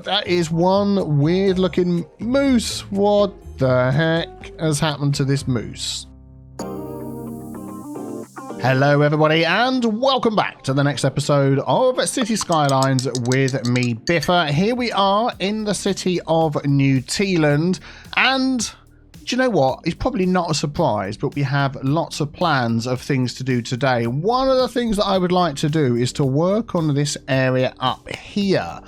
That is one weird looking moose. What the heck has happened to this moose? Hello everybody and welcome back to the next episode of Cities Skylines with me, Biffa. Here we are in the city of New Tealand, and do you know what? It's probably not a surprise, but we have lots of plans of things to do today. One of the things that I would like to do is to work on this area up here.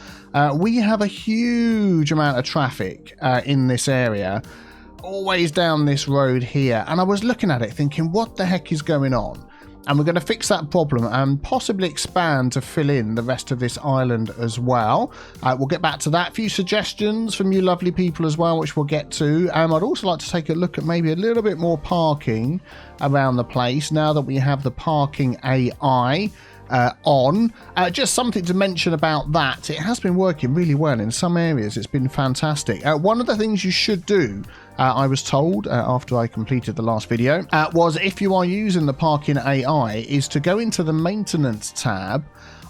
We have a huge amount of traffic in this area, always down this road here, and I was looking at it thinking, what the heck is going on? And we're going to fix that problem and possibly expand to fill in the rest of this island as well. We'll get back to that. A few suggestions from you lovely people as well, which we'll get to. I'd also like to take a look at maybe a little bit more parking around the place now that we have the parking AI on. Just something to mention about that. It has been working really well in some areas. It's been fantastic. One of the things you should do, I was told after I completed the last video, was if you are using the parking AI, is to go into the maintenance tab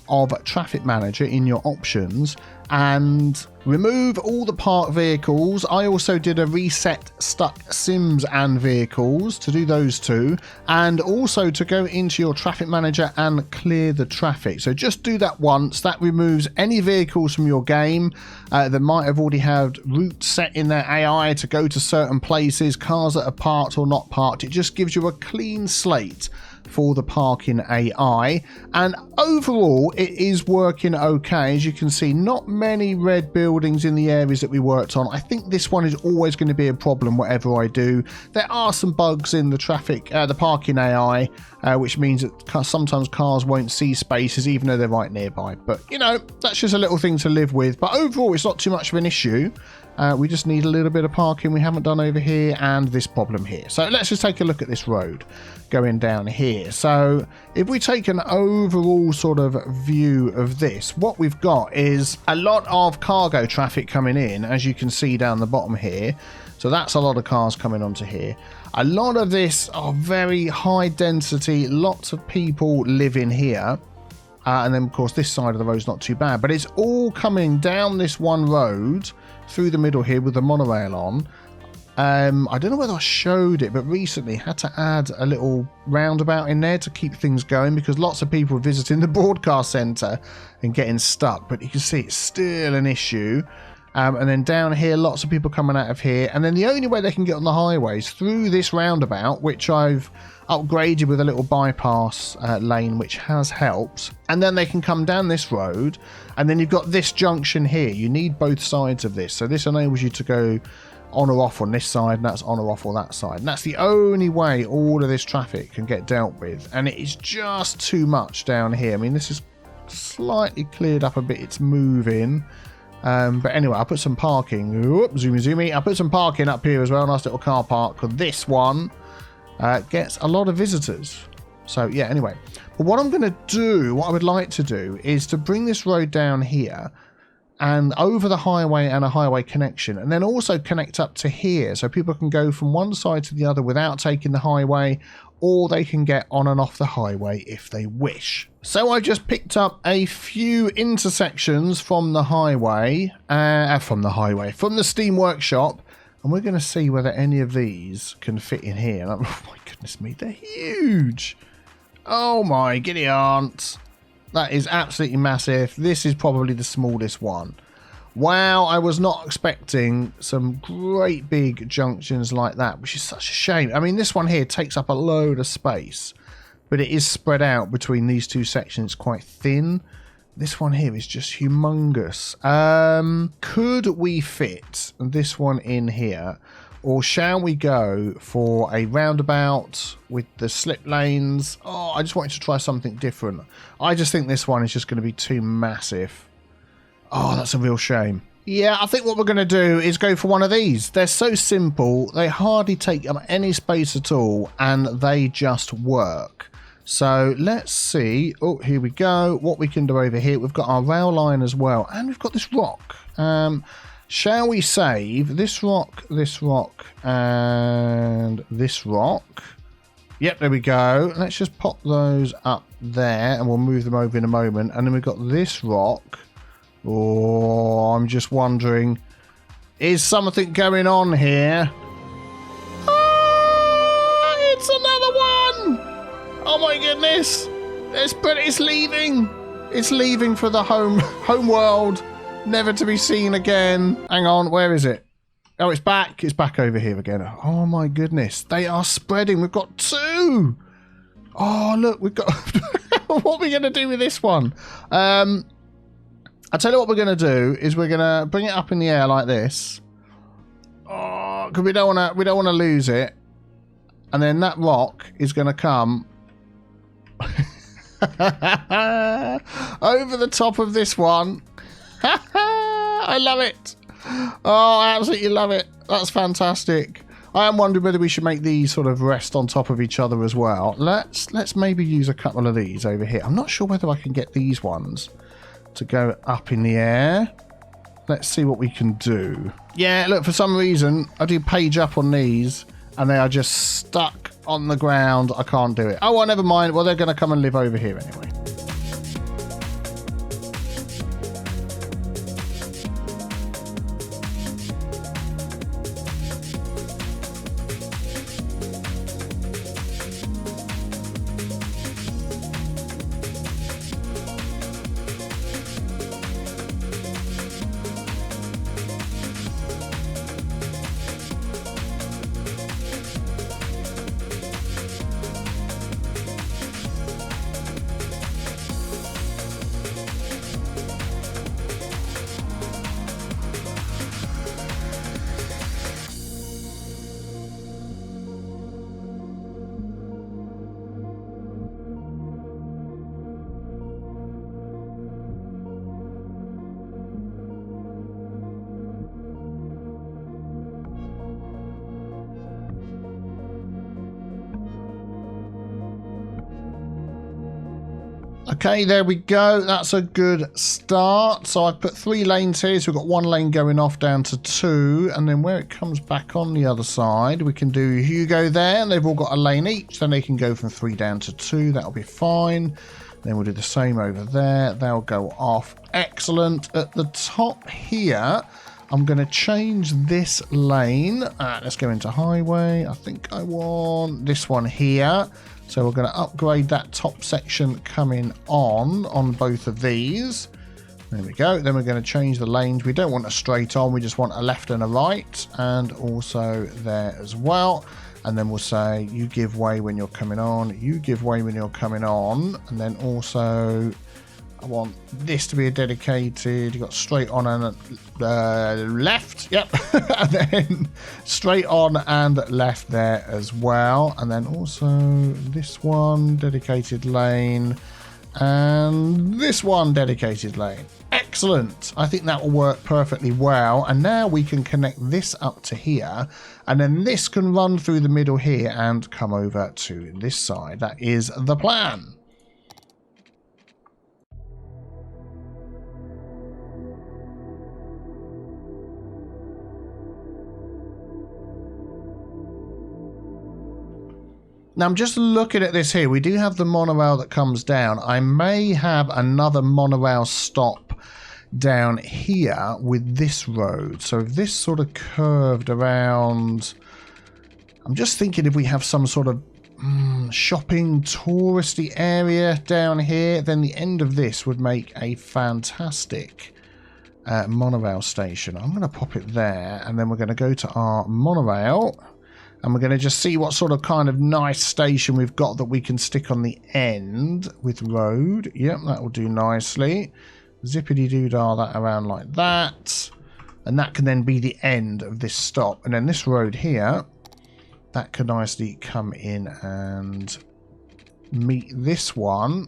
of Traffic Manager in your options and remove all the parked vehicles. I also did a reset stuck sims and vehicles to do those two, and also to go into your Traffic Manager and clear the traffic. So just do that once. That removes any vehicles from your game that might have already had routes set in their AI to go to certain places, cars that are parked or not parked. It just gives you a clean slate for the parking AI, and overall it is working okay. As you can see, not many red buildings in the areas that we worked on. I think this one is always going to be a problem whatever I do. There are some bugs in the the parking AI, which means that sometimes cars won't see spaces even though they're right nearby, but you know, that's just a little thing to live with. But overall it's not too much of an issue. We just need a little bit of parking we haven't done over here and this problem here. So let's just take a look at this road going down here. So if we take an overall sort of view of this, what we've got is a lot of cargo traffic coming in, as you can see down the bottom here. So that's a lot of cars coming onto here. A lot of this are very high density, lots of people live in here. And then of course this side of the road is not too bad, but it's all coming down this one road through the middle here with the monorail on. I don't know whether I showed it, but recently had to add a little roundabout in there to keep things going because lots of people visiting the broadcast centre and getting stuck, but you can see it's still an issue. And then down here, lots of people coming out of here, and then the only way they can get on the highway is through this roundabout, which I've upgraded with a little bypass lane, which has helped. And then they can come down this road, and then you've got this junction here. You need both sides of this, so this enables you to go on or off on this side, and that's on or off on that side, and that's the only way all of this traffic can get dealt with. And it is just too much down here. I mean, this is slightly cleared up a bit, it's moving. But anyway, I'll put some parking. Whoop, zoomy. I'll put some parking up here as well. Nice little car park, because this one gets a lot of visitors. So yeah, anyway. But what I'm going to do, what I would like to do, is to bring this road down here and over the highway and a highway connection, and then also connect up to here so people can go from one side to the other without taking the highway, or they can get on and off the highway if they wish. So I just picked up a few intersections from the highway, from the Steam Workshop, and we're going to see whether any of these can fit in here. And oh my goodness me, they're huge. Oh my giddy aunt. That is absolutely massive. This is probably the smallest one. Wow, I was not expecting some great big junctions like that, which is such a shame. I mean, this one here takes up a load of space, but it is spread out between these two sections, quite thin. This one here is just humongous. Could we fit this one in here? Or shall we go for a roundabout with the slip lanes? Oh, I just wanted to try something different. I just think this one is just going to be too massive. Oh, that's a real shame. Yeah, I think what we're going to do is go for one of these. They're so simple. They hardly take up any space at all, and they just work. So let's see. Oh, here we go. What we can do over here. We've got our rail line as well, and we've got this rock. Shall we save this rock, and this rock? Yep, there we go. Let's just pop those up there, and we'll move them over in a moment. And then we've got this rock Oh, I'm just wondering, is something going on here? Oh, it's another one! Oh my goodness! It's leaving. It's leaving for the home world, never to be seen again. Hang on, where is it? Oh, it's back. It's back over here again. Oh my goodness, they are spreading. We've got 2. Oh look, we've got. What are we going to do with this one? I'll tell you what we're going to do is we're going to bring it up in the air like this. Oh, because we don't want to lose it. And then that rock is going to come over the top of this one. I love it. Oh, I absolutely love it. That's fantastic. I am wondering whether we should make these sort of rest on top of each other as well. Let's maybe use a couple of these over here. I'm not sure whether I can get these ones to go up in the air. Let's see what we can do. Yeah, look, for some reason I do page up on these and they are just stuck on the ground. I can't do it. Oh, well, never mind. Well, they're going to come and live over here anyway. Okay, there we go. That's a good start. So I've put 3 lanes here. So we've got 1 lane going off down to 2. And then where it comes back on the other side, we can do Hugo there. And they've all got a lane each. Then they can go from 3 down to 2. That'll be fine. Then we'll do the same over there. They'll go off. Excellent. At the top here, I'm going to change this lane. Let's go into highway. I think I want this one here. So we're going to upgrade that top section coming on both of these. There we go. Then we're going to change the lanes. We don't want a straight on. We just want a left and a right. And also there as well. And then we'll say, you give way when you're coming on. You give way when you're coming on. And then also, I want this to be a dedicated. You've got straight on and left. Yep. And then straight on and left there as well. And then also this one, dedicated lane. And this one, dedicated lane. Excellent. I think that will work perfectly well. And now we can connect this up to here. And then this can run through the middle here and come over to this side. That is the plan. Now, I'm just looking at this here. We do have the monorail that comes down. I may have another monorail stop down here with this road. So if this sort of curved around, I'm just thinking if we have some sort of shopping touristy area down here, then the end of this would make a fantastic monorail station. I'm going to pop it there, and then we're going to go to our monorail. And we're going to just see what sort of kind of nice station we've got that we can stick on the end with road. Yep, that will do nicely. Zippity-doo-dah that around like that. And that can then be the end of this stop. And then this road here, that can nicely come in and meet this one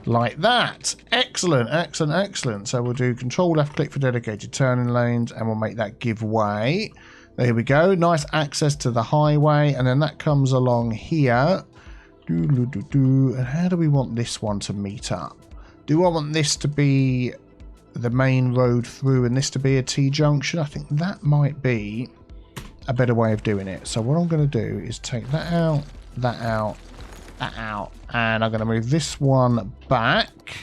like that. Excellent, excellent, excellent. So we'll do control left click for dedicated turning lanes, and we'll make that give way. There we go. Nice access to the highway. And then that comes along here. And how do we want this one to meet up? Do I want this to be the main road through and this to be a T-junction? I think that might be a better way of doing it. So what I'm going to do is take that out, that out, that out. And I'm going to move this one back.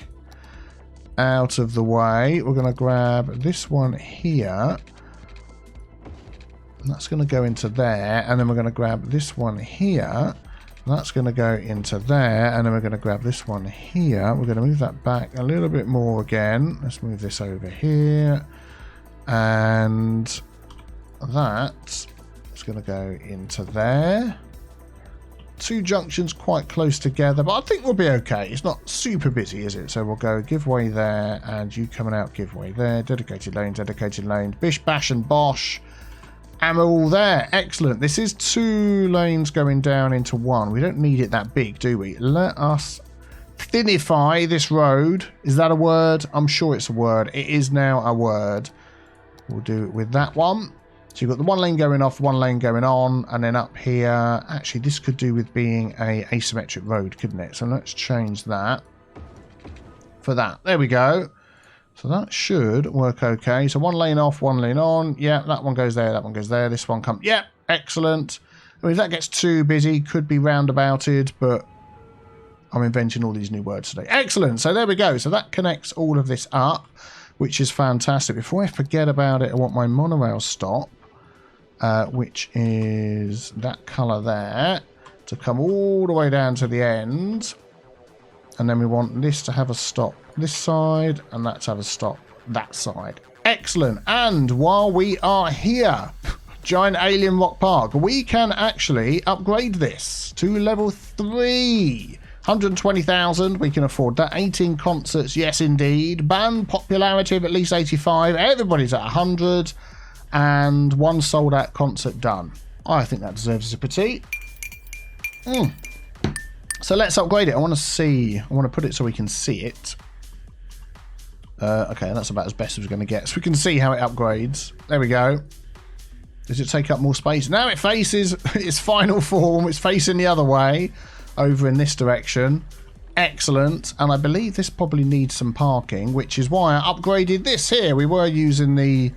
out of the way. We're going to grab this one here. That's going to go into there, and then we're going to grab this one here. That's going to go into there, and then we're going to grab this one here. We're going to move that back a little bit more again. Let's move this over here. And that is going to go into there. Two junctions quite close together, but I think we'll be okay. It's not super busy, is it? So we'll go give way there, and you coming out give way there. Dedicated lane, bish, bash, and bosh. And we're all there. Excellent. This is 2 lanes going down into 1. We don't need it that big, do we? Let us thinify this road. Is that a word? I'm sure it's a word. It is now a word. We'll do it with that one. So you've got the 1 lane going off, 1 lane going on, and then up here. Actually, this could do with being a asymmetric road, couldn't it? So let's change that for that. There we go. So that should work okay. So 1 lane off, 1 lane on. Yeah, that one goes there, that one goes there. This one comes. Yeah, excellent. I mean, if that gets too busy, could be roundabouted, but I'm inventing all these new words today. Excellent. So there we go. So that connects all of this up, which is fantastic. Before I forget about it, I want my monorail stop, which is that colour there, to come all the way down to the end. And then we want this to have a stop this side, and that to have a stop that side. Excellent. And while we are here, Giant Alien Rock Park, we can actually upgrade this to level 3. 120,000, we can afford that. 18 concerts, yes indeed. Band popularity of at least 85. Everybody's at 100. And 1 sold out concert done. I think that deserves a petite. So let's upgrade it. I want to put it so we can see it. Okay, that's about as best as we're going to get. So we can see how it upgrades. There we go. Does it take up more space? Now it faces its final form. It's facing the other way, over in this direction. Excellent. And I believe this probably needs some parking, which is why I upgraded this here. We were using the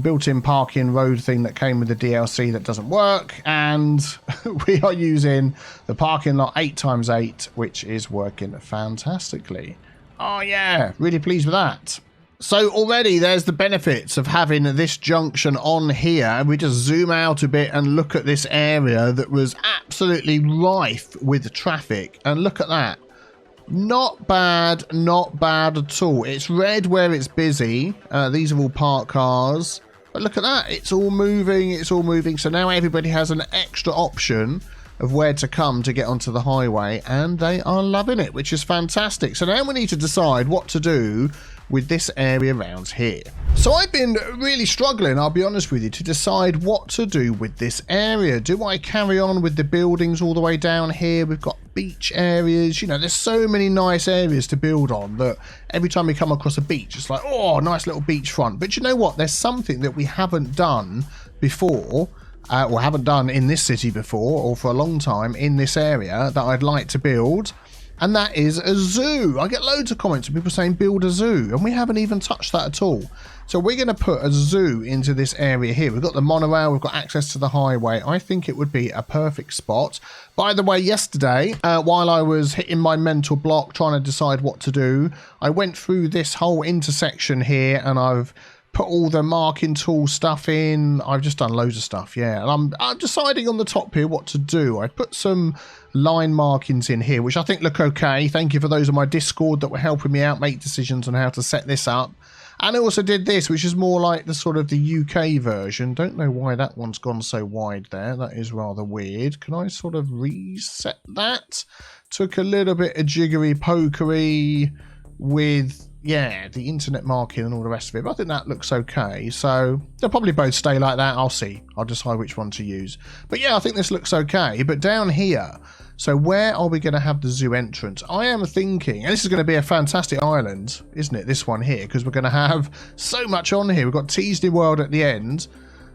built-in parking road thing that came with the DLC that doesn't work, and we are using the parking lot 8x8, which is working fantastically. Oh yeah, really pleased with that. So already there's the benefits of having this junction on here, and we just zoom out a bit and look at this area that was absolutely rife with traffic, and look at that. Not bad at all. It's red where it's busy. These are all parked cars. But look at that. It's all moving. So now everybody has an extra option of where to come to get onto the highway, and they are loving it, which is fantastic. So now we need to decide what to do with this area around here. So I've been really struggling, I'll be honest with you, to decide what to do with this area. Do I carry on with the buildings all the way down here? We've got beach areas, you know, there's so many nice areas to build on that every time we come across a beach, it's like, oh, nice little beachfront. But you know what? There's something that we haven't done before, or haven't done in this city before, or for a long time in this area, that I'd like to build. And that is a zoo. I get loads of comments from people saying build a zoo, and we haven't even touched that at all. So we're going to put a zoo into this area here. We've got the monorail, we've got access to the highway. I think it would be a perfect spot. By the way, yesterday, while I was hitting my mental block trying to decide what to do, I went through this whole intersection here, and I've put all the marking tool stuff in. I've just done loads of stuff, yeah. And I'm deciding on the top here what to do. I put some line markings in here, which I think look okay. Thank you for those on my Discord that were helping me out make decisions on how to set this up. And I also did this, which is more like the sort of the UK version. Don't know why that one's gone so wide there. That is rather weird. Can I sort of reset that? Took a little bit of jiggery pokery with, yeah, the internet marking and all the rest of it, but I think that looks okay. So they'll probably both stay like that. I'll see. I'll decide which one to use. But yeah, I think this looks okay. But down here, so where are we going to have the zoo entrance? I am thinking, and this is going to be a fantastic island, isn't it? This one here, because we're going to have so much on here. We've got Teasley World at the end,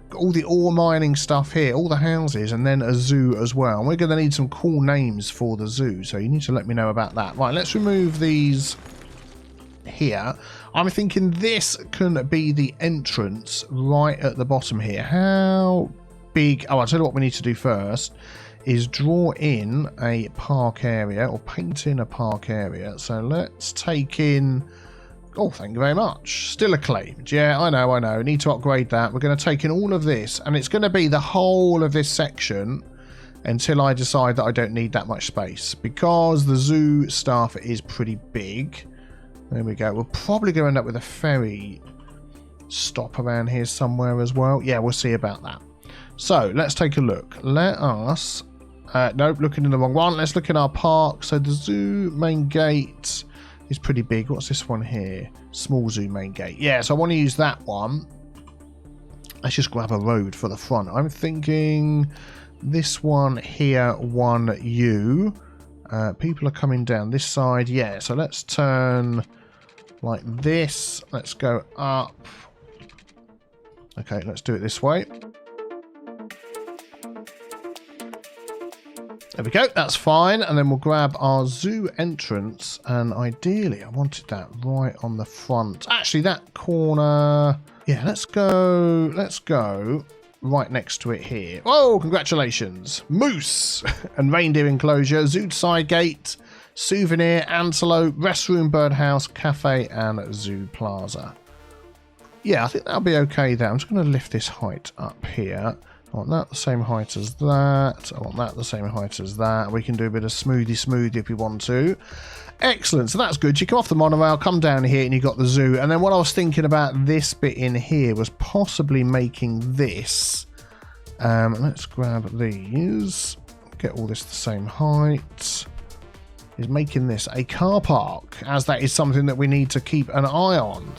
got all the ore mining stuff here, all the houses, and then a zoo as well. And we're going to need some cool names for the zoo, so you need to let me know about that. Right, let's remove these here. I'm thinking this can be the entrance right at the bottom here. How big? Oh, I'll tell you what we need to do first is draw in a park area, or paint in a park area. So let's take in Oh, thank you very much. Still acclaimed. Yeah, I know. Need to upgrade that. We're going to take in all of this, and it's going to be the whole of this section until I decide that I don't need that much space, because the zoo stuff is pretty big. There we go. We're probably going to end up with a ferry stop around here somewhere as well. Yeah, we'll see about that. So let's take a look. Let us... nope, looking in the wrong one. Let's look at our park. So the zoo main gate is pretty big. What's this one here? Small zoo main gate. Yeah, so I want to use that one. Let's just grab a road for the front. I'm thinking this one here, 1U. People are coming down this side. Yeah, so let's turn like this. Let's go up. Okay, let's do it this way. There we go, that's fine. And then we'll grab our zoo entrance. And ideally, I wanted that right on the front. Actually, that corner... Yeah, let's go right next to it here. Oh, congratulations. Moose and reindeer enclosure, zoo side gate, souvenir, antelope, restroom, birdhouse, cafe, and zoo plaza. Yeah, I think that'll be okay there. I'm just going to lift this height up here. I want that the same height as that. I want that the same height as that. We can do a bit of smoothie if we want to. Excellent. So that's good. You come off the monorail, come down here, and you got the zoo. And then what I was thinking about this bit in here was possibly making this. Let's grab these. Get all this the same height. Is making this a car park, as that is something that we need to keep an eye on.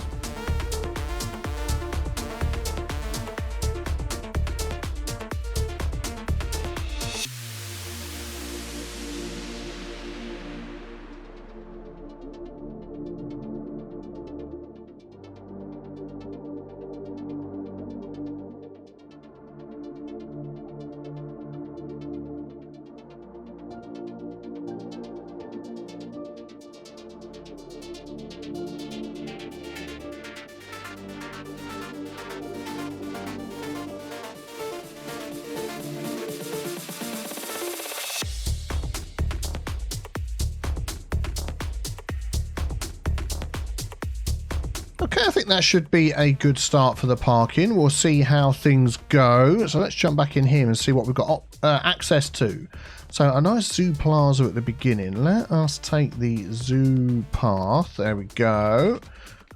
Okay, I think that should be a good start for the parking. We'll see how things go. So let's jump back in here and see what we've got access to. So a nice zoo plaza at the beginning. Let us take the zoo path. There we go.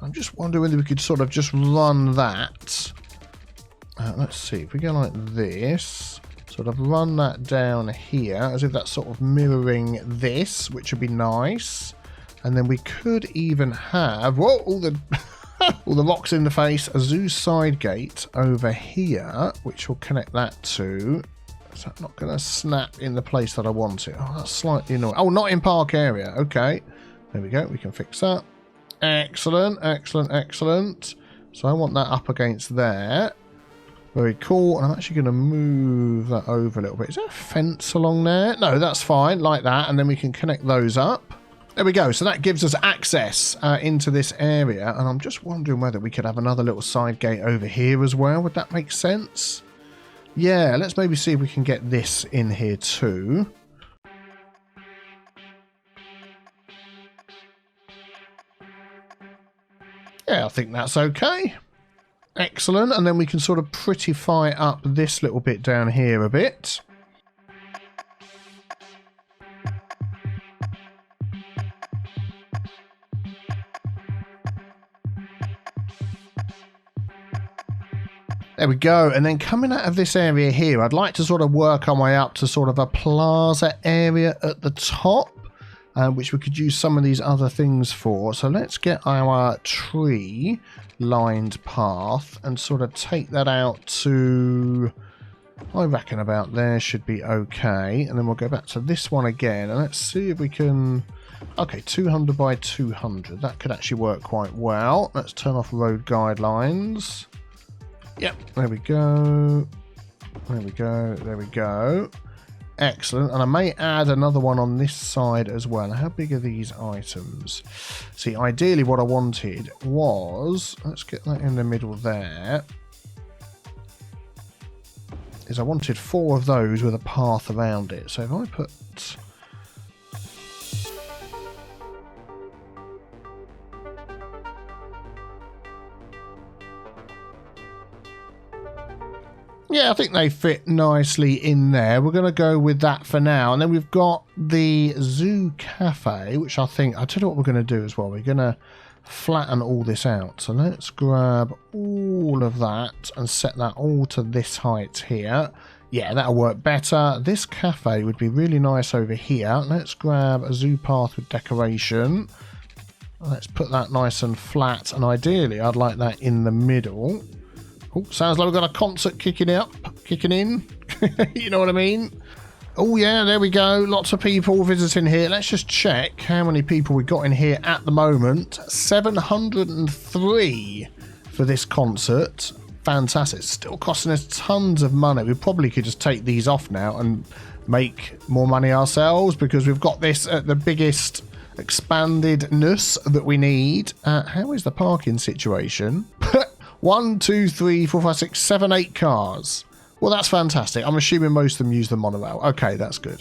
I'm just wondering whether we could sort of just run that. Let's see. If we go like this, sort of run that down here as if that's sort of mirroring this, which would be nice. And then we could even have... Whoa, all the... all the rocks in the face, a zoo side gate over here, which will connect that to... Is that not going to snap in the place that I want it? Oh, that's slightly annoying. Oh, not in park area. Okay. There we go. We can fix that. Excellent, excellent, excellent. So I want that up against there. Very cool. And I'm actually going to move that over a little bit. Is there a fence along there? No, that's fine. Like that. And then we can connect those up. There we go. So that gives us access into this area. And I'm just wondering whether we could have another little side gate over here as well. Would that make sense? Yeah, let's maybe see if we can get this in here too. Yeah, I think that's okay. Excellent. And then we can sort of prettify up this little bit down here a bit. There we go. And then coming out of this area here, I'd like to sort of work our way up to sort of a plaza area at the top, which we could use some of these other things for. So let's get our tree lined path and sort of take that out to, I reckon about there should be okay. And then we'll go back to this one again and let's see if we can... Okay, 200 by 200. That could actually work quite well. Let's turn off road guidelines. Yep, there we go. There we go. There we go. Excellent. And I may add another one on this side as well. How big are these items? See, ideally what I wanted was... Let's get that in the middle there. Is I wanted 4 of those with a path around it. So if I put... Yeah, I think they fit nicely in there. We're going to go with that for now. And then we've got the Zoo Cafe, which I tell you what we're going to do as well. We're going to flatten all this out. So let's grab all of that and set that all to this height here. Yeah, that'll work better. This cafe would be really nice over here. Let's grab a zoo path with decoration. Let's put that nice and flat. And ideally, I'd like that in the middle. Oh, sounds like we've got a concert kicking in. You know what I mean? Oh, yeah, there we go. Lots of people visiting here. Let's just check how many people we've got in here at the moment. 703 for this concert. Fantastic. It's still costing us tons of money. We probably could just take these off now and make more money ourselves because we've got this at the biggest expandedness that we need. How is the parking situation? 1, 2, 3, 4, 5, 6, 7, 8 cars. Well, that's fantastic. I'm assuming most of them use the monorail. Okay, that's good.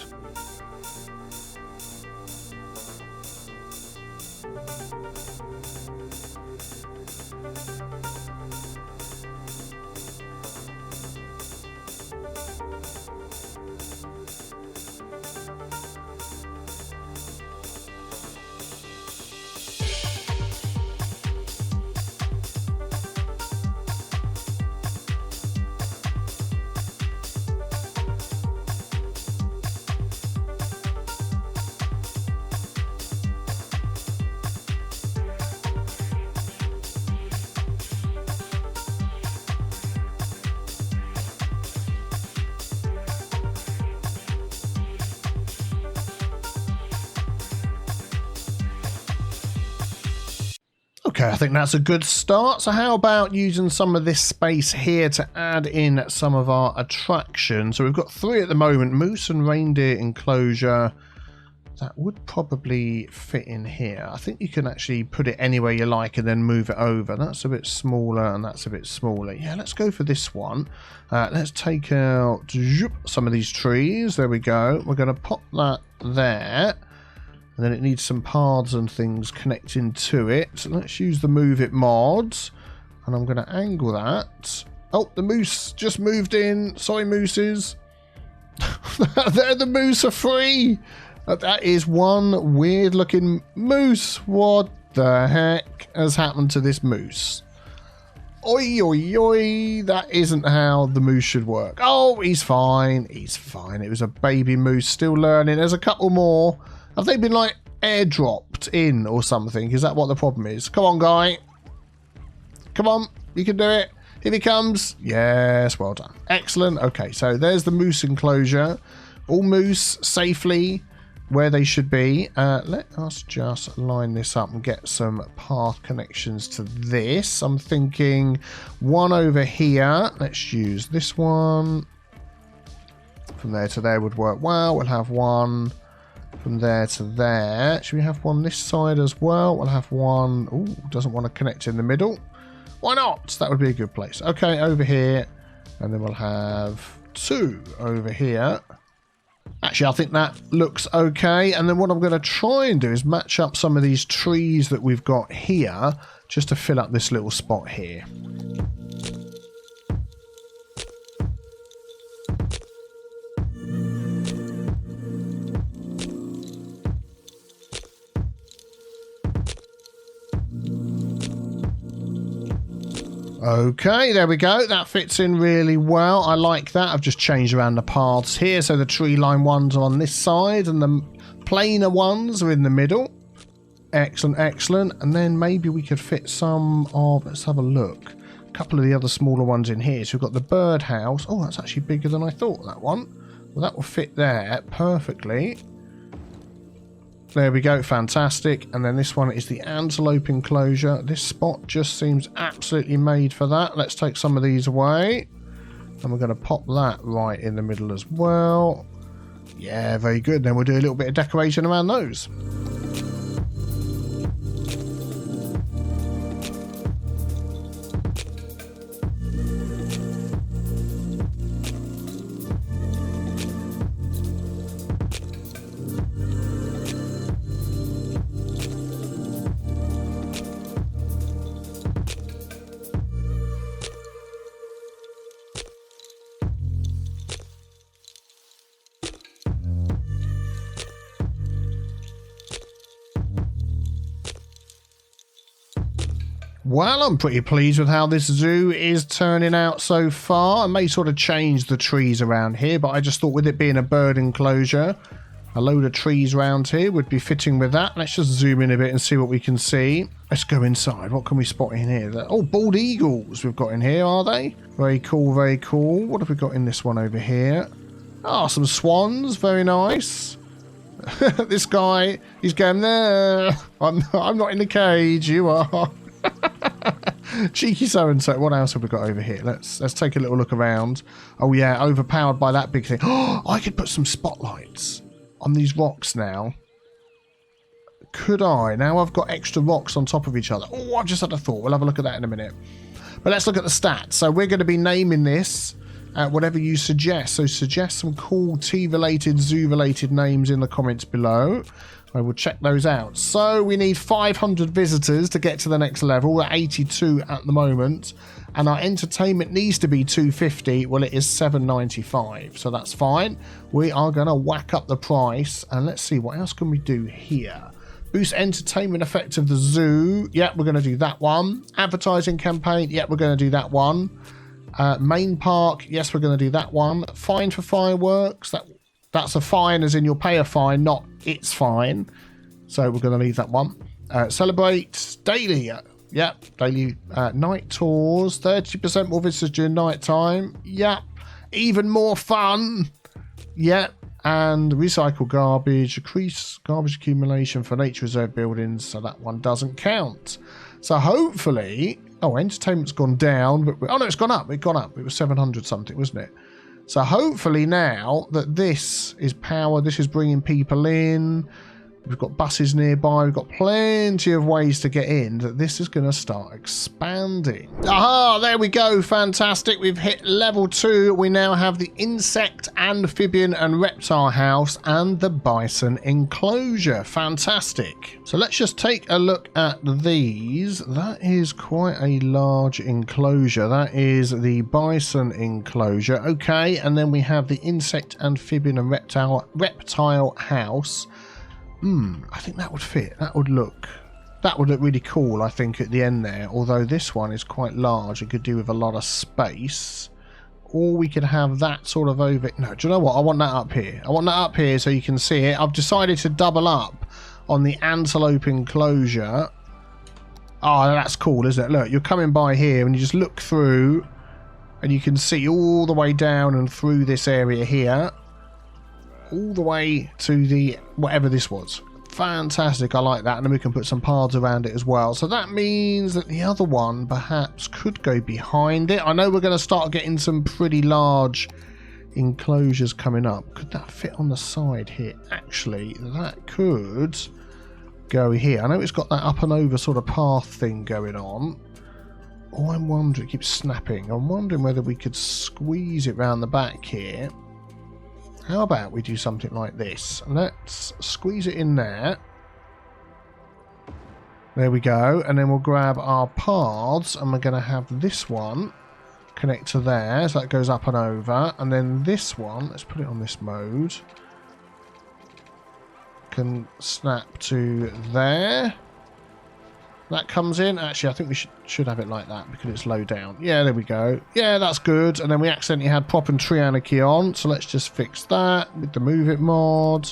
Okay, I think that's a good start. So how about using some of this space here to add in some of our attractions? So we've got 3 at the moment. Moose and reindeer enclosure. That would probably fit in here. I think you can actually put it anywhere you like and then move it over. That's a bit smaller and that's a bit smaller. Yeah, let's go for this one. Let's take out some of these trees. There we go. We're going to pop that there. And then it needs some paths and things connecting to it. So let's use the Move It mods. And I'm going to angle that. Oh, the moose just moved in. Sorry, mooses. There, the moose are free. That is one weird looking moose. What the heck has happened to this moose? Oi, oi, oi. That isn't how the moose should work. Oh, he's fine. He's fine. It was a baby moose still learning. There's a couple more. Have they been like airdropped in or something? Is that what the problem is? Come on, guy. Come on. You can do it. Here he comes. Yes, well done. Excellent. Okay, so there's the moose enclosure. All moose safely where they should be. Let us just line this up and get some path connections to this. I'm thinking one over here. Let's use this one. From there to there would work well. We'll have one from there to there. Should we have one this side as well? We'll have one. Oh, doesn't want to connect in the middle. Why not? That would be a good place. Okay, over here. And then we'll have 2 over here. Actually, I think that looks okay. And then what I'm going to try and do is match up some of these trees that we've got here just to fill up this little spot here. Okay, there we go. That fits in really well. I like that. I've just changed around the paths here. So the tree line ones are on this side and the plainer ones are in the middle. Excellent, excellent. And then maybe we could fit some of, let's have a look, a couple of the other smaller ones in here. So we've got the birdhouse. Oh, that's actually bigger than I thought, that one. Well, that will fit there perfectly. There we go, fantastic. And then this one is the antelope enclosure. This spot just seems absolutely made for that. Let's take some of these away. And we're going to pop that right in the middle as well. Yeah, very good. Then we'll do a little bit of decoration around those. Well, I'm pretty pleased with how this zoo is turning out so far. I may sort of change the trees around here, but I just thought with it being a bird enclosure, a load of trees around here would be fitting with that. Let's just zoom in a bit and see what we can see. Let's go inside. What can we spot in here? Oh, bald eagles we've got in here, are they? Very cool, very cool. What have we got in this one over here? Oh, some swans. Very nice. This guy, he's going there. I'm not in the cage. You are. Cheeky so-and-so. What else have we got over here? Let's take a little look around. Oh yeah, overpowered by that big thing. Oh, I could put some spotlights on these rocks now. Could I? Now I've got extra rocks on top of each other. Oh, I've just had a thought. We'll have a look at that in a minute. But let's look at the stats. So we're going to be naming this whatever you suggest. So suggest some cool tea-related, zoo-related names in the comments below. I will check those out. So we need 500 visitors to get to the next level. We're 82 at the moment. And our entertainment needs to be 250. Well, it is 795. So that's fine. We are going to whack up the price. And let's see, what else can we do here? Boost entertainment effect of the zoo. Yeah, we're going to do that one. Advertising campaign. Yeah, we're going to do that one. Main park. Yes, we're going to do that one. Fine for fireworks. That's a fine as in you'll pay a fine, not it's fine. So we're going to leave that one. Celebrate daily. Yep, daily night tours. 30% more visitors during night time. Yep. Even more fun. Yep. And recycle garbage. Increase garbage accumulation for nature reserve buildings. So that one doesn't count. So hopefully... Oh, entertainment's gone down. But oh no, it's gone up. It was 700 something, wasn't it? So hopefully now that this is power, this is bringing people in, we've got buses nearby, we've got plenty of ways to get in, that this is going to start expanding. Aha, there we go. Fantastic. We've hit level 2. We now have the insect, amphibian and reptile house and the bison enclosure. Fantastic. So let's just take a look at these. That is quite a large enclosure. That is the bison enclosure. Okay, and then we have the insect, amphibian and reptile house. I think that would fit. That would look really cool, I think, at the end there. Although this one is quite large. It could do with a lot of space. Or we could have that sort of over... No, do you know what? I want that up here. I want that up here so you can see it. I've decided to double up on the antelope enclosure. Oh, that's cool, isn't it? Look, you're coming by here and you just look through and you can see all the way down and through this area here. All the way to the whatever this was. Fantastic, I like that. And then we can put some paths around it as well. So that means that the other one perhaps could go behind it. I know we're going to start getting some pretty large enclosures coming up. Could that fit on the side here? Actually, that could go here. I know it's got that up and over sort of path thing going on. Oh, I'm wondering, it keeps snapping. I'm wondering whether we could squeeze it round the back here. How about we do something like this? Let's squeeze it in there. There we go. And then we'll grab our paths and we're going to have this one connect to there. So that goes up and over. And then this one, let's put it on this mode, can snap to there. That comes in. Actually, I think we should have it like that because it's low down. Yeah, there we go. Yeah, that's good. And then we accidentally had prop and tree anarchy on. So let's just fix that with the move it mod.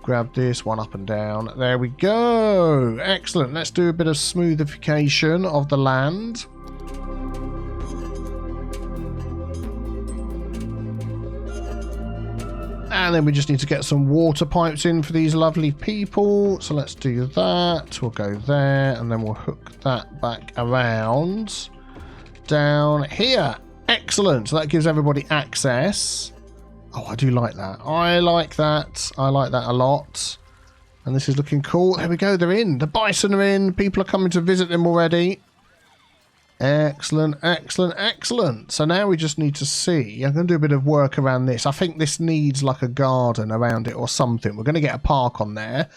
Grab this one up and down. There we go. Excellent. Let's do a bit of smoothification of the land. And then we just need to get some water pipes in for these lovely people. So let's do that. We'll go there and then we'll hook that back around down here. Excellent. So that gives everybody access. Oh, I do like that. I like that. I like that a lot. And this is looking cool. There we go. They're in. The bison are in. People are coming to visit them already. Excellent, excellent, excellent. So now we just need to see. I'm going to do a bit of work around this. I think this needs like a garden around it or something. We're going to get a park on there.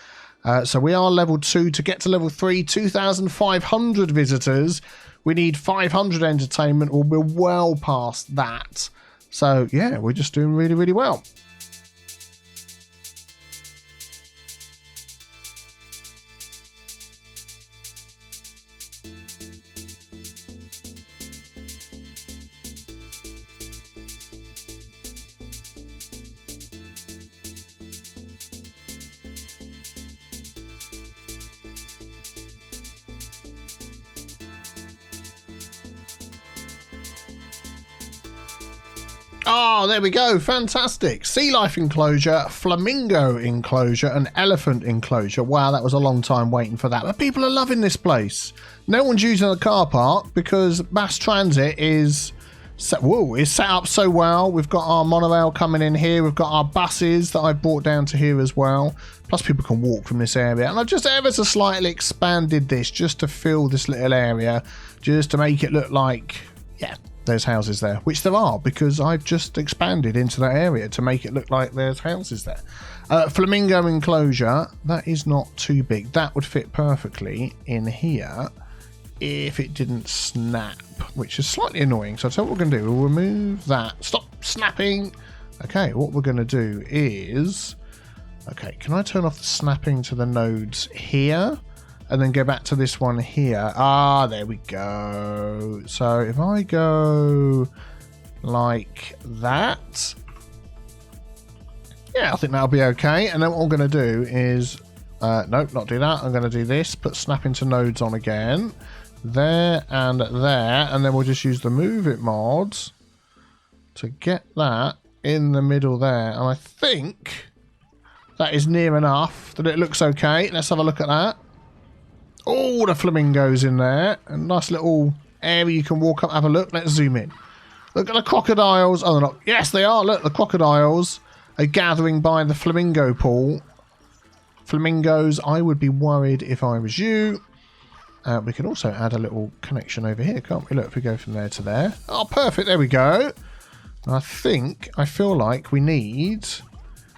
So we are level 2. To get to level 3, 2,500 visitors. We need 500 entertainment, or we're well past that. So yeah, we're just doing really, really well. Oh, there we go. Fantastic. Sea life enclosure, flamingo enclosure, and elephant enclosure. Wow, that was a long time waiting for that. But people are loving this place. No one's using the car park because mass transit is set up so well. We've got our monorail coming in here. We've got our buses that I brought down to here as well. Plus people can walk from this area. And I've just ever so slightly expanded this just to fill this little area, just to make it look like, yeah, there's houses there, which there are because I've just expanded into that area to make it look like there's houses there. Flamingo enclosure, that is not too big. That would fit perfectly in here if it didn't snap, which is slightly annoying. So I'll tell you what we're going to do. We'll remove that. Stop snapping. Okay, what we're going to do is... Okay, can I turn off the snapping to the nodes here? And then go back to this one here. Ah, there we go. So if I go like that, yeah, I think that'll be okay. And then what I'm going to do is, nope, not do that. I'm going to do this, put snap into nodes on again. There and there. And then we'll just use the move it mods to get that in the middle there. And I think that is near enough that it looks okay. Let's have a look at that. Oh, the flamingos in there. A nice little area you can walk up, have a look. Let's zoom in. Look at the crocodiles. Oh, they're not. Yes, they are. Look, the crocodiles are gathering by the flamingo pool. Flamingos, I would be worried if I was you. We can also add a little connection over here, can't we? Look, if we go from there to there. Oh, perfect. There we go. I feel like we need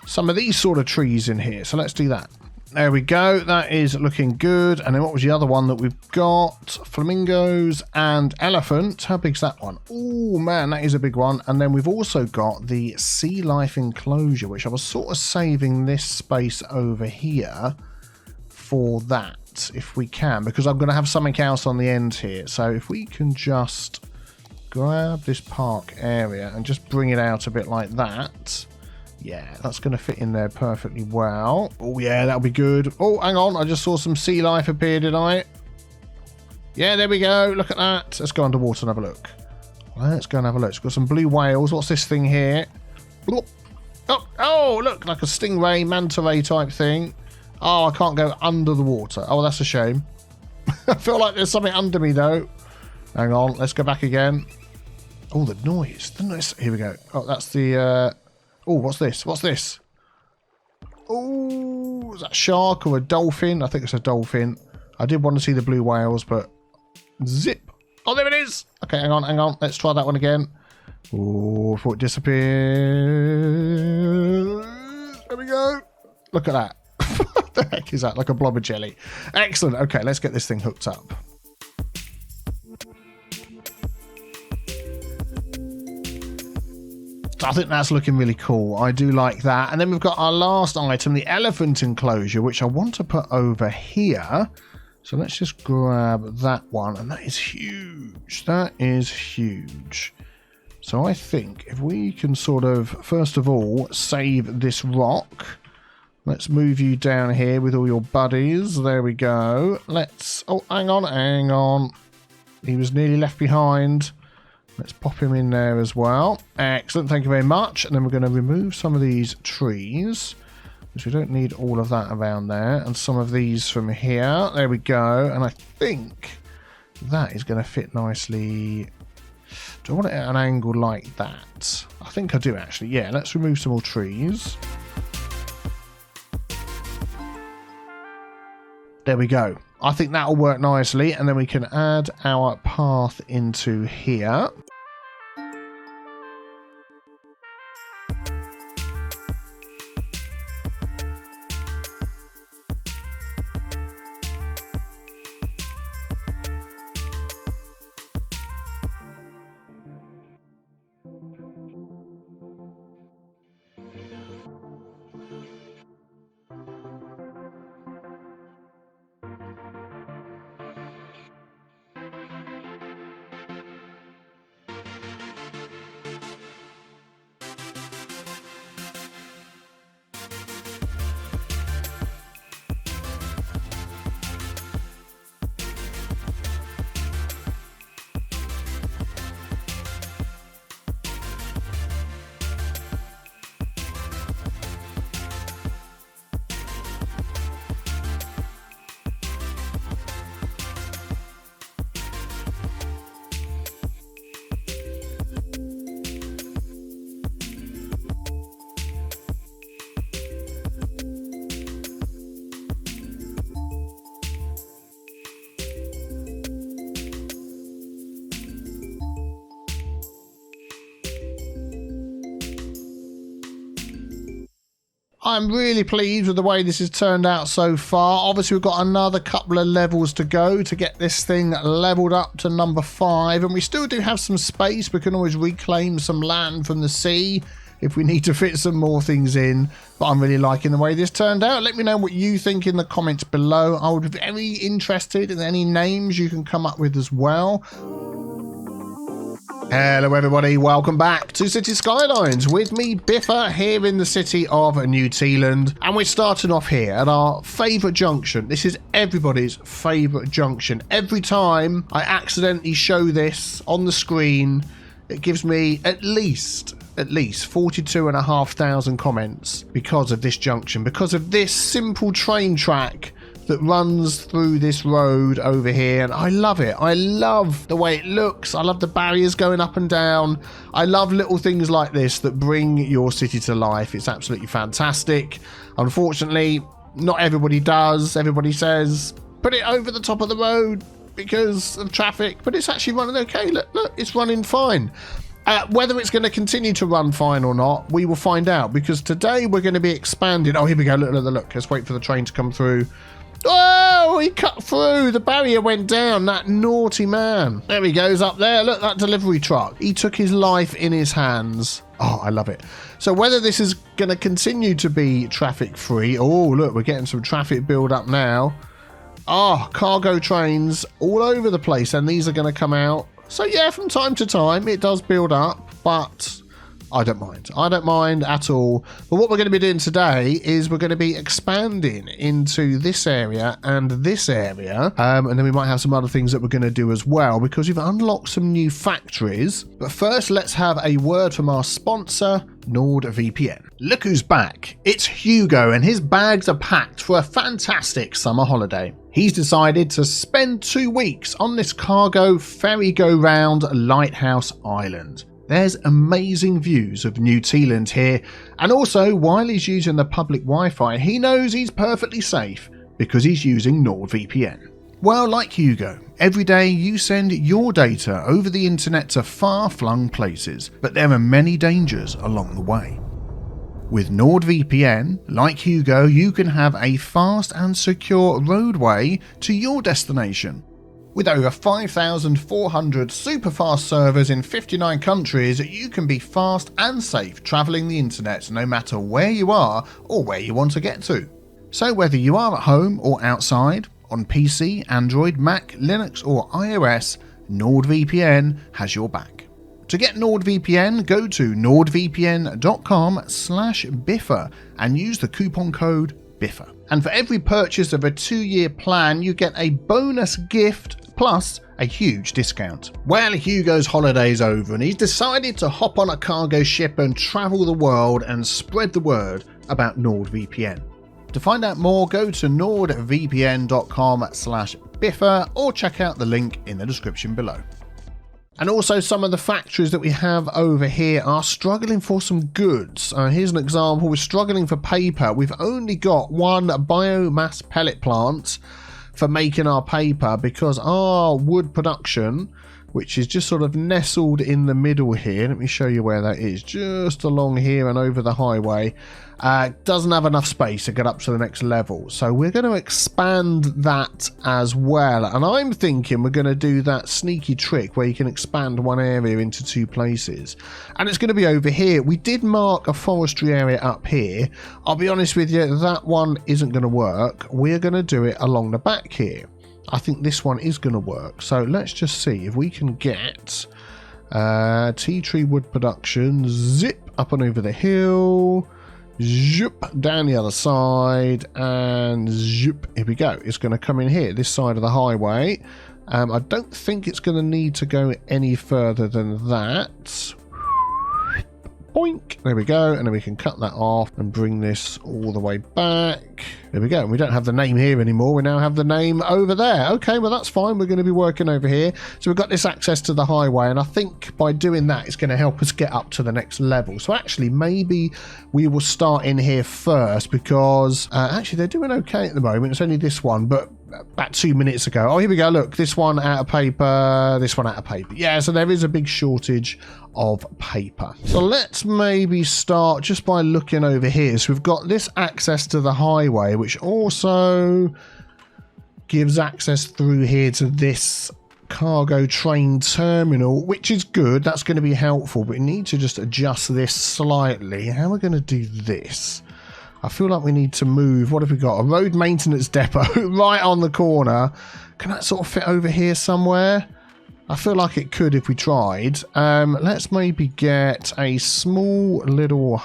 some of these sort of trees in here. So let's do that. There we go. That is looking good. And then what was the other one that we've got? Flamingos and elephants. How big's that one? Oh, man, that is a big one. And then we've also got the sea life enclosure, which I was sort of saving this space over here for that, if we can, because I'm going to have something else on the end here. So if we can just grab this park area and just bring it out a bit like that. Yeah, that's going to fit in there perfectly well. Oh, yeah, that'll be good. Oh, hang on. I just saw some sea life appear, did I? Yeah, there we go. Look at that. Let's go underwater and have a look. Let's go and have a look. It's got some blue whales. What's this thing here? Oh, look, like a stingray, manta ray type thing. Oh, I can't go under the water. Oh, that's a shame. I feel like there's something under me, though. Hang on. Let's go back again. Oh, the noise. The noise. Here we go. Oh, that's the... Oh, what's this? What's this? Oh, is that a shark or a dolphin? I think it's a dolphin. I did want to see the blue whales, but zip. Oh, there it is. Okay, hang on, hang on. Let's try that one again. Oh, before it disappears. There we go. Look at that. What the heck is that? Like a blob of jelly. Excellent. Okay, let's get this thing hooked up. I think that's looking really cool. I do like that. And then we've got our last item, the elephant enclosure, which I want to put over here. So let's just grab that one. And that is huge. That is huge. So I think if we can sort of, first of all, save this rock. Let's move you down here with all your buddies. There we go. Let's... Oh, hang on, hang on. He was nearly left behind. Let's pop him in there as well. Excellent, thank you very much. And then we're going to remove some of these trees, because we don't need all of that around there. And some of these from here. There we go. And I think that is going to fit nicely. Do I want it at an angle like that? I think I do, actually. Yeah, let's remove some more trees. There we go. I think that'll work nicely. And then we can add our path into here. I'm really pleased with the way this has turned out so far. Obviously, we've got another couple of levels to go to get this thing leveled up to number 5. And we still do have some space. We can always reclaim some land from the sea if we need to fit some more things in. But I'm really liking the way this turned out. Let me know what you think in the comments below. I would be very interested in any names you can come up with as well. Hello everybody, welcome back to Cities Skylines with me, Biffa, here in the city of New Tealand. And we're starting off here at our favourite junction. This is everybody's favourite junction. Every time I accidentally show this on the screen, it gives me at least 42,500 comments because of this junction, because of this simple train track that runs through this road over here, and I love it. I love the way it looks. I love the barriers going up and down. I love little things like this that bring your city to life. It's absolutely fantastic. Unfortunately, not everybody does. Everybody says, put it over the top of the road because of traffic, but it's actually running okay. Look, it's running fine. Whether it's going to continue to run fine or not, we will find out, because today we're going to be expanding. Oh, here we go. Look. Let's wait for the train to come through. Oh, he cut through. The barrier went down. That naughty man. There he goes up there. Look, that delivery truck. He took his life in his hands. Oh, I love it. So whether this is going to continue to be traffic free. Oh, look, we're getting some traffic build up now. Oh, cargo trains all over the place, and these are going to come out. So yeah, from time to time it does build up, but I don't mind. I don't mind at all. But what we're going to be doing today is we're going to be expanding into this area and this area. And then we might have some other things that we're going to do as well, because we've unlocked some new factories. But first, let's have a word from our sponsor, NordVPN. Look who's back. It's Hugo, and his bags are packed for a fantastic summer holiday. He's decided to spend 2 weeks on this cargo ferry-go-round Lighthouse Island. There's amazing views of New Tealand here, and also while he's using the public Wi-Fi, he knows he's perfectly safe because he's using NordVPN. Well, like Hugo, every day you send your data over the internet to far-flung places, but there are many dangers along the way. With NordVPN, like Hugo, you can have a fast and secure roadway to your destination. With over 5,400 super-fast servers in 59 countries, you can be fast and safe travelling the internet no matter where you are or where you want to get to. So whether you are at home or outside, on PC, Android, Mac, Linux or iOS, NordVPN has your back. To get NordVPN, go to nordvpn.com/Biffa and use the coupon code Biffa. And for every purchase of a 2-year plan, you get a bonus gift plus a huge discount. Well, Hugo's holiday's over and he's decided to hop on a cargo ship and travel the world and spread the word about NordVPN. To find out more, go to nordvpn.com/Biffa or check out the link in the description below. And also, some of the factories that we have over here are struggling for some goods. Here's an example. We're struggling for paper. We've only got one biomass pellet plant for making our paper because our wood production, which is just sort of nestled in the middle here, let me show you where that is, just along here and over the highway, doesn't have enough space to get up to the next level. So we're going to expand that as well. And I'm thinking we're going to do that sneaky trick where you can expand one area into 2 places. And it's going to be over here. We did mark a forestry area up here. I'll be honest with you, that one isn't going to work. We're going to do it along the back here. I think this one is going to work. So let's just see if we can get tea tree wood production, zip up and over the hill, zip down the other side, and zip, here we go. It's going to come in here, this side of the highway. I don't think it's going to need to go any further than that. Boink. There we go. And then we can cut that off and bring this all the way back. There we go. And we don't have the name here anymore. We now have the name over there. Okay, well, that's fine. We're going to be working over here. So we've got this access to the highway. And I think by doing that, it's going to help us get up to the next level. So actually, maybe we will start in here first because actually they're doing okay at the moment. It's only this one. But about 2 minutes ago. Oh, here we go. Look, this one out of paper, this one out of paper. Yeah, so there is a big shortage of paper. So let's maybe start just by looking over here. So we've got this access to the highway, which also gives access through here to this cargo train terminal, which is good. That's going to be helpful, but we need to just adjust this slightly. How are we going to do this? I feel like we need to move. What have we got? A road maintenance depot right on the corner. Can that sort of fit over here somewhere? I feel like it could if we tried. Let's maybe get a small little...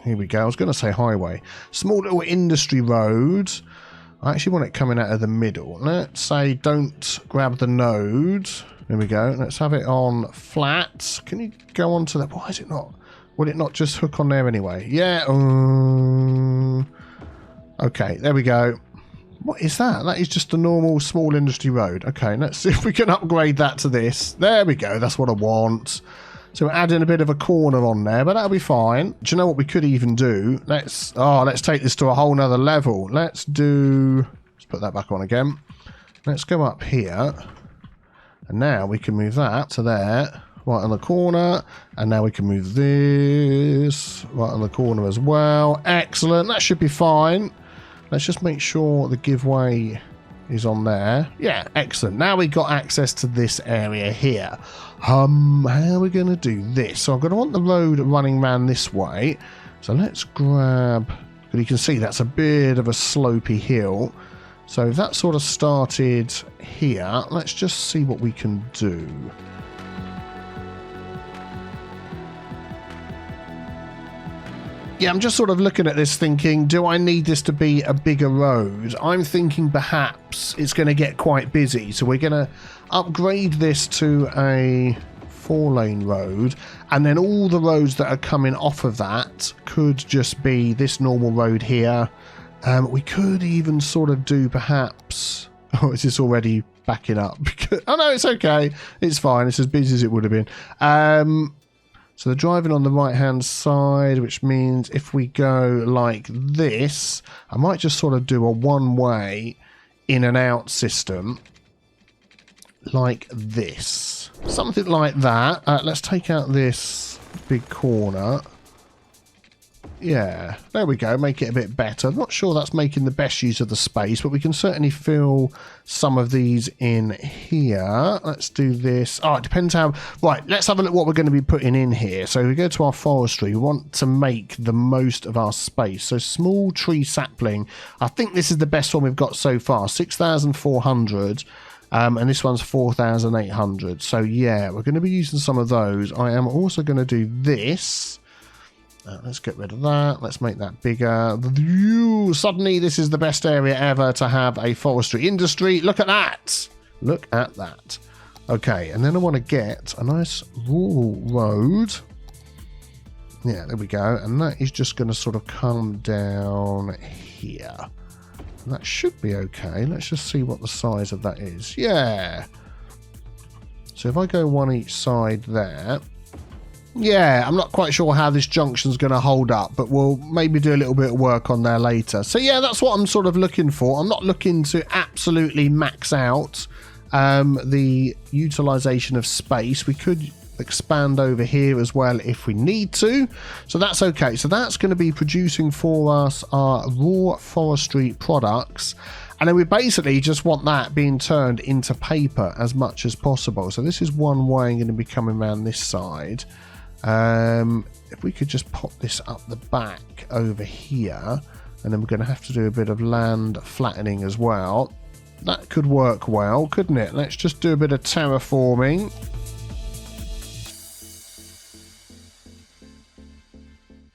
Here we go. I was going to say highway. Small little industry road. I actually want it coming out of the middle. Let's say don't grab the node. There we go. Let's have it on flat. Can you go on to that? Why is it not... Would it not just hook on there anyway? Yeah. Okay, there we go. What is that? That is just a normal small industry road. Okay, let's see if we can upgrade that to this. There we go. That's what I want. So we're adding a bit of a corner on there, but that'll be fine. Do you know what we could even do? Let's take this to a whole nother level. Let's put that back on again. Let's go up here. And now we can move that to there. Right on the corner, and now we can move this right on the corner as well. Excellent, that should be fine. Let's just make sure the giveaway is on there. Yeah, excellent. Now we've got access to this area here. How are we going to do this? So I'm going to want the road running around this way. So let's grab... You can see that's a bit of a slopey hill. So if that sort of started here, let's just see what we can do. Yeah, I'm just sort of looking at this thinking, do I need this to be a bigger road? I'm thinking perhaps it's going to get quite busy. So we're going to upgrade this to a 4-lane road. And then all the roads that are coming off of that could just be this normal road here. We could even sort of do perhaps... Oh, is this already backing up? Oh, no, it's okay. It's fine. It's as busy as it would have been. So they're driving on the right-hand side, which means if we go like this, I might just sort of do a one-way in and out system like this. Something like that. Let's take out this big corner. Yeah, there we go. Make it a bit better. I'm not sure that's making the best use of the space, but we can certainly fill some of these in here. Let's do this. Oh, it depends how... Right, let's have a look what we're going to be putting in here. So we go to our forestry. We want to make the most of our space. So small tree sapling. I think this is the best one we've got so far. 6,400. And this one's 4,800. So yeah, we're going to be using some of those. I am also going to do this. Let's get rid of that. Let's make that bigger. Suddenly, this is the best area ever to have a forestry industry. Look at that. Look at that. Okay, and then I want to get a nice rural road. Yeah, there we go. And that is just going to sort of come down here. And that should be okay. Let's just see what the size of that is. Yeah. So if I go one each side there... Yeah, I'm not quite sure how this junction's going to hold up, but we'll maybe do a little bit of work on there later. So yeah, that's what I'm sort of looking for. I'm not looking to absolutely max out the utilization of space. We could expand over here as well if we need to. So that's okay. So that's going to be producing for us our raw forestry products. And then we basically just want that being turned into paper as much as possible. So this is one way going to be coming around this side. If we could just pop this up the back over here, and then we're going to have to do a bit of land flattening as well. That could work well, couldn't it? Let's just do a bit of terraforming.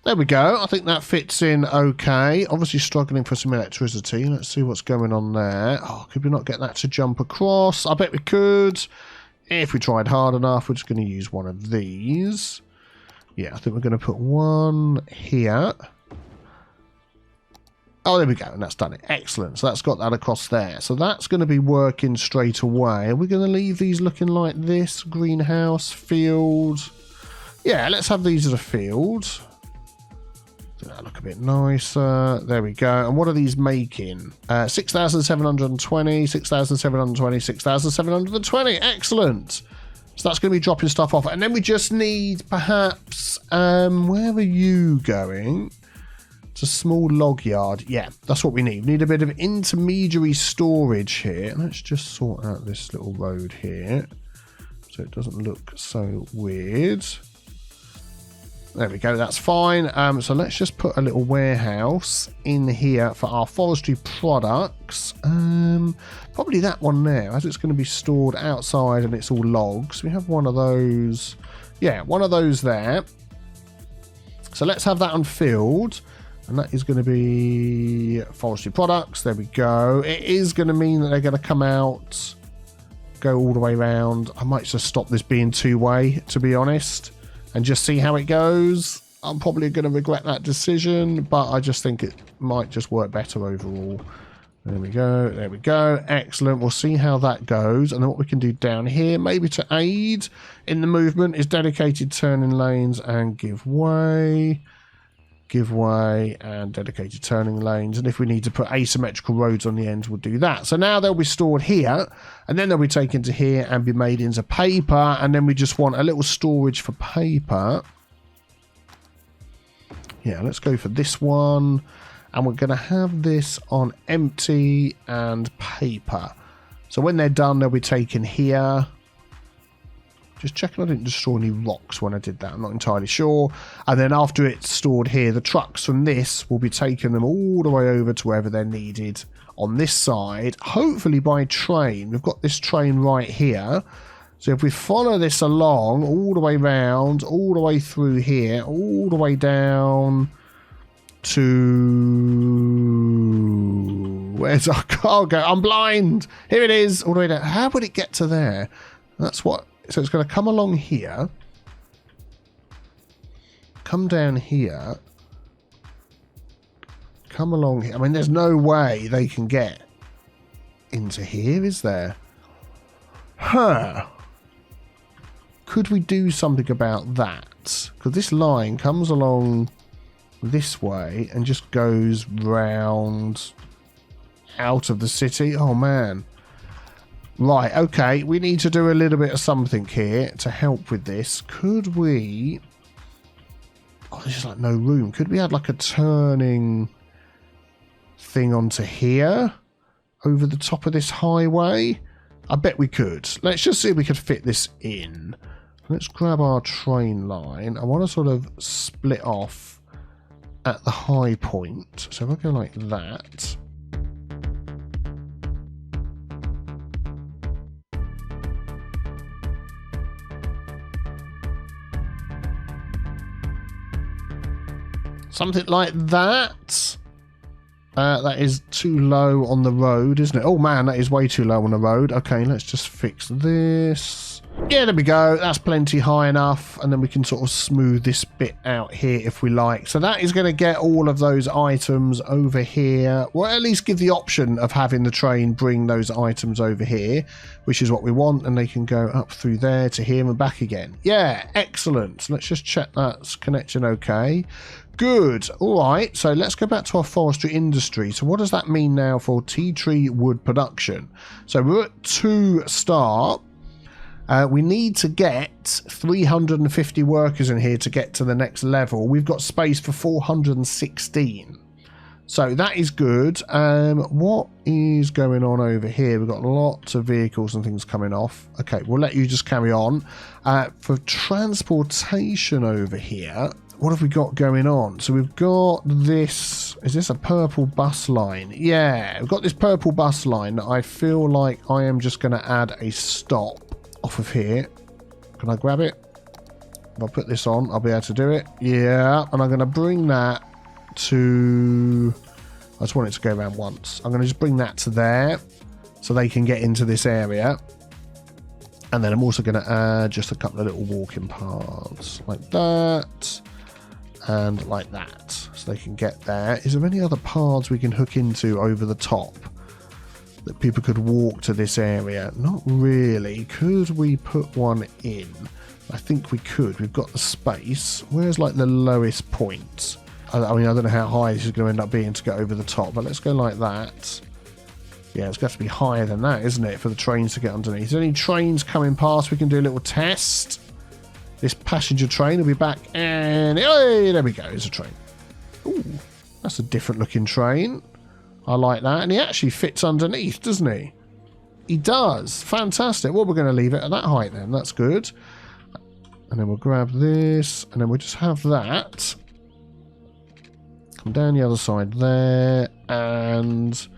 There we go. I think that fits in okay. Obviously struggling for some electricity. Let's see what's going on there. Oh, could we not get that to jump across? I bet we could. If we tried hard enough, we're just going to use one of these. Yeah, I think we're going to put one here. Oh, there we go. And that's done it. Excellent. So that's got that across there. So that's going to be working straight away. Are we going to leave these looking like this? Greenhouse, field. Yeah, let's have these as a field. That look a bit nicer. There we go. And what are these making? 6,720, 6,720, 6,720. Excellent. So that's going to be dropping stuff off. And then we just need perhaps, where are you going? It's a small log yard. Yeah, that's what we need. We need a bit of intermediary storage here. Let's just sort out this little road here so it doesn't look so weird. There we go, that's fine. So let's just put a little warehouse in here for our forestry products. Probably that one there, as it's going to be stored outside and it's all logs. We have one of those. Yeah, one of those there. So let's have that unfilled. And that is going to be forestry products. There we go. It is going to mean that they're going to come out, go all the way around. I might just stop this being two-way, to be honest, and just see how it goes. I'm probably going to regret that decision, but I just think it might just work better overall. There we go. There we go. Excellent. We'll see how that goes. And then what we can do down here, maybe to aid in the movement, is dedicated turning lanes and give way. Give way and dedicated turning lanes. And if we need to put asymmetrical roads on the ends, we'll do that. So now they'll be stored here, and then they'll be taken to here and be made into paper. And then we just want a little storage for paper. Yeah, let's go for this one. And we're going to have this on empty and paper. So when they're done, they'll be taken here. Just checking I didn't destroy any rocks when I did that. I'm not entirely sure. And then after it's stored here, the trucks from this will be taking them all the way over to wherever they're needed on this side, hopefully by train. We've got this train right here. So if we follow this along all the way round, all the way through here, all the way down to... Where's our cargo? I'm blind! Here it is, all the way down. How would it get to there? That's what... So it's going to come along here, come down here, come along here. I mean, there's no way they can get into here, is there? Huh. Could we do something about that? Because this line comes along this way and just goes round out of the city. Oh, man. Right, okay, we need to do a little bit of something here to help with this. Could we... Oh, there's just like no room. Could we add like a turning thing onto here? Over the top of this highway? I bet we could. Let's just see if we could fit this in. Let's grab our train line. I want to sort of split off at the high point. So if I go like that... Something like that. That is too low on the road, isn't it? Oh, man, that is way too low on the road. Okay, let's just fix this. Yeah, there we go. That's plenty high enough. And then we can sort of smooth this bit out here if we like. So that is going to get all of those items over here. Well, at least give the option of having the train bring those items over here, which is what we want. And they can go up through there to here and back again. Yeah, excellent. So let's just check that's connection okay. Good. All right. So let's go back to our forestry industry. So what does that mean now for tea tree wood production? So we're at 2 star. We need to get 350 workers in here to get to the next level. We've got space for 416. So that is good. What is going on over here? We've got lots of vehicles and things coming off. Okay, we'll let you just carry on. For transportation over here, what have we got going on? So we've got this... Is this a purple bus line? Yeah, we've got this purple bus line that I feel like I am just going to add a stop off of here. Can I grab it? If I put this on, I'll be able to do it. Yeah, and I'm going to bring that to... I just want it to go around once. I'm going to just bring that to there so they can get into this area. And then I'm also going to add just a couple of little walking paths like that. And like that, so they can get there. Is there any other paths we can hook into over the top that people could walk to this area? Not really. Could we put one in? I think we could. We've got the space. Where's like the lowest point? I mean, I don't know how high this is going to end up being to get over the top, but let's go like that. Yeah, it's got to be higher than that, isn't it, for the trains to get underneath. Is there any trains coming past? We can do a little test. This passenger train will be back, and hey, there we go. There's a train. Ooh, that's a different looking train. I like that, and he actually fits underneath, doesn't he? He does. Fantastic. Well, we're going to leave it at that height then. That's good. And then we'll grab this, and then we'll just have that. Come down the other side there, and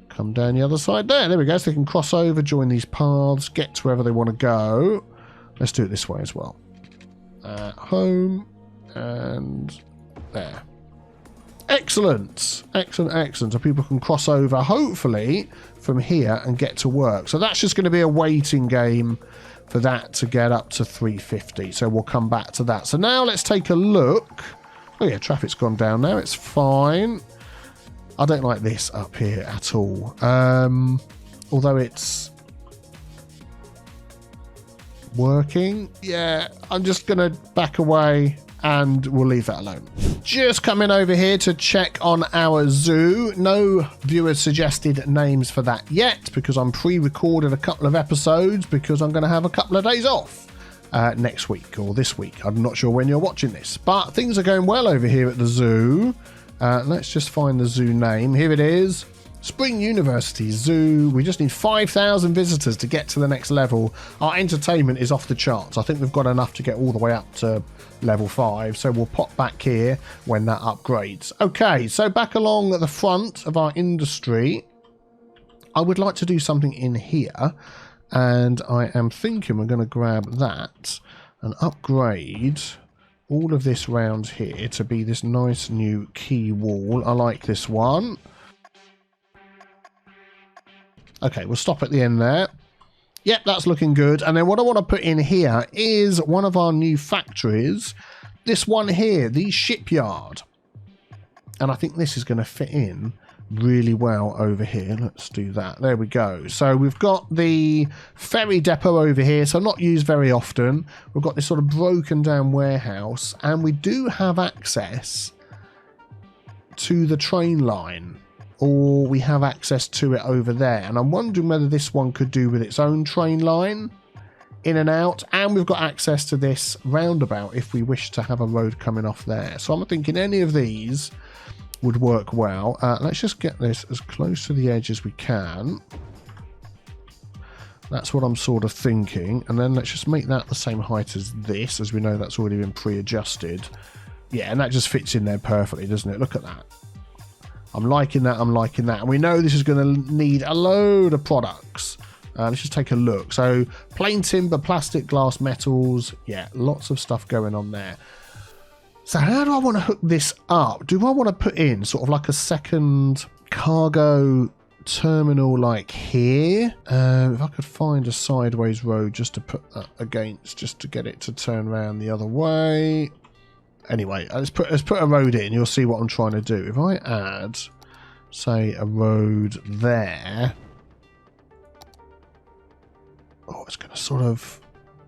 come down the other side there. There we go. So they can cross over, join these paths, get to wherever they want to go. Let's do it this way as well. Home, and there. Excellent. Excellent, excellent. So people can cross over, hopefully, from here and get to work. So that's just going to be a waiting game for that to get up to 350. So we'll come back to that. So now let's take a look. Oh yeah, traffic's gone down now. It's fine. I don't like this up here at all. Although it's working. Yeah, I'm just going to back away and we'll leave that alone. Just coming over here to check on our zoo. No viewers suggested names for that yet because I'm pre-recorded a couple of episodes because I'm going to have a couple of days off next week or this week. I'm not sure when you're watching this, but things are going well over here at the zoo. Let's just find the zoo name. Here it is. Spring University Zoo. We just need 5,000 visitors to get to the next level. Our entertainment is off the charts. I think we've got enough to get all the way up to level 5. So we'll pop back here when that upgrades. Okay, so back along at the front of our industry, I would like to do something in here. And I am thinking we're going to grab that and upgrade all of this round here to be this nice new quay wall. I like this one. Okay, we'll stop at the end there. Yep, that's looking good. And then what I want to put in here is one of our new factories. This one here, the shipyard. And I think this is going to fit in really well over here. Let's do that. There we go. So we've got the ferry depot over here, so not used very often. We've got this sort of broken down warehouse, and we do have access to the train line. Or we have access to it over there. And I'm wondering whether this one could do with its own train line in and out. And we've got access to this roundabout if we wish to have a road coming off there. So I'm thinking any of these would work well. Let's just get this as close to the edge as we can. That's what I'm sort of thinking. And then let's just make that the same height as this, as we know that's already been pre-adjusted. Yeah, and that just fits in there perfectly, doesn't it? Look at that. I'm liking that, I'm liking that. And we know this is going to need a load of products. Let's just take a look. So, plain timber, plastic, glass, metals. Yeah, lots of stuff going on there. So, how do I want to hook this up? Do I want to put in sort of like a second cargo terminal like here? If I could find a sideways road just to put that against, just to get it to turn around the other way. Anyway, let's put a road in. You'll see what I'm trying to do. If I add, say, a road there. Oh, it's going to sort of...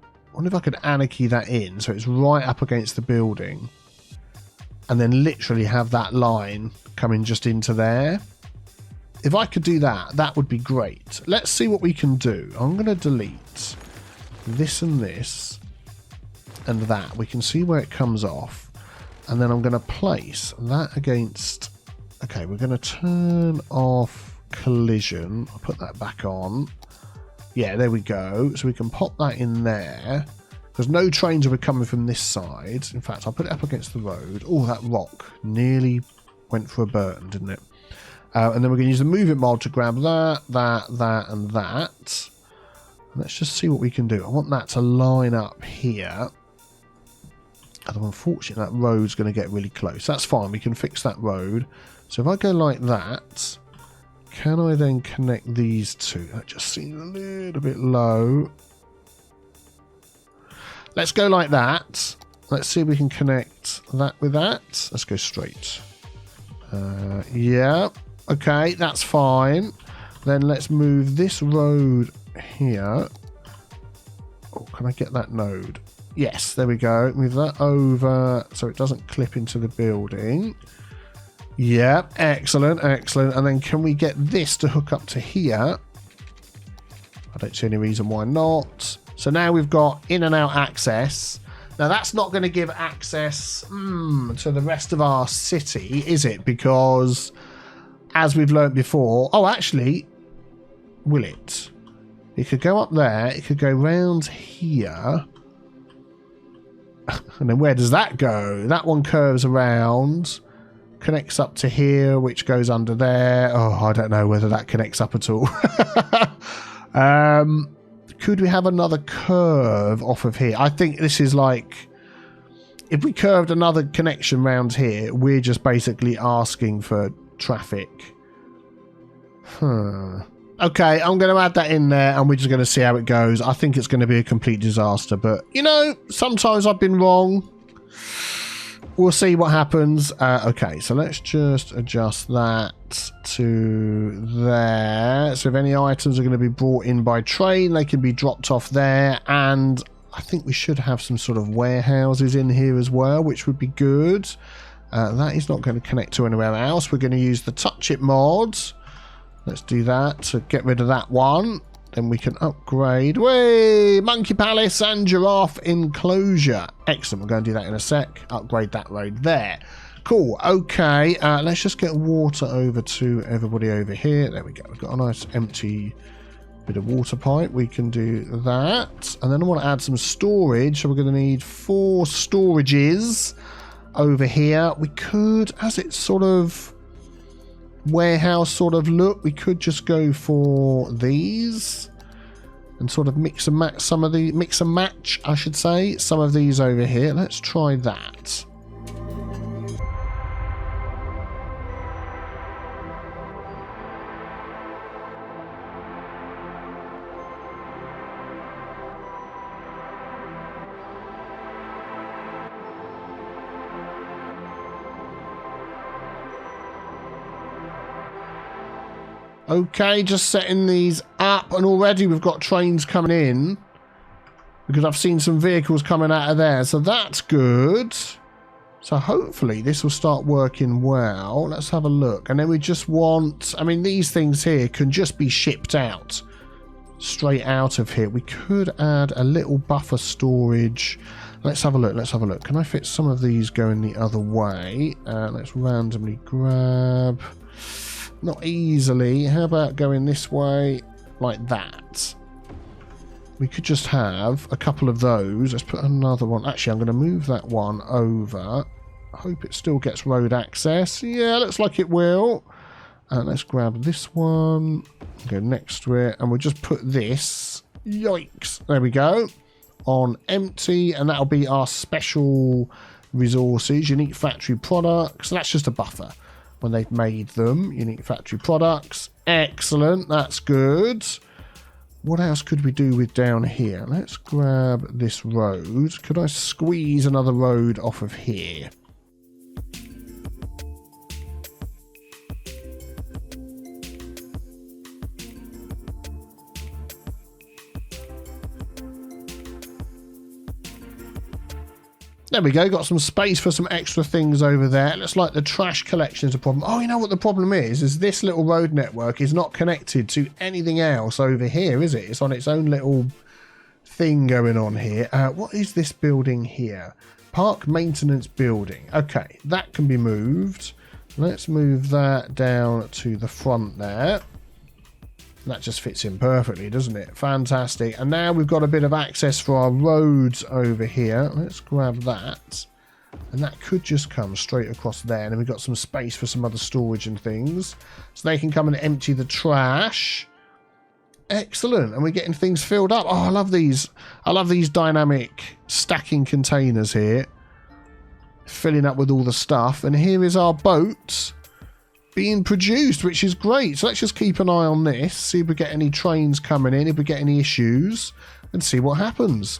I wonder if I could anarchy that in so it's right up against the building. And then literally have that line coming just into there. If I could do that, that would be great. Let's see what we can do. I'm going to delete this and this and that. We can see where it comes off. And then I'm going to place that against... Okay, we're going to turn off collision. I'll put that back on. Yeah, there we go. So we can pop that in there. Because no trains will be coming from this side. In fact, I'll put it up against the road. Oh, that rock nearly went for a burn, didn't it? And then we're going to use the movement mod to grab that, and that. Let's just see what we can do. I want that to line up here. Although unfortunately that road's going to get really close. That's fine, we can fix that road. So if I go like that, can I then connect these two? That just seems a little bit low. Let's go like that. Let's see if we can connect that with that. Let's go straight. Yeah, okay, that's fine. Then let's move this road here. Oh, can I get that node? Yes, there we go. Move that over so it doesn't clip into the building. Yeah, excellent, excellent. And then can we get this to hook up to here? I don't see any reason why not. So now we've got in and out access. Now that's not going to give access to the rest of our city, is it? Because as we've learned before... Oh, actually, will it? It could go up there. It could go round here. And then where does that go? That one curves around, connects up to here, which goes under there. Oh, I don't know whether that connects up at all. Could we have another curve off of here? I think this is like, if we curved another connection round here, we're just basically asking for traffic. Okay, I'm going to add that in there and we're just going to see how it goes. I think it's going to be a complete disaster, but you know, sometimes I've been wrong. We'll see what happens. Okay, so let's just adjust that to there. So if any items are going to be brought in by train, they can be dropped off there. And I think we should have some sort of warehouses in here as well, which would be good. That is not going to connect to anywhere else. We're going to use the Touch It mod. Let's do that to get rid of that one. Then we can upgrade. Way Monkey Palace and Giraffe Enclosure. Excellent. We're going to do that in a sec. Upgrade that road there. Cool. Okay. Let's just get water over to everybody over here. There we go. We've got a nice empty bit of water pipe. We can do that. And then I want to add some storage. So we're going to need 4 storages over here. We could, as it's sort of warehouse sort of look, we could just go for these and sort of mix and match some of the I should say, some of these over here. Let's try that. Okay, just setting these up, and already we've got trains coming in because I've seen some vehicles coming out of there, so that's good. So hopefully this will start working well. Let's have a look. And then we just want, I mean, these things here can just be shipped out straight out of here. We could add a little buffer storage. Let's have a look. Let's have a look. Can I fit some of these going the other way? Let's randomly grab. Not easily. How about going this way like that? We could just have a couple of those. Let's put another one. Actually, I'm going to move that one over. I hope it still gets road access. Yeah, looks like it will. And let's grab this one. Go next to it. And we'll just put this. Yikes. There we go. On empty. And that'll be our special resources. Unique factory products. That's just a buffer. When they've made them. Unique factory products. Excellent. That's good. What else could we do with down here? Let's grab this road. Could I squeeze another road off of here? There we go, got some space for some extra things over there. It looks like the trash collection is a problem. Oh, you know what the problem is this little road network is not connected to anything else over here, is it? It's on its own little thing going on here. What is this building here? Park maintenance building. Okay, that can be moved. Let's move that down to the front there. That just fits in perfectly, doesn't it? Fantastic. And now we've got a bit of access for our roads over here. Let's grab that. And that could just come straight across there. And then we've got some space for some other storage and things. So they can come and empty the trash. Excellent. And we're getting things filled up. Oh, I love these. I love these dynamic stacking containers here. Filling up with all the stuff. And here is our boat being produced, which is great. So let's just keep an eye on this, see if we get any trains coming in, if we get any issues, and see what happens.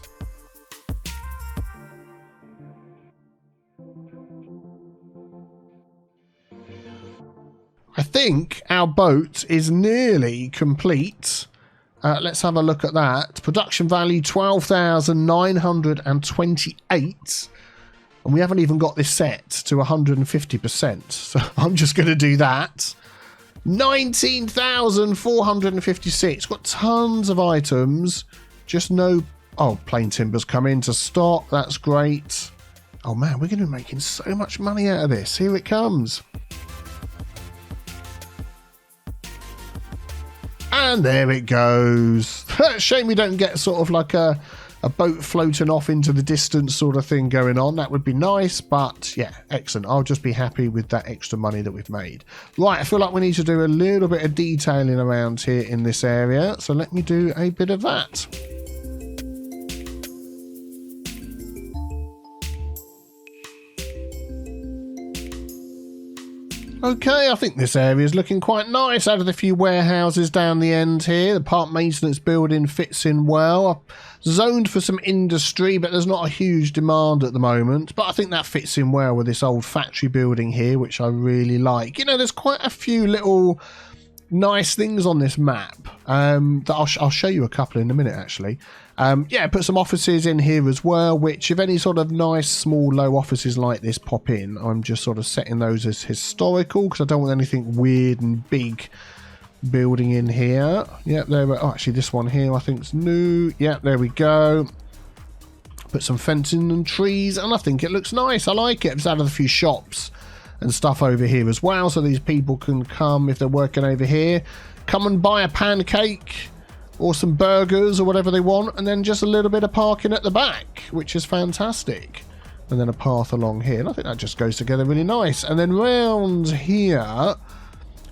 I think our boat is nearly complete. Let's have a look at that. Production value 12,928. And we haven't even got this set to 150%. So I'm just going to do that. 19,456. Got tons of items. Just no... Oh, plain timber's come in to stock. That's great. Oh man, we're going to be making so much money out of this. Here it comes. And there it goes. Shame we don't get sort of like a boat floating off into the distance sort of thing going on. That would be nice, but yeah, excellent. I'll just be happy with that extra money that we've made. Right, I feel like we need to do a little bit of detailing around here in this area. So let me do a bit of that. Okay, I think this area is looking quite nice. Out of the few warehouses down the end here, the park maintenance building fits in well. I've zoned for some industry, but there's not a huge demand at the moment. But I think that fits in well with this old factory building here, which I really like. You know, there's quite a few little nice things on this map that I'll show you a couple in a minute, actually. Yeah, put some offices in here as well, which if any sort of nice small low offices like this pop in, I'm just sort of setting those as historical because I don't want anything weird and big building in here. Yep, there we... Oh, actually this one here I think is new. Yep, there we go. Put some fencing and trees and I think it looks nice. I like it. It's added a few shops and stuff over here as well, so these people can come, if they're working over here, come and buy a pancake or some burgers or whatever they want, and then just a little bit of parking at the back, which is fantastic. And then a path along here, and I think that just goes together really nice. And then round here,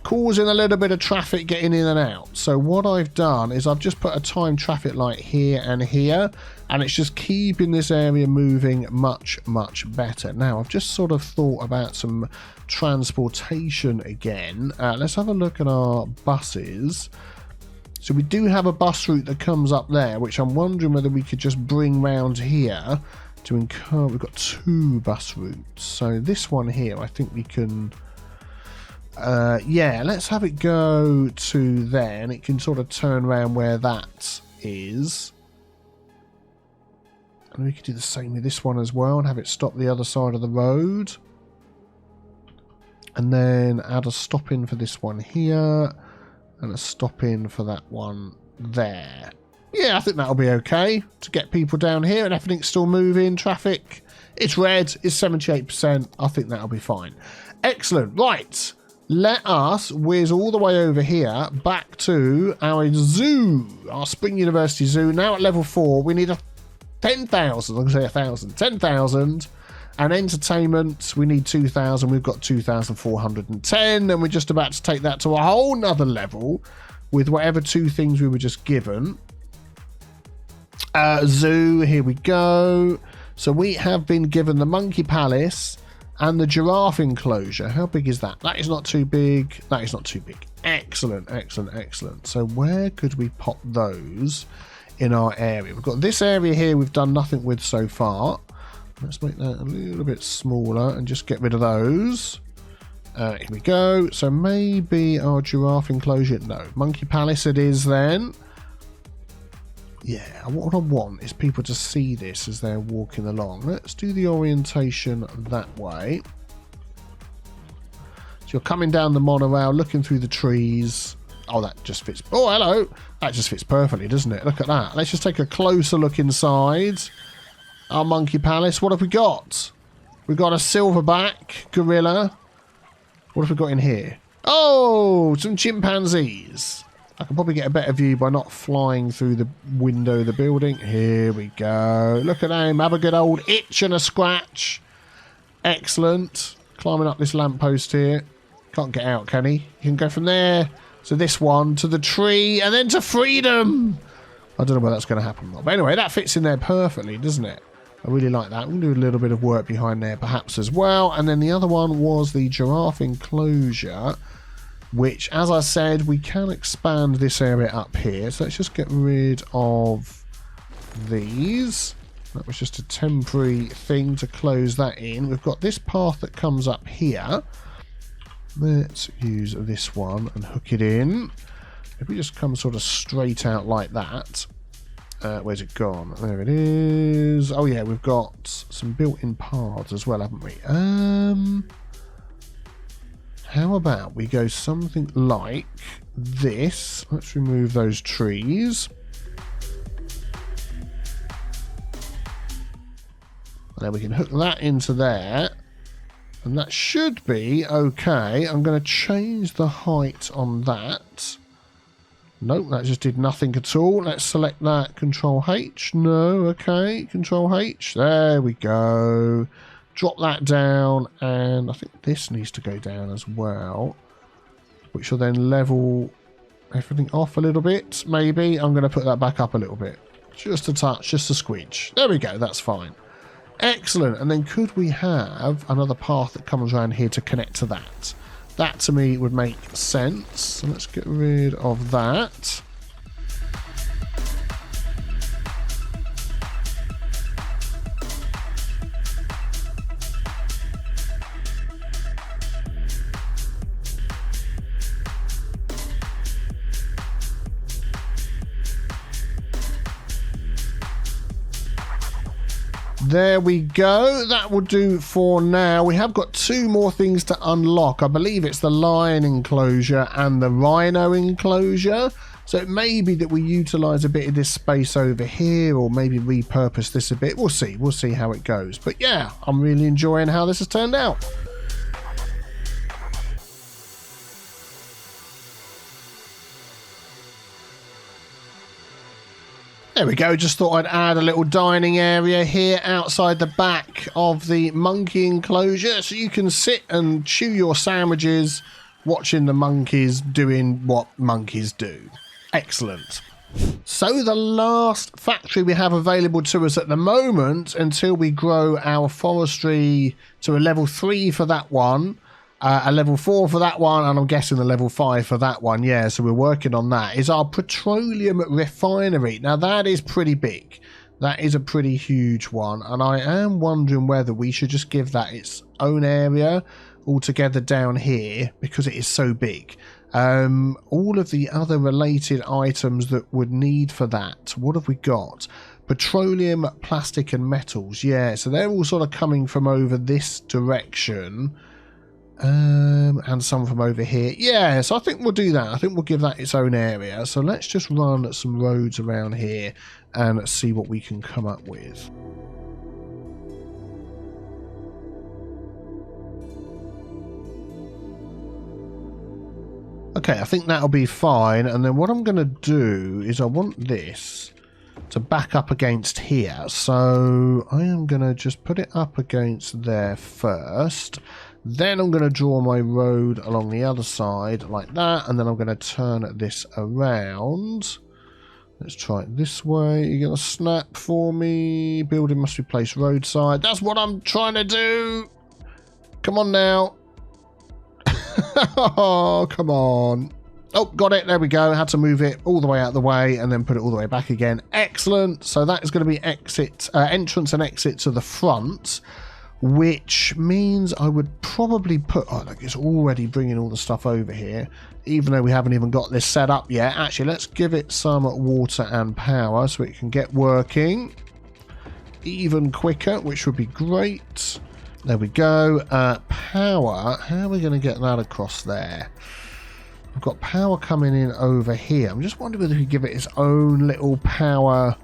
causing a little bit of traffic getting in and out. So what I've done is I've just put a timed traffic light here and here, and it's just keeping this area moving much, much better. Now, I've just sort of thought about some transportation again. Let's have a look at our buses. So we do have a bus route that comes up there, which I'm wondering whether we could just bring round here to incur. We've got two bus routes. So this one here, I think we can... yeah, let's have it go to there, and it can sort of turn around where that is. And we could do the same with this one as well and have it stop the other side of the road. And then add a stop in for this one here. And a stop in for that one there. Yeah, I think that'll be okay to get people down here and everything's still moving. Traffic, it's red, it's 78%. I think that'll be fine. Excellent. Right. Let us whiz all the way over here back to our zoo, our Spring University Zoo. Now at level 4, we need a 10,000. I'm going to say 1,000. 10,000. And entertainment, we need 2,000. We've got 2,410, and we're just about to take that to a whole nother level with whatever two things we were just given. Zoo, here we go. So we have been given the Monkey Palace and the giraffe enclosure. How big is that? That is not too big. That is not too big. Excellent, excellent, excellent. So where could we pop those in our area? We've got this area here we've done nothing with so far. Let's make that a little bit smaller and just get rid of those. Here we go. So maybe our giraffe enclosure. No, Monkey Palace it is then. Yeah, what I want is people to see this as they're walking along. Let's do the orientation that way. So you're coming down the monorail, looking through the trees. Oh, that just fits. Oh, hello. That just fits perfectly, doesn't it? Look at that. Let's just take a closer look inside our Monkey Palace. What have we got? We've got a silverback gorilla. What have we got in here? Oh, some chimpanzees. I can probably get a better view by not flying through the window of the building. Here we go. Look at him. Have a good old itch and a scratch. Excellent. Climbing up this lamppost here. Can't get out, can he? You can go from there to this one, to the tree, and then to freedom. I don't know whether that's going to happen or not. But anyway, that fits in there perfectly, doesn't it? I really like that. We'll do a little bit of work behind there perhaps as well. And then the other one was the giraffe enclosure, which, as I said, we can expand this area up here. So let's just get rid of these. That was just a temporary thing to close that in. We've got this path that comes up here. Let's use this one and hook it in. If we just come sort of straight out like that. Where's it gone? There it is. Oh yeah, we've got some built-in paths as well, haven't we? How about we go something like this? Let's remove those trees. And then we can hook that into there. And that should be okay. I'm going to change the height on that. Nope, that just did nothing at all. Let's select that. Control H. No, okay. Control H. There we go. Drop that down. And I think this needs to go down as well. Which will then level everything off a little bit. Maybe. I'm going to put that back up a little bit. Just a touch. Just a squidge. There we go. That's fine. Excellent. And then could we have another path that comes around here to connect to that? That to me would make sense. So let's get rid of that. There we go. That will do for now. We have got 2 more things to unlock. I believe it's the lion enclosure and the rhino enclosure. So it may be that we utilise a bit of this space over here or maybe repurpose this a bit. We'll see. We'll see how it goes. But yeah, I'm really enjoying how this has turned out. There we go, just thought I'd add a little dining area here outside the back of the monkey enclosure so you can sit and chew your sandwiches watching the monkeys doing what monkeys do. Excellent. So the last factory we have available to us at the moment until we grow our forestry to a level 3 for that one, a level 4 for that one, and I'm guessing a level 5 for that one. Yeah, so we're working on that. Is our petroleum refinery. Now that is pretty big. That is a pretty huge one, and I am wondering whether we should just give that its own area altogether down here because it is so big. All of the other related items that would need for that, what have we got? Petroleum, plastic and metals. Yeah, so they're all sort of coming from over this direction. And some from over here. Yeah, so I think we'll do that. I think we'll give that its own area. So let's just run some roads around here and see what we can come up with. Okay, I think that'll be fine. And then what I'm going to do is I want this to back up against here. So I am going to just put it up against there first. Then I'm going to draw my road along the other side like that, and then I'm going to turn this around. Let's try it this way. You're going to snap for me. Building must be placed roadside. That's what I'm trying to do. Come on now. Oh, come on. Oh, got it. There we go. Had to move it all the way out of the way and then put it all the way back again. Excellent. So that is going to be entrance and exit to the front. Which means I would probably put... Oh, look, it's already bringing all the stuff over here, even though we haven't even got this set up yet. Actually, let's give it some water and power so it can get working even quicker, which would be great. There we go. Power. How are we going to get that across there? We've got power coming in over here. I'm just wondering whether we give it its own little power...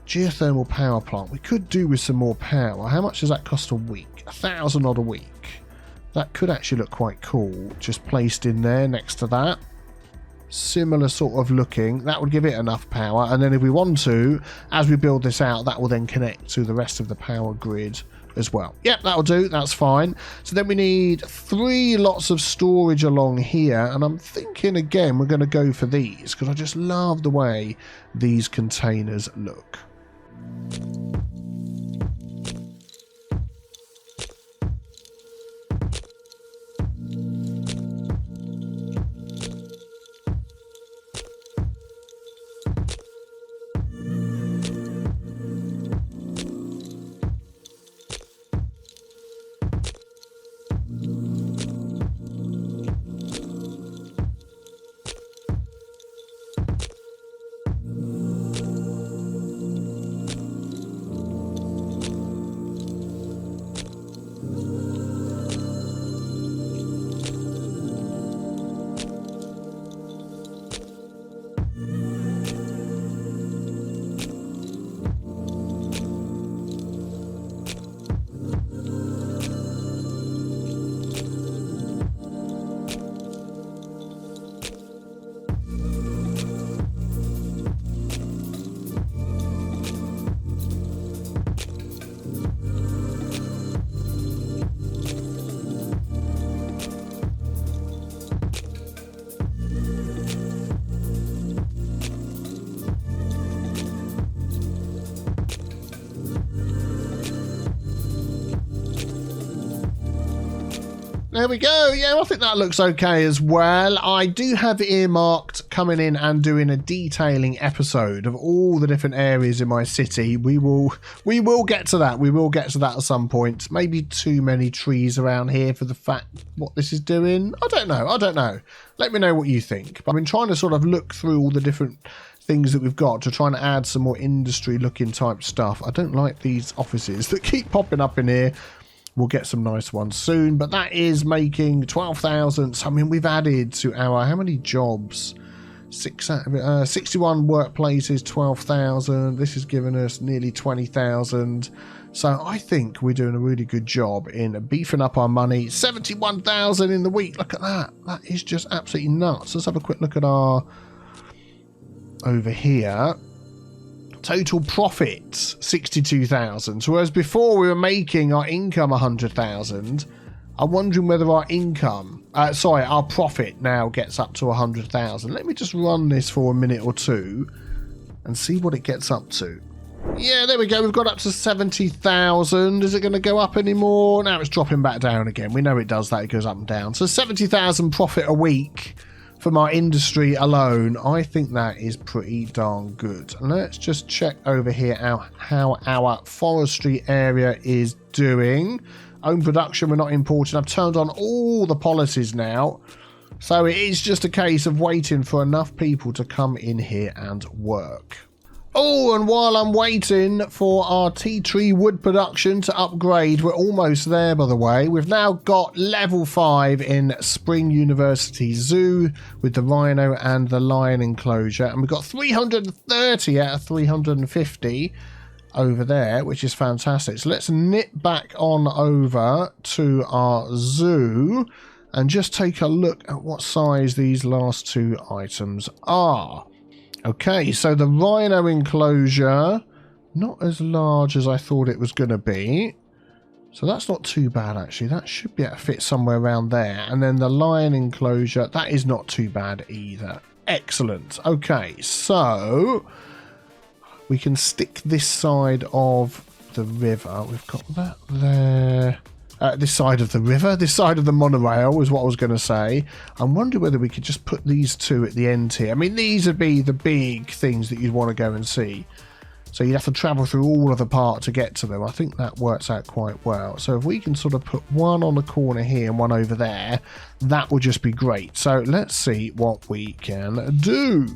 geothermal power plant. We could do with some more power. How much does that cost a week? 1,000 odd a week. That could actually look quite cool. Just placed in there next to that. Similar sort of looking. That would give it enough power. And then if we want to, as we build this out, that will then connect to the rest of the power grid as well. Yep, that'll do. That's fine. So then we need 3 lots of storage along here. And I'm thinking, again, we're going to go for these because I just love the way these containers look. There we go. Yeah, I think that looks okay as well. I do have earmarked coming in and doing a detailing episode of all the different areas in my city. We will get to that. We will get to that at some point. Maybe too many trees around here for the fact what this is doing. I don't know. Let me know what you think. But I've been trying to sort of look through all the different things that we've got to try and add some more industry looking type stuff. I don't like these offices that keep popping up in here. We'll get some nice ones soon, but that is making 12,000. I mean, we've added to our, how many jobs? 61 workplaces, 12,000. This has given us nearly 20,000. So I think we're doing a really good job in beefing up our money. 71,000 in the week. Look at that. That is just absolutely nuts. Let's have a quick look at our, over here. Total profit 62,000. So whereas before we were making our income 100,000, I'm wondering whether our income, our profit now gets up to 100,000. Let me just run this for a minute or two and see what it gets up to. Yeah, there we go. We've got up to 70,000. Is it going to go up anymore? Now it's dropping back down again. We know it does that. It goes up and down. So 70,000 profit a week from our industry alone. I think that is pretty darn good. Let's just check over here how our forestry area is doing. Own production, we're not importing. I've turned on all the policies now. So it is just a case of waiting for enough people to come in here and work. Oh, and while I'm waiting for our tea tree wood production to upgrade, we're almost there, by the way. We've now got level 5 in Spring University Zoo with the rhino and the lion enclosure. And we've got 330 out of 350 over there, which is fantastic. So let's nip back on over to our zoo and just take a look at what size these last two items are. Okay, so the rhino enclosure, not as large as I thought it was going to be. So that's not too bad, actually. That should be able to fit somewhere around there. And then the lion enclosure, that is not too bad either. Excellent. Okay, so we can stick this side of the river. We've got that there. This side of the river, this side of the monorail is what I was going to say. I'm wondering whether we could just put these two at the end here. I mean, these would be the big things that you'd want to go and see. So you'd have to travel through all of the park to get to them. I think that works out quite well. So if we can sort of put one on the corner here and one over there, that would just be great. So let's see what we can do.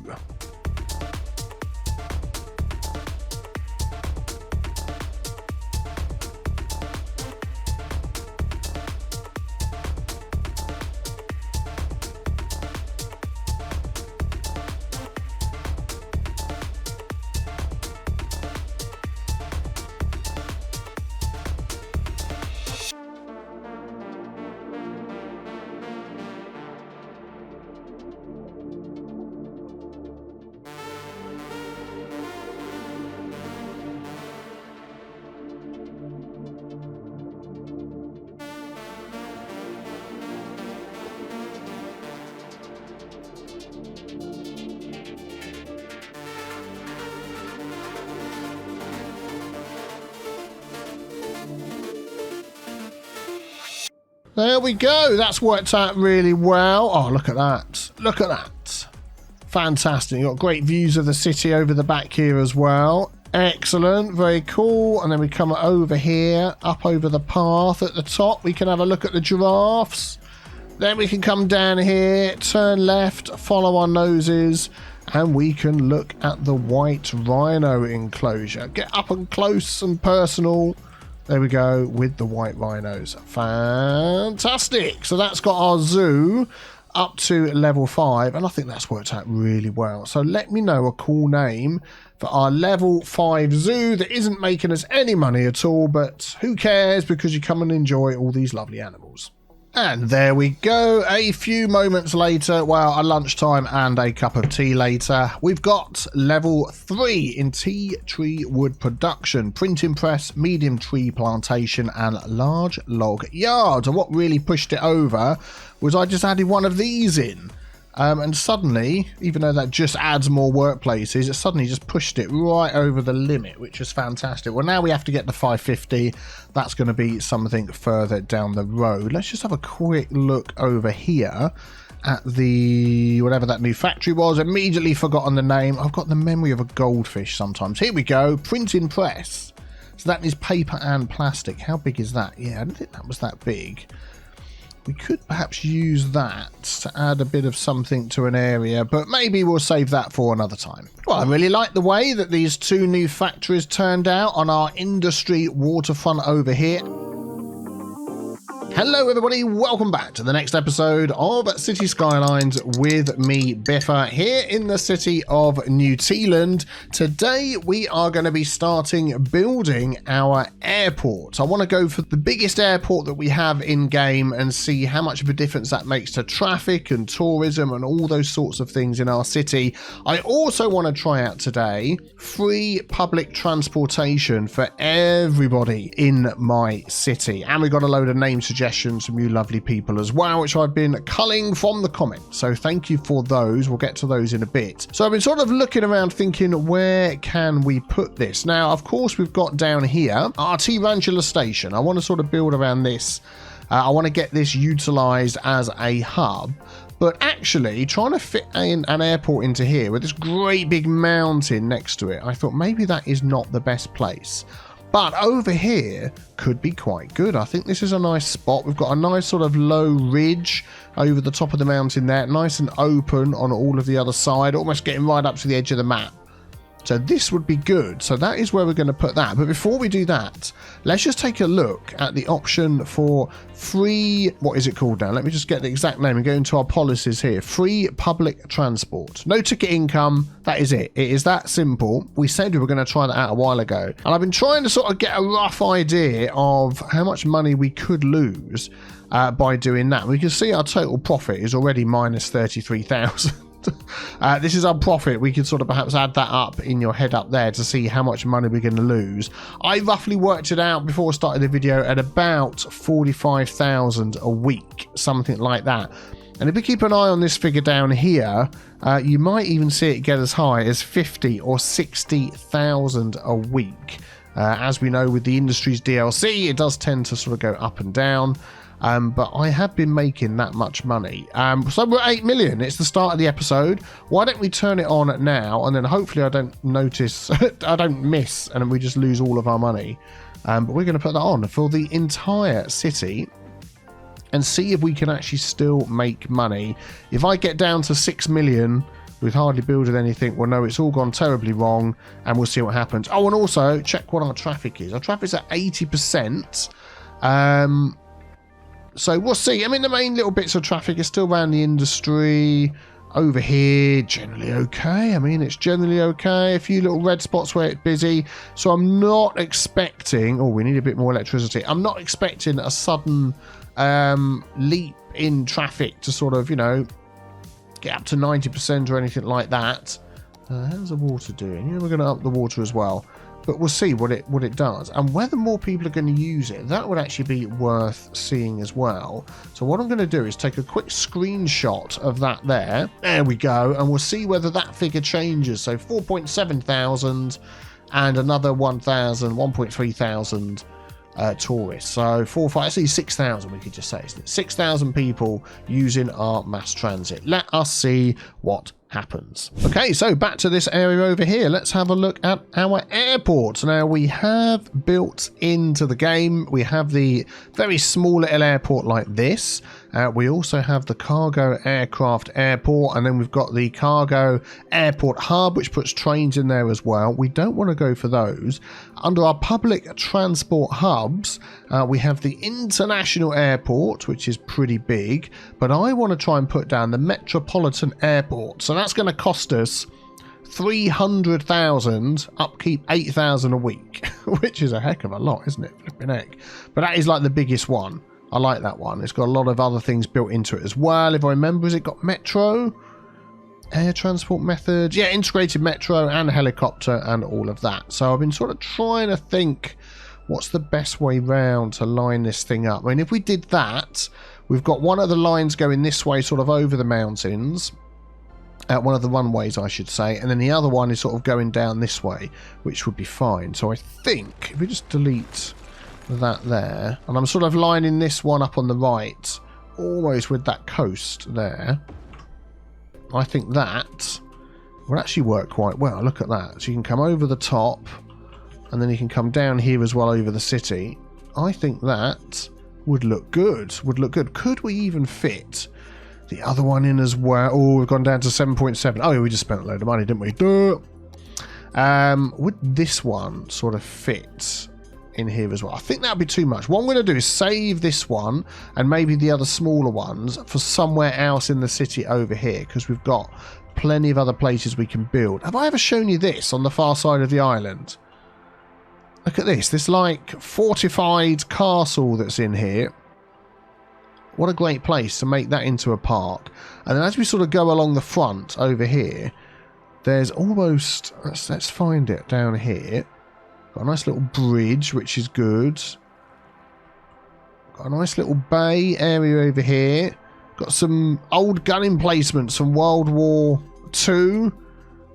There we go. That's worked out really well. Oh, look at that. Look at that. Fantastic. You've got great views of the city over the back here as well. Excellent. Very cool. And then we come over here, up over the path at the top. We can have a look at the giraffes. Then we can come down here, turn left, follow our noses, and we can look at the white rhino enclosure. Get up and close and personal. There we go, with the white rhinos. Fantastic. So that's got our zoo up to level 5, and I think that's worked out really well. So let me know a cool name for our level 5 zoo that isn't making us any money at all, but who cares, because you come and enjoy all these lovely animals. And there we go, a few moments later, well, a lunchtime and a cup of tea later, we've got level 3 in tea tree wood production, printing press, medium tree plantation and large log yard. And what really pushed it over was I just added one of these in. And suddenly, even though that just adds more workplaces, it suddenly just pushed it right over the limit, which is fantastic. Well, now we have to get the 550. That's going to be something further down the road. Let's just have a quick look over here at the whatever that new factory was. Immediately forgotten the name. I've got the memory of a goldfish sometimes. Here we go. Printing press. So that is paper and plastic. How big is that? Yeah, I don't think that was that big. We could perhaps use that to add a bit of something to an area, but maybe we'll save that for another time. Well, I really like the way that these two new factories turned out on our industry waterfront over here. Hello everybody, welcome back to the next episode of Cities Skylines with me, Biffa, here in the city of New Tealand. Today we are going to be starting building our airport. I want to go for the biggest airport that we have in game and see how much of a difference that makes to traffic and tourism and all those sorts of things in our city. I also want to try out today free public transportation for everybody in my city, and we got a load of name suggestions from you lovely people as well, which I've been culling from the comments, so thank you for those. We'll get to those in a bit. So I've been sort of looking around thinking, where can we put this? Now, of course, we've got down here our Tarantula station. I want to sort of build around this. I want to get this utilized as a hub, but actually trying to fit an airport into here with this great big mountain next to it, I thought maybe that is not the best place. But over here could be quite good. I think this is a nice spot. We've got a nice sort of low ridge over the top of the mountain there. Nice and open on all of the other side. Almost getting right up to the edge of the map. So this would be good. So that is where we're going to put that. But before we do that, let's just take a look at the option for free, what is it called now? Let me just get the exact name and go into our policies here. Free public transport. No ticket income. That is it. It is that simple. We said we were going to try that out a while ago. And I've been trying to sort of get a rough idea of how much money we could lose by doing that. We can see our total profit is already minus 33,000. This is our profit. We could sort of perhaps add that up in your head up there to see how much money we're going to lose. I roughly worked it out before I started the video at about 45,000 a week, something like that. And if we keep an eye on this figure down here, you might even see it get as high as 50 or 60,000 a week. As we know with the industry's DLC, it does tend to sort of go up and down. But I have been making that much money. So we're 8 million. It's the start of the episode. Why don't we turn it on now, and then hopefully I don't notice, I don't miss, and we just lose all of our money. But we're going to put that on for the entire city and see if we can actually still make money. If I get down to 6 million with hardly building anything, we'll know it's all gone terribly wrong, and we'll see what happens. Oh, and also check what our traffic is. Our traffic's at 80%. So we'll see. I mean, the main little bits of traffic is still around the industry. Over here, generally okay. I mean, it's generally okay. A few little red spots where it's busy. So I'm not expecting... Oh, we need a bit more electricity. I'm not expecting a sudden leap in traffic to sort of, you know, get up to 90% or anything like that. How's the water doing? Yeah, we're going to up the water as well. But we'll see what it does, and whether more people are going to use it. That would actually be worth seeing as well. So what I'm going to do is take a quick screenshot of that there. There we go, and we'll see whether that figure changes. So 4.7 thousand and another 1.3 thousand tourists. So 6,000 we could just say, isn't it? 6,000 people using our mass transit. Let us see what happens. Okay, so back to this area over here. Let's have a look at our airport. Now we have built into the game, we have the very small little airport like this. We also have the cargo aircraft airport, and then we've got the cargo airport hub, which puts trains in there as well. We don't want to go for those. Under our public transport hubs, we have the international airport, which is pretty big, but I want to try and put down the metropolitan airport. So that's going to cost us 300,000, upkeep 8,000 a week, which is a heck of a lot, isn't it? Flipping heck. But that is like the biggest one. I like that one. It's got a lot of other things built into it as well. If I remember, has it got metro? Air transport methods? Yeah, integrated metro and helicopter and all of that. So I've been sort of trying to think what's the best way round to line this thing up. I mean, if we did that, We've got one of the lines going this way, sort of over the mountains. One of the runways, I should say. And then the other one is sort of going down this way, which would be fine. So I think if we just delete that there, and I'm sort of lining this one up on the right, almost with that coast there. I think that will actually work quite well. Look at that. So you can come over the top, and then you can come down here as well over the city. I think that would look good. Would look good. Could we even fit the other one in as well? Oh, we've gone down to 7.7. Oh, yeah, we just spent a load of money, didn't we? Duh. Would this one sort of fit in here as well? I think that would be too much. What I'm going to do is save this one and maybe the other smaller ones for somewhere else in the city over here, because we've got plenty of other places we can build. Have I ever shown you this on the far side of the island? Look at this like fortified castle that's in here. What a great place to make that into a park. And then as we sort of go along the front over here, there's almost, let's find it down here. Got a nice little bridge, which is good. Got a nice little bay area over here. Got some old gun emplacements from World War II.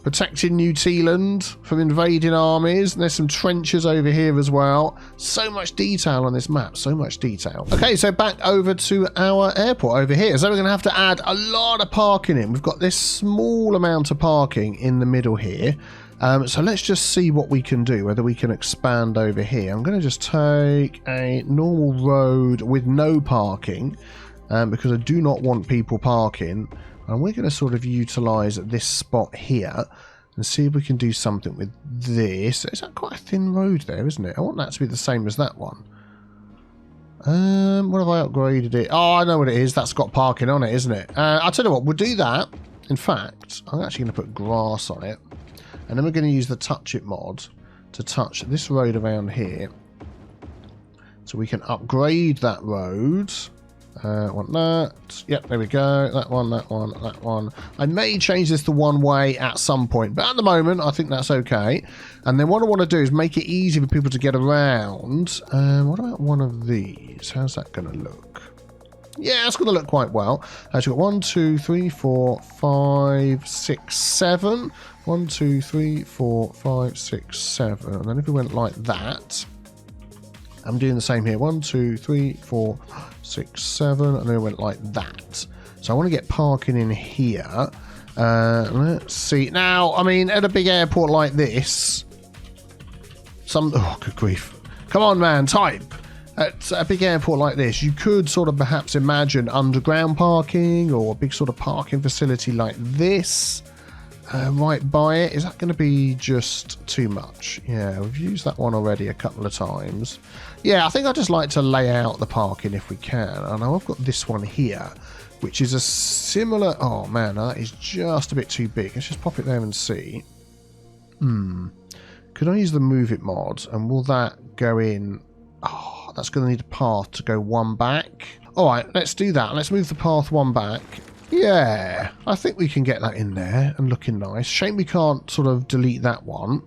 Protecting New Tealand from invading armies. And there's some trenches over here as well. So much detail on this map. So much detail. Okay, so back over to our airport over here. So we're going to have to add a lot of parking in. We've got this small amount of parking in the middle here. So let's just see what we can do. Whether we can expand over here. I'm going to just take a normal road with no parking. Because I do not want people parking. And we're going to sort of utilise this spot here and see if we can do something with this. Is that quite a thin road there, isn't it? I want that to be the same as that one. What have I upgraded it? Oh, I know what it is. That's got parking on it, isn't it? I'll tell you what, we'll do that. In fact, I'm actually going to put grass on it. And then we're going to use the Touch It mod to touch this road around here. So we can upgrade that road. Want that. Yep, there we go. That one, that one, that one. I may change this to one way at some point, but at the moment, I think that's okay. And then what I want to do is make it easy for people to get around. What about one of these? How's that going to look? Yeah, it's going to look quite well. So we've got 1, 2, 3, 4, 5, 6, 7. 1, 2, 3, 4, 5, 6, 7. And then if we went like that, I'm doing the same here. 1, 2, 3, 4, 6, 7, and then it went like that. So I want to get parking in here. Let's see. Now, I mean, at a big airport like this, oh, good grief. Come on, man, type. At a big airport like this, you could sort of perhaps imagine underground parking or a big sort of parking facility like this. Right by it. Is that going to be just too much? Yeah, we've used that one already a couple of times. Yeah, I think I'd just like to lay out the parking if we can. I know I've got this one here, which is a similar... Oh, man, that is just a bit too big. Let's just pop it there and see. Could I use the Move It mod? And will that go in... Oh, that's going to need a path to go one back. All right, let's do that. Let's move the path one back. Yeah, I think we can get that in there and looking nice. Shame we can't sort of delete that one.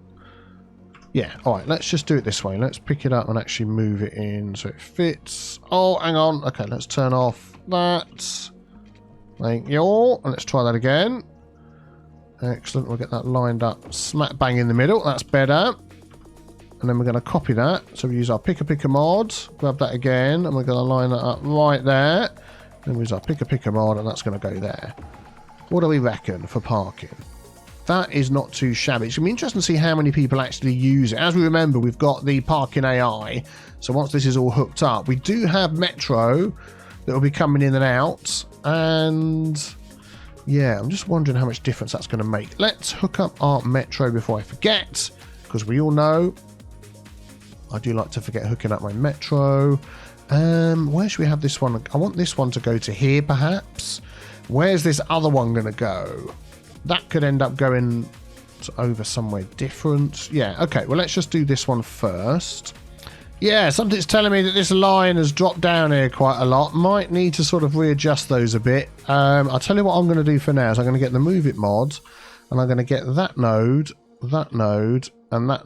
Yeah, all right, let's just do it this way. Let's pick it up and actually move it in so it fits. Oh, hang on. Okay, let's turn off that. Thank you all. And let's try that again. Excellent. We'll get that lined up smack bang in the middle. That's better. And then we're going to copy that. So we use our picker mod. Grab that again. And we're going to line that up right there. Then we use our picker mod. And that's going to go there. What do we reckon for parking? That is not too shabby. It's going to be interesting to see how many people actually use it. As we remember, we've got the parking AI. So once this is all hooked up, we do have Metro that will be coming in and out. And yeah, I'm just wondering how much difference that's going to make. Let's hook up our Metro before I forget. Because we all know I do like to forget hooking up my Metro. Where should we have this one? I want this one to go to here, perhaps. Where's this other one going to go? That could end up going over somewhere different. Yeah, okay. Well, let's just do this one first. Yeah, something's telling me that this line has dropped down here quite a lot. Might need to sort of readjust those a bit. I'll tell you what I'm going to do for now is I'm going to get the Move It mod. And I'm going to get that node, and that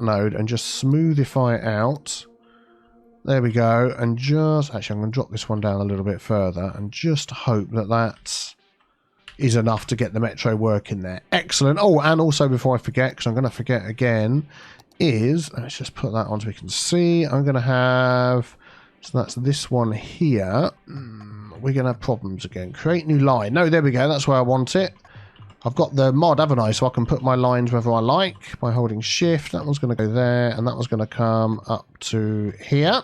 node, and just smoothify it out There we go. And just... Actually, I'm going to drop this one down a little bit further and just hope that that is enough to get the metro working there. Excellent. Oh, and also before I forget, because I'm going to forget again, is... Let's just put that on so we can see. I'm going to have... So that's this one here. We're going to have problems again. Create new line. No, there we go. That's where I want it. I've got the mod, haven't I? So I can put my lines wherever I like by holding shift. That one's going to go there, and that one's going to come up to here.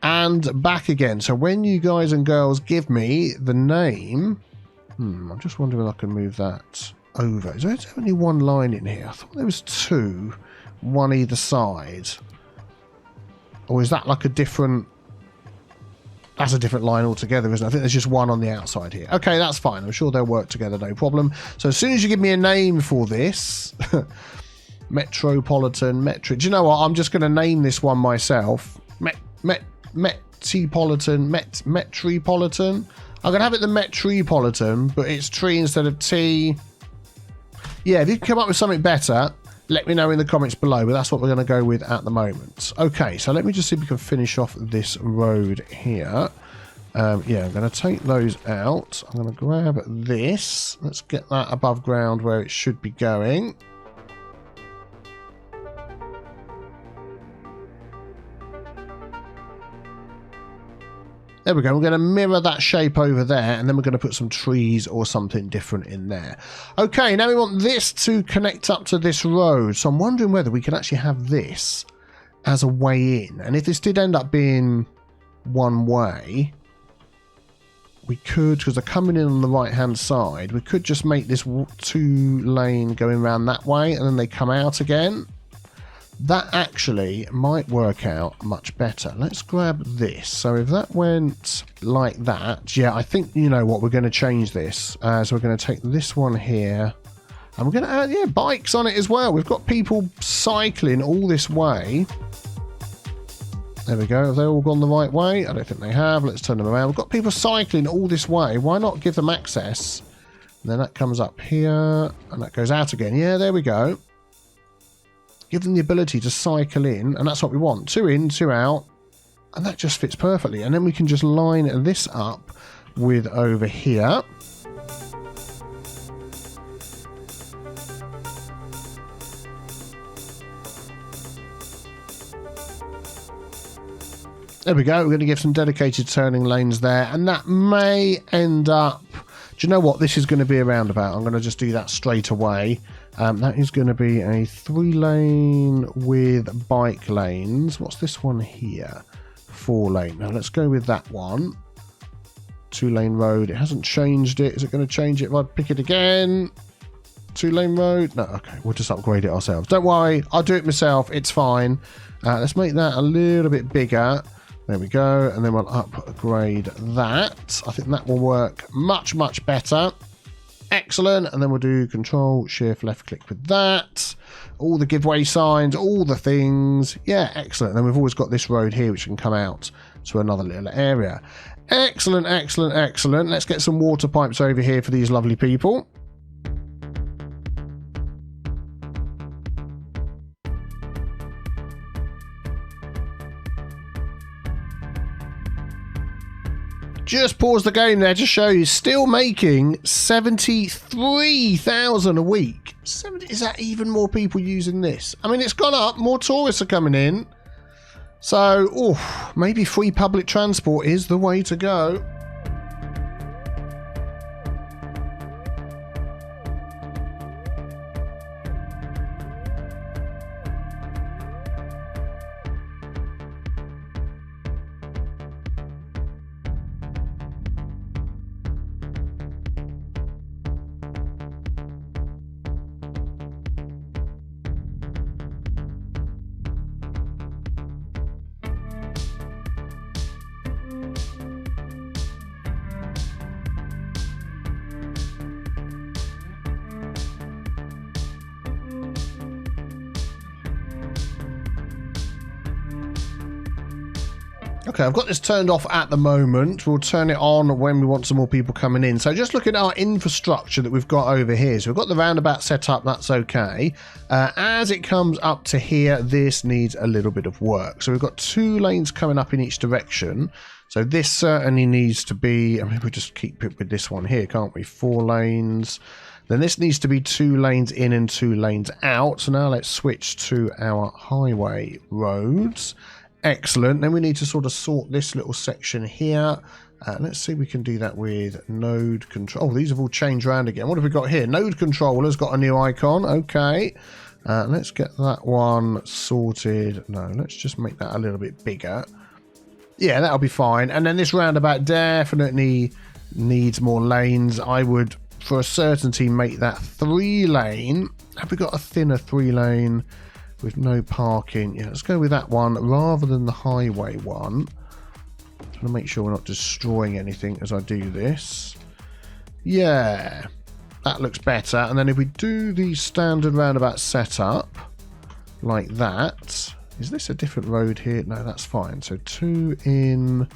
And back again. So when you guys and girls give me the name... I'm just wondering if I can move that over. Is there only one line in here? I thought there was two. One either side. Or is that like a different... That's a different line altogether, isn't it? I think there's just one on the outside here. Okay, that's fine. I'm sure they'll work together, no problem. So as soon as you give me a name for this, Metropolitan, Metro... Do you know what? I'm just going to name this one myself. Metropolitan. I'm going to have it the Metropolitan, but it's tree instead of T. Yeah, if you can come up with something better, let me know in the comments below, but that's what we're going to go with at the moment. Okay, so let me just see if we can finish off this road here. Yeah, I'm going to take those out. I'm going to grab this. Let's get that above ground where it should be going. There we go. We're going to mirror that shape over there, and then we're going to put some trees or something different in there. Okay, now we want this to connect up to this road. So I'm wondering whether we can actually have this as a way in. And if this did end up being one way, we could, because they're coming in on the right-hand side, we could just make this two-lane going around that way, and then they come out again. That actually might work out much better. Let's grab this. So if that went like that, yeah, I think, you know what, we're going to change this. So we're going to take this one here, and we're going to add, yeah, bikes on it as well. We've got people cycling all this way. There we go. Have they all gone the right way? I don't think they have. Let's turn them around. We've got people cycling all this way. Why not give them access? And then that comes up here, and that goes out again. Yeah, there we go. Give them the ability to cycle in, and that's what we want. Two in, two out, and that just fits perfectly. And then we can just line this up with over here. There we go. We're going to give some dedicated turning lanes there, and that may end up... Do you know what? This is going to be a roundabout. I'm going to just do that straight away. That is going to be a 3-lane with bike lanes. What's this one here? 4-lane. Now let's go with that one. 2-lane road. It hasn't changed it. Is it going to change it if I pick it again? 2-lane road? No, okay. We'll just upgrade it ourselves. Don't worry. I'll do it myself. It's fine. Let's make that a little bit bigger. There we go. And then we'll upgrade that. I think that will work much, much better. Excellent. And then we'll do Control, Shift, left click with that. All the giveaway signs, all the things. Yeah, excellent. And then we've always got this road here, which can come out to another little area. Excellent, excellent, excellent. Let's get some water pipes over here for these lovely people. Just pause the game there to show you, still making 73,000 a week. Is that even more people using this? I mean, it's gone up, more tourists are coming in. So, maybe free public transport is the way to go. Okay, I've got this turned off at the moment. We'll turn it on when we want some more people coming in. So just looking at our infrastructure that we've got over here. So we've got the roundabout set up. That's okay. As it comes up to here, this needs a little bit of work. So we've got 2 lanes coming up in each direction. So this certainly needs to be, I mean, we'll just keep it with this one here, can't we? 4 lanes. Then this needs to be 2 lanes in and 2 lanes out. So now let's switch to our highway roads. Excellent. Then we need to sort of sort this little section here. Let's see if we can do that with node control. Oh, these have all changed around again. What have we got here? Node controller's got a new icon. Okay. Let's get that one sorted. No, let's just make that a little bit bigger. Yeah, that'll be fine. And then this roundabout definitely needs more lanes. I would, for a certainty, make that 3 lane. Have we got a thinner 3 lane? With no parking? Yeah, let's go with that one rather than the highway one. Trying to make sure we're not destroying anything as I do this. Yeah, that looks better. And then if we do the standard roundabout setup like that, is this a different road here? No, that's fine. So 2 in.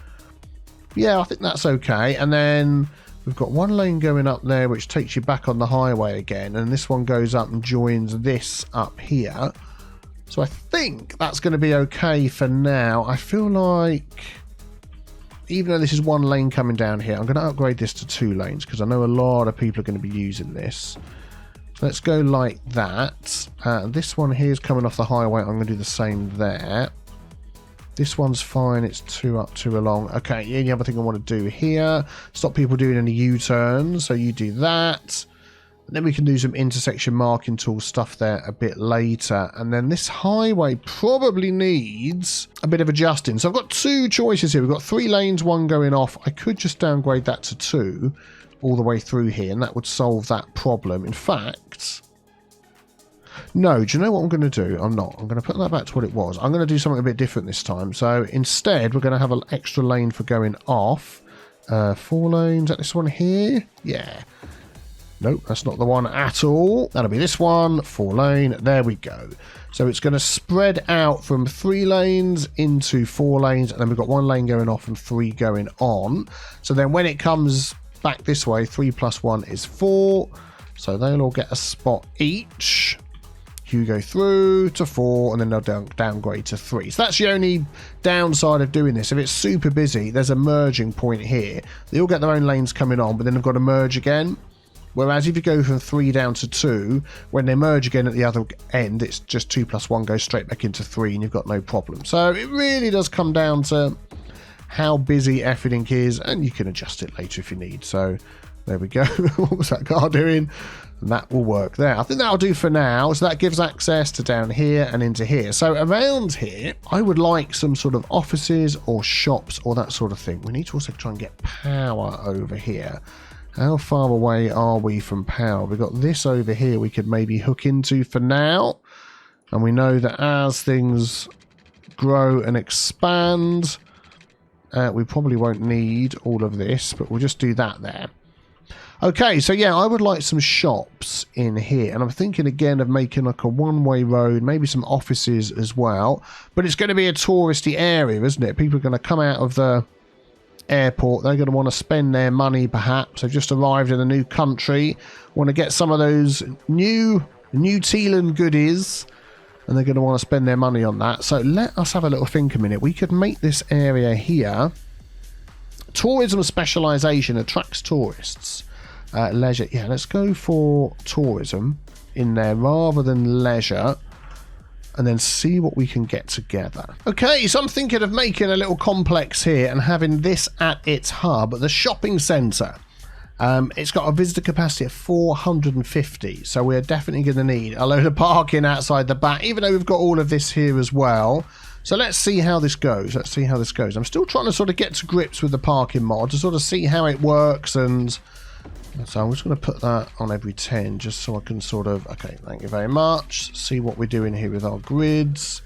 Yeah, I think that's okay. And then we've got 1 lane going up there, which takes you back on the highway again. And this one goes up and joins this up here. So I think that's going to be okay for now. I feel like, even though this is 1 lane coming down here, I'm going to upgrade this to 2 lanes because I know a lot of people are going to be using this. So let's go like that. This one here is coming off the highway. I'm going to do the same there. This one's fine. It's 2 up, 2 along. Okay, the only other thing I want to do here, stop people doing any U-turns. So you do that. And then we can do some intersection marking tool stuff there a bit later. And then this highway probably needs a bit of adjusting. So I've got 2 choices here. We've got 3 lanes, 1 going off. I could just downgrade that to 2 all the way through here, and that would solve that problem. In fact, no, do you know what I'm going to do? I'm not. I'm going to put that back to what it was. I'm going to do something a bit different this time. So instead, we're going to have an extra lane for going off. 4 lanes at this one here. Yeah. Nope, that's not the one at all. That'll be this one, 4 lane. There we go. So it's going to spread out from 3 lanes into 4 lanes, and then we've got 1 lane going off and 3 going on. So then when it comes back this way, 3 plus 1 is 4. So they'll all get a spot each. Hugo through to 4, and then they'll downgrade to 3. So that's the only downside of doing this. If it's super busy, there's a merging point here. They all get their own lanes coming on, but then they've got to merge again. Whereas if you go from 3 down to 2, when they merge again at the other end, it's just 2 plus 1 goes straight back into 3 and you've got no problem. So it really does come down to how busy everything is, and you can adjust it later if you need. So there we go. What was that car doing? And that will work there. I think that'll do for now. So that gives access to down here and into here. So around here, I would like some sort of offices or shops or that sort of thing. We need to also try and get power over here. How far away are we from power? We've got this over here we could maybe hook into for now. And we know that as things grow and expand, we probably won't need all of this, but we'll just do that there. Okay, so yeah, I would like some shops in here. And I'm thinking again of making like a 1-way road, maybe some offices as well. But it's going to be a touristy area, isn't it? People are going to come out of the airport, they're going to want to spend their money perhaps. They've just arrived in a new country, want to get some of those New Tealand goodies, and they're going to want to spend their money on that. So let us have a little think a minute. We could make this area here tourism specialization, attracts tourists. Leisure, yeah, let's go for tourism in there rather than leisure, and then see what we can get together. Okay, so I'm thinking of making a little complex here and having this at its hub, the shopping centre. It's got a visitor capacity of 450, so we're definitely going to need a load of parking outside the back, even though we've got all of this here as well. So let's see how this goes. Let's see how this goes. I'm still trying to sort of get to grips with the parking mod to sort of see how it works, and so I'm just going to put that on every 10 just so I can sort of, okay, thank you very much. See what we're doing here with our grids.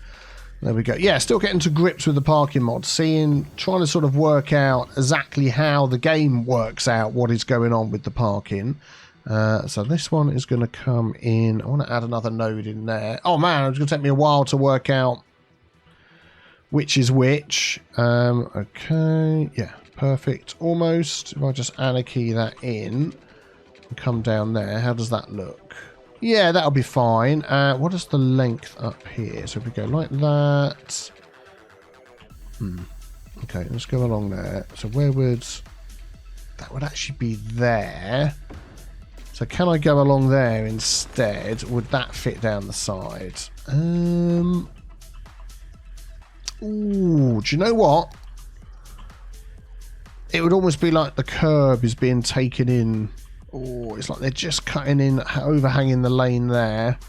There we go. Yeah, still getting to grips with the parking mod, trying to sort of work out exactly how the game works out what is going on with the parking. So this one is going to come in. I want to add another node in there. Oh man, it's going to take me a while to work out which is which. Okay, yeah, perfect. Almost. If I just anarchy that in and come down there, how does that look? Yeah, that'll be fine. What is the length up here? So if we go like that. Okay, let's go along there. So where would... That would actually be there. So can I go along there instead? Would that fit down the side? Ooh, do you know what? It would almost be like the curb is being taken in. Oh, it's like they're just cutting in, overhanging the lane there.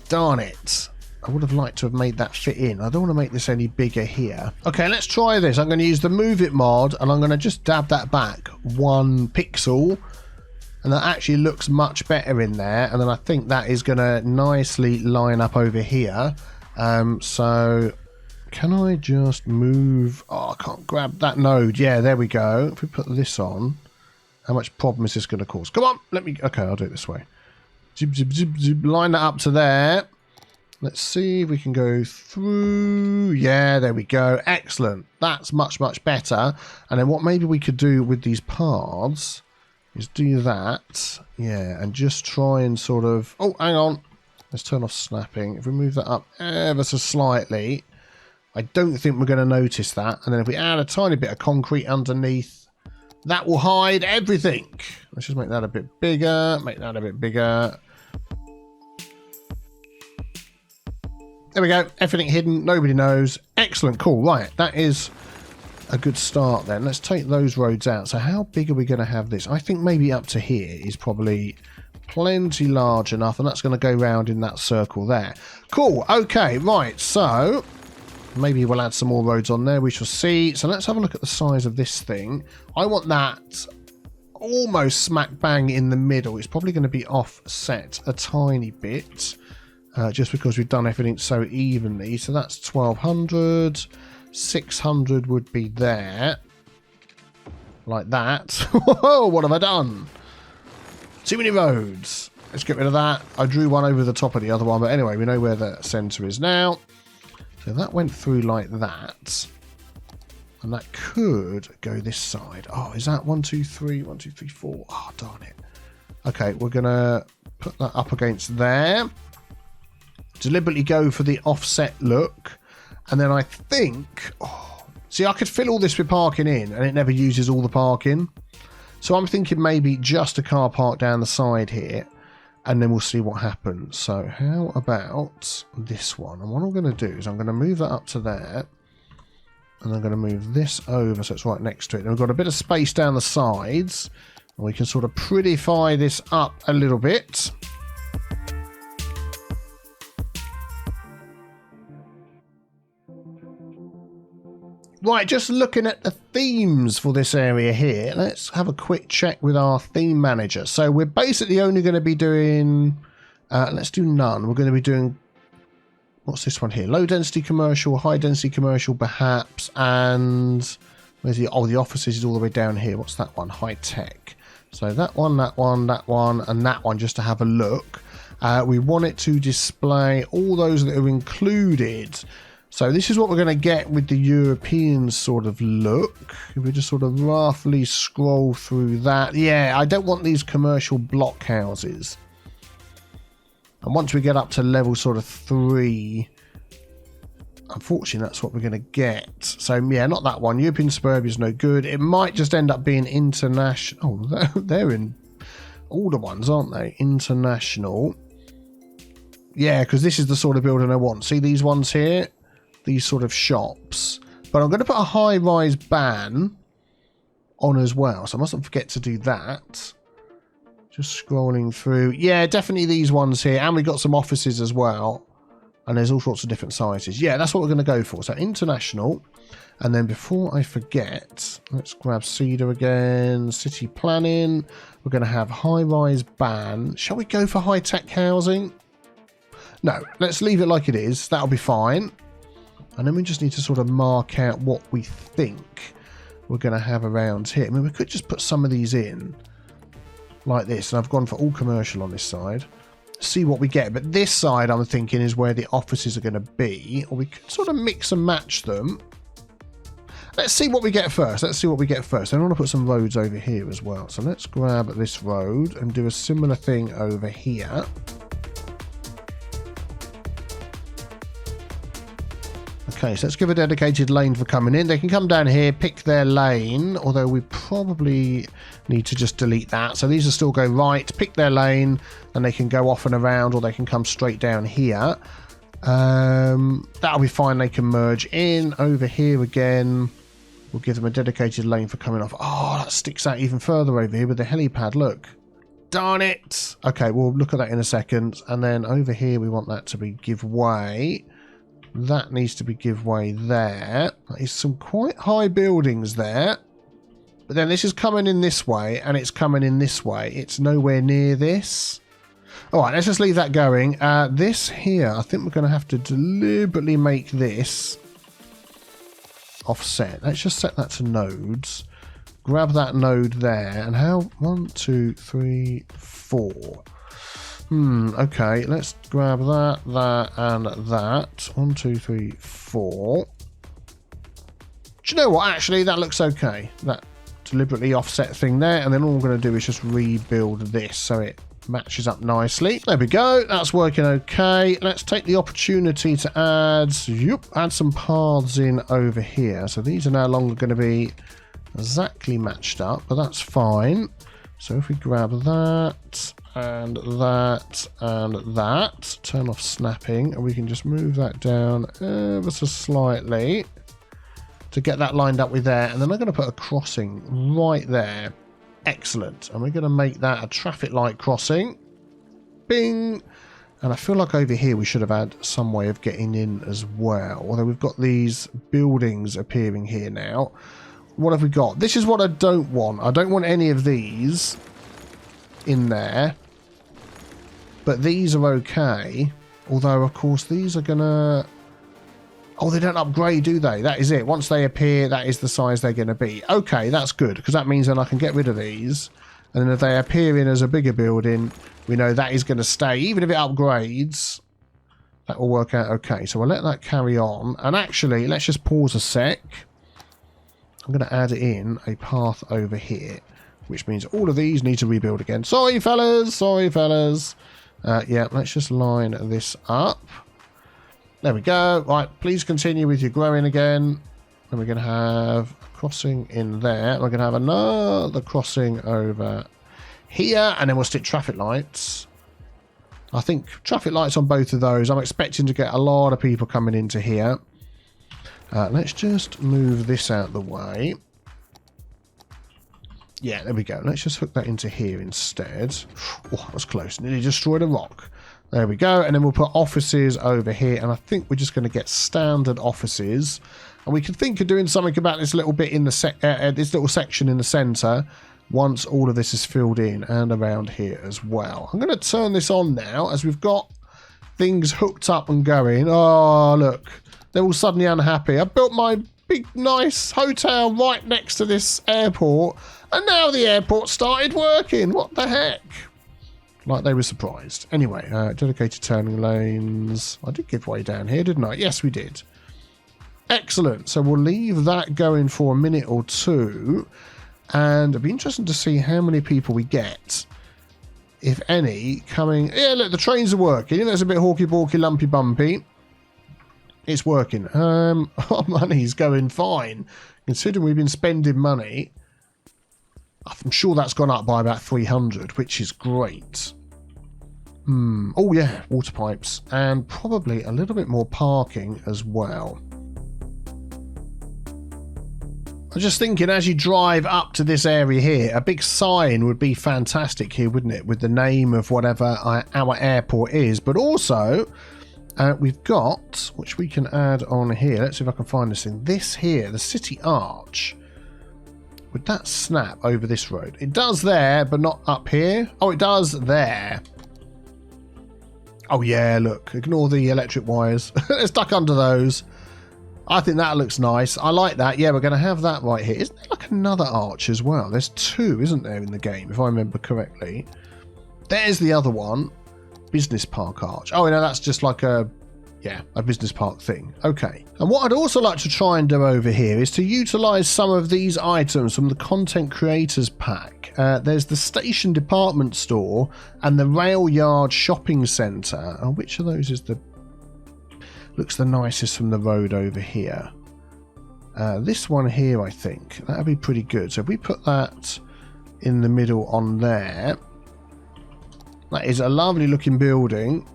Darn it. I would have liked to have made that fit in. I don't want to make this any bigger here. Okay, let's try this. I'm going to use the Move It mod, and I'm going to just dab that back 1 pixel. And that actually looks much better in there. And then I think that is going to nicely line up over here. So can I just move? Oh, I can't grab that node. Yeah, there we go. If we put this on, how much problem is this going to cause? Come on, let me... Okay, I'll do it this way. Zip, zip, zip, zip. Line that up to there. Let's see if we can go through. Yeah, there we go. Excellent. That's much, much better. And then what maybe we could do with these paths is do that. Yeah, and just try and sort of... Oh, hang on. Let's turn off snapping. If we move that up ever so slightly, I don't think we're going to notice that. And then if we add a tiny bit of concrete underneath, that will hide everything. Let's just make that a bit bigger. Make that a bit bigger. There we go. Everything hidden. Nobody knows. Excellent. Cool. Right. That is a good start then. Let's take those roads out. So how big are we going to have this? I think maybe up to here is probably plenty large enough. And that's going to go round in that circle there. Cool. Okay. Right. So maybe we'll add some more roads on there. We shall see. So let's have a look at the size of this thing. I want that almost smack bang in the middle. It's probably going to be offset a tiny bit. Just because we've done everything so evenly. So that's 1200. 600 would be there. Like that. Whoa, what have I done? Too many roads. Let's get rid of that. I drew one over the top of the other one. But anyway, we know where the centre is now. So that went through like that. And that could go this side. Oh, is that 1, 2, 3? 1, 2, 3, 4. Oh, darn it. Okay, we're going to put that up against there. Deliberately go for the offset look, and then I think, see, I could fill all this with parking in and it never uses all the parking, so I'm thinking maybe just a car park down the side here, and then we'll see what happens. So how about this one? And what I'm going to do is I'm going to move that up to there, and I'm going to move this over so it's right next to it, and we've got a bit of space down the sides, and we can sort of prettify this up a little bit. Right, just looking at the themes for this area here, let's have a quick check with our theme manager. So we're basically only going to be doing, let's do none. We're going to be doing, what's this one here? Low density commercial, high density commercial perhaps, and where's the, oh, the offices is all the way down here. What's that one? High tech. So that one, that one, that one, and that one, just to have a look. We want it to display all those that are included. So this is what we're going to get with the European sort of look. If we just sort of roughly scroll through that. Yeah, I don't want these commercial block houses. And once we get up to level sort of 3, unfortunately that's what we're going to get. So yeah, not that one. European suburbia is no good. It might just end up being international. Oh, they're in all the ones, aren't they? International. Yeah, because this is the sort of building I want. See these ones here? These sort of shops, but I'm going to put a high-rise ban on as well, so I mustn't forget to do that. Just scrolling through. Yeah, definitely these ones here, and we've got some offices as well, and there's all sorts of different sizes. Yeah, that's what we're going to go for. So international, and then before I forget, let's grab Cedar again. City planning. We're going to have high-rise ban. Shall we go for high-tech housing? No, let's leave it like it is. That'll be fine. And then we just need to sort of mark out what we think we're going to have around here. I mean, we could just put some of these in like this. And I've gone for all commercial on this side. see what we get. But this side, I'm thinking, is where the offices are going to be. Or we could sort of mix and match them. Let's see what we get first. Let's see what we get first. I want to put some roads over here as well. So let's grab this road and do a similar thing over here. Okay, so let's give a dedicated lane for coming in. They can come down here, pick their lane, although we probably need to just delete that. So these will still go right, pick their lane, and they can go off and around, or they can come straight down here. That'll be fine. They can merge in over here again. We'll give them a dedicated lane for coming off. Oh, that sticks out even further over here with the helipad. Look. Darn it. Okay, we'll look at that in a second. And then over here, we want that to be give way. That needs to be give way there. That is some quite high buildings there. But then this is coming in this way, and it's coming in this way. It's nowhere near this. All right, let's just leave that going. This here, I think we're going to have to deliberately make this offset. Let's just set that to nodes. Grab that node there. And how? 1, 2, 3, 4. Okay, let's grab that, and that. 1, 2, 3, 4. Do you know what? Actually, that looks okay. That deliberately offset thing there. And then all we're going to do is just rebuild this so it matches up nicely. There we go. That's working okay. Let's take the opportunity to add some paths in over here. So these are no longer going to be exactly matched up, but that's fine. So if we grab that and that and that, turn off snapping, and we can just move that down ever so slightly to get that lined up with there. And then I'm going to put a crossing right there. Excellent. And we're going to make that a traffic light crossing. Bing. And I feel like over here we should have had some way of getting in as well. Although we've got these buildings appearing here now. What have we got? This is what I don't want. I don't want any of these in there. But these are okay. Although, of course, these are going to... Oh, they don't upgrade, do they? That is it. Once they appear, that is the size they're going to be. Okay, that's good, because that means then I can get rid of these. And then if they appear in as a bigger building, we know that is going to stay. Even if it upgrades, that will work out okay. So we'll let that carry on. And actually, let's just pause a sec. I'm going to add in a path over here, which means all of these need to rebuild again. Sorry, fellas. Sorry, fellas. Yeah, let's just line this up. There we go. Right, please continue with your growing again. And we're going to have a crossing in there. We're going to have another crossing over here. And then we'll stick traffic lights. I think traffic lights on both of those. I'm expecting to get a lot of people coming into here. Let's just move this out of the way. Yeah, there we go. Let's just hook that into here instead. Oh, that was close. Nearly destroyed a rock. There we go. And then we'll put offices over here. And I think we're just going to get standard offices. And we can think of doing something about this little bit in the this little section in the center once all of this is filled in and around here as well. I'm going to turn this on now as we've got things hooked up and going. Oh, look. They're all suddenly unhappy. I built my big, nice hotel right next to this airport. And now the airport started working. What the heck? Like they were surprised. Anyway, dedicated turning lanes. I did give way down here, didn't I? Yes, we did. Excellent. So we'll leave that going for a minute or two. And it'll be interesting to see how many people we get, if any, coming. Yeah, look, the trains are working. There's a bit hawky-balky, lumpy-bumpy. It's working. Our money's going fine. Considering we've been spending money, I'm sure that's gone up by about 300, which is great. Oh, yeah, water pipes. And probably a little bit more parking as well. I was just thinking, as you drive up to this area here, a big sign would be fantastic here, wouldn't it? With the name of whatever our airport is. But also, we've got, which we can add on here. Let's see if I can find this thing. This here, the City Arch. Would that snap over this road? It does there, but not up here. Oh, it does there. Oh, yeah, look. Ignore the electric wires. Let's duck under those. I think that looks nice. I like that. Yeah, we're going to have that right here. Isn't there like another arch as well? There's two, isn't there, in the game, if I remember correctly? There's the other one. business park arch. Oh, no, that's just like a business park thing. Okay. And what I'd also like to try and do over here is to utilize some of these items from the content creators pack. There's the station department store and the rail yard shopping center. Oh, which of those is looks the nicest from the road over here? This one here, I think. That'd be pretty good. So if we put that in the middle on there, that is a lovely looking building.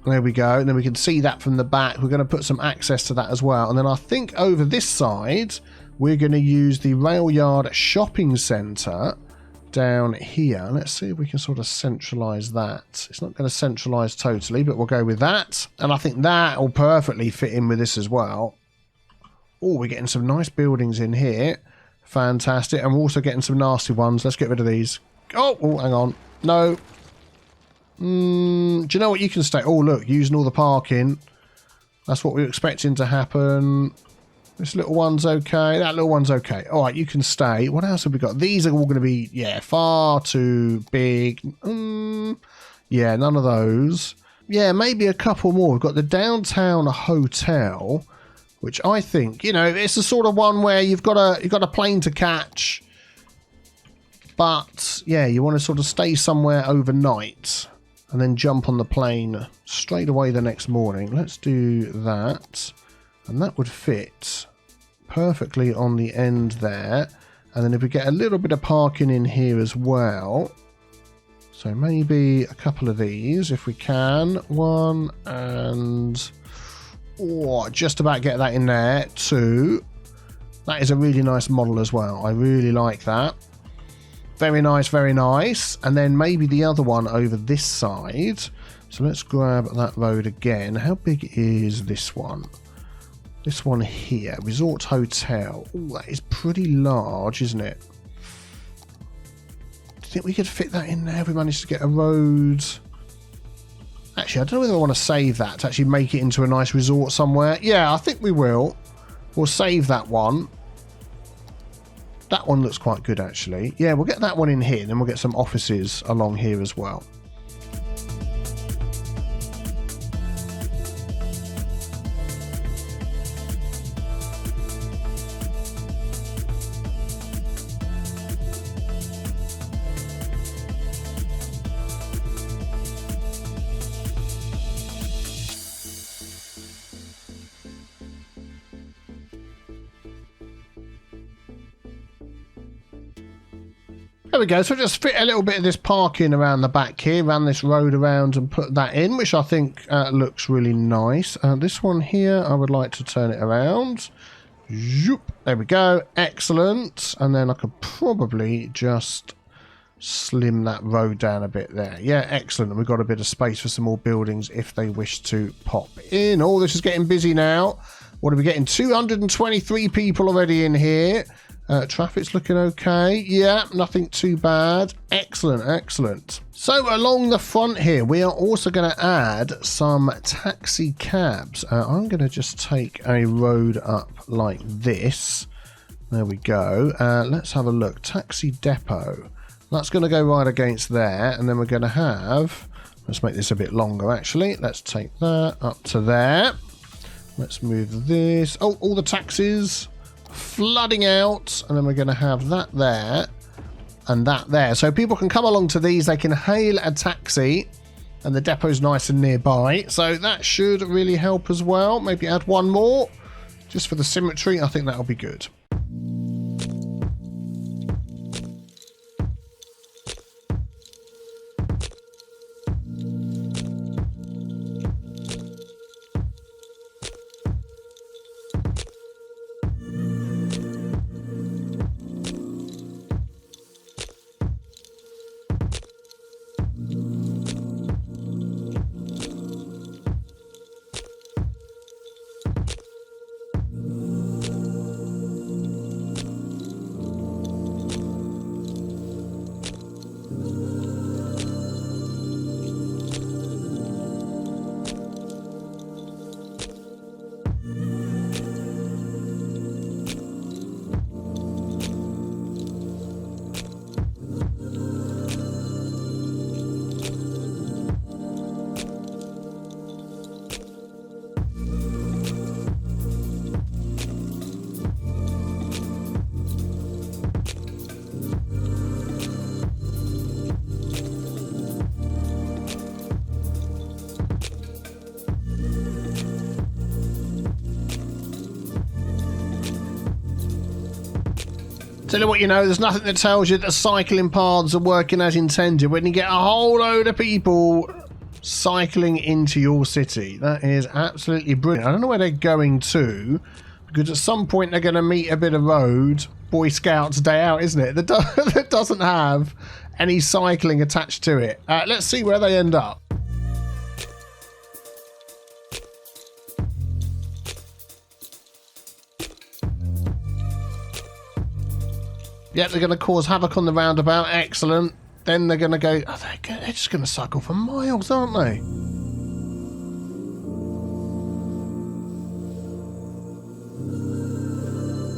There we go. And then we can see that from the back. We're going to put some access to that as well. And then I think over this side, we're going to use the rail yard shopping centre down here. Let's see if we can sort of centralise that. It's not going to centralise totally, but we'll go with that. And I think that will perfectly fit in with this as well. Oh, we're getting some nice buildings in here. Fantastic. And we're also getting some nasty ones. Let's get rid of these. Oh, hang on. No. Do you know what? You can stay. Oh, look, using all the parking. That's what we were expecting to happen. This little one's okay. That little one's okay. All right, you can stay. What else have we got? These are all going to be, far too big. Yeah, none of those. Yeah, maybe a couple more. We've got the downtown hotel, which I think, it's the sort of one where you've got a plane to catch. But, yeah, you want to sort of stay somewhere overnight and then jump on the plane straight away the next morning. Let's do that. And that would fit perfectly on the end there. And then if we get a little bit of parking in here as well. So maybe a couple of these if we can. One and... Oh, just about get that in there. Two. That is a really nice model as well. I really like that. Very nice, very nice. And then maybe the other one over this side. So let's grab that road again. How big is this one? This one here. Resort Hotel. Oh, that is pretty large, isn't it? Do you think we could fit that in there if we managed to get a road? Actually, I don't know whether I want to save that to actually make it into a nice resort somewhere. Yeah, I think we will. We'll save that one. That one looks quite good, actually. Yeah, we'll get that one in here, and then we'll get some offices along here as well. There we go. So just fit a little bit of this parking around the back here, ran this road around and put that in, which I think looks really nice. This one here, I would like to turn it around. Zoop. There we go. Excellent. And then I could probably just slim that road down a bit there. Yeah, excellent. And we've got a bit of space for some more buildings if they wish to pop in. Oh, this is getting busy now. What are we getting? 223 people already in here. Traffic's looking okay. Yeah, nothing too bad. Excellent, excellent. So along the front here, we are also going to add some taxi cabs. I'm going to just take a road up like this. There we go. Let's have a look. Taxi depot. That's going to go right against there. And then we're going to have... Let's make this a bit longer, actually. Let's take that up to there. Let's move this. Oh, all the taxis flooding out, and then we're going to have that there and that there, so people can come along to these. They can hail a taxi, and the depot's nice and nearby, so that should really help as well. Maybe add one more just for the symmetry. I think that'll be good. Tell you what, you know, there's nothing that tells you that cycling paths are working as intended when you get a whole load of people cycling into your city. That is absolutely brilliant. I don't know where they're going to, because at some point they're going to meet a bit of road. Boy Scouts day out, isn't it? That doesn't have any cycling attached to it. Let's see where they end up. Yeah, they're going to cause havoc on the roundabout. Excellent. Then they're going to go... Oh, they're just going to cycle for miles, aren't they?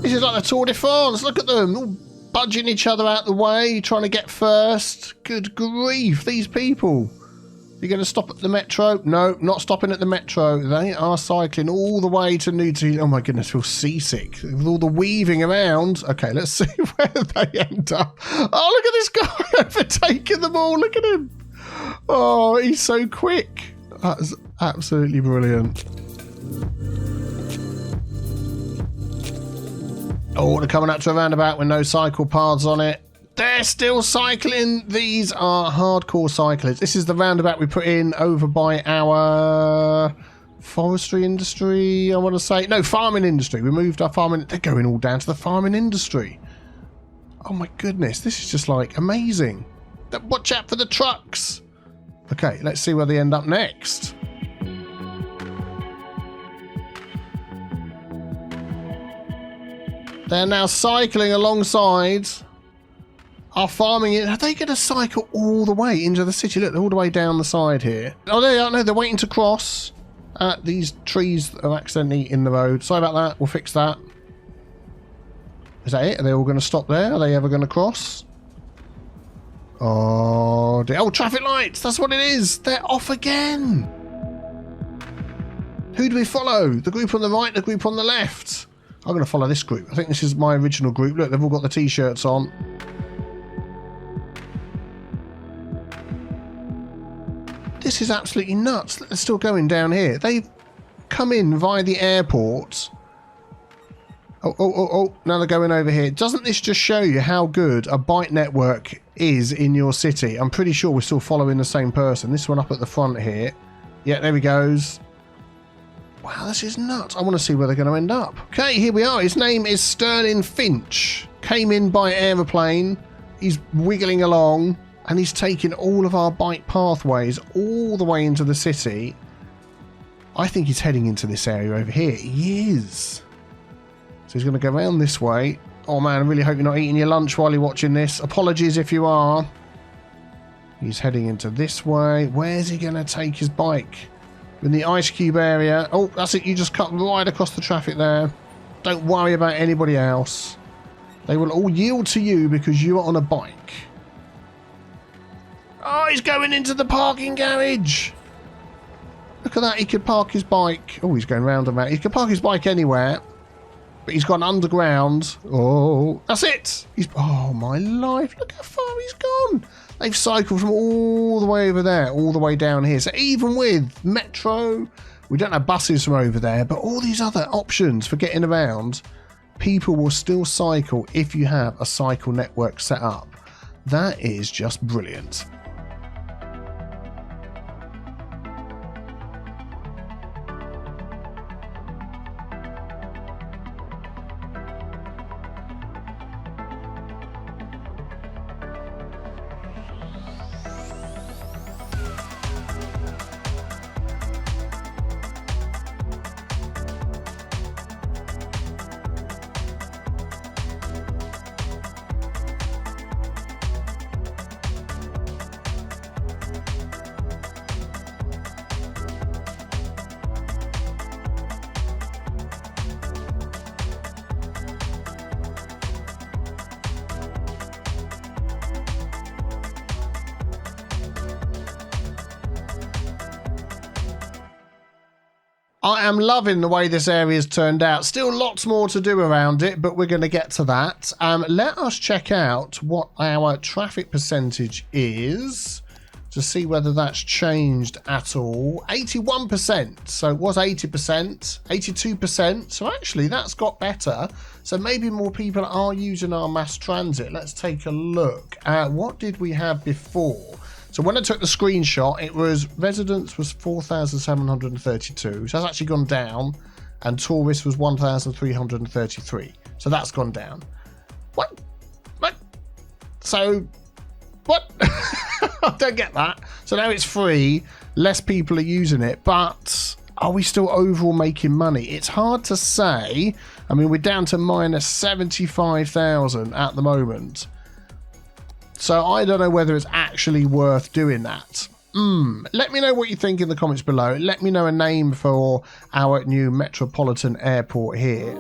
This is like the Tour de France. Look at them. All budging each other out the way, trying to get first. Good grief, these people. You're going to stop at the metro? No, not stopping at the metro. They are cycling all the way to New Tealand. Oh my goodness, I feel seasick with all the weaving around. Okay, let's see where they end up. Oh, look at this guy overtaking them all. Look at him. Oh, he's so quick. That's absolutely brilliant. Oh, they're coming up to a roundabout with no cycle paths on it. They're still cycling. These are hardcore cyclists. This is the roundabout we put in over by our forestry industry, I want to say. No, farming industry. We moved our farming. They're going all down to the farming industry. Oh my goodness. This is just like amazing. Watch out for the trucks. Okay, let's see where they end up next. They're now cycling alongside our farming. Are they going to cycle all the way into the city? Look, they're all the way down the side here. Oh, they are. No, they're waiting to cross. These trees are accidentally in the road. Sorry about that. We'll fix that. Is that it? Are they all going to stop there? Are they ever going to cross? Oh, dear. Oh, traffic lights. That's what it is. They're off again. Who do we follow? The group on the right, the group on the left. I'm going to follow this group. I think this is my original group. Look, they've all got the T-shirts on. This is absolutely nuts. They're still going down here. They've come in via the airport. Oh. Now they're going over here. Doesn't this just show you how good a bike network is in your city? I'm pretty sure we're still following the same person. This one up at the front here. Yeah, there he goes. Wow, this is nuts. I want to see where they're going to end up. Okay, here we are. His name is Sterling Finch. Came in by aeroplane. He's wiggling along. And he's taking all of our bike pathways all the way into the city. I think he's heading into this area over here. He is. So he's going to go around this way. Oh man, I really hope you're not eating your lunch while you're watching this. Apologies if you are. He's heading into this way. Where's he going to take his bike? In the ice cube area. Oh, that's it. You just cut right across the traffic there. Don't worry about anybody else. They will all yield to you because you are on a bike. Oh, he's going into the parking garage. Look at that. He could park his bike. Oh, he's going round and round. He could park his bike anywhere. But he's gone underground. Oh, that's it. Oh, my life. Look how far he's gone. They've cycled from all the way over there, all the way down here. So even with metro, we don't have buses from over there, but all these other options for getting around, people will still cycle if you have a cycle network set up. That is just brilliant. I am loving the way this area's turned out. Still lots more to do around it, but we're going to get to that. Let us check out what our traffic percentage is. to see whether that's changed at all. 81%, so it was 80%, 82%, so actually that's got better. So maybe more people are using our mass transit. Let's take a look at what did we have before. So when I took the screenshot, it was residents was 4,732, so that's actually gone down, and tourists was 1,333, so that's gone down. What? So, what? I don't get that. So now it's free, less people are using it, but are we still overall making money? It's hard to say. I mean, we're down to minus 75,000 at the moment. So I don't know whether it's actually worth doing that. Let me know what you think in the comments below. Let me know a name for our new metropolitan airport here.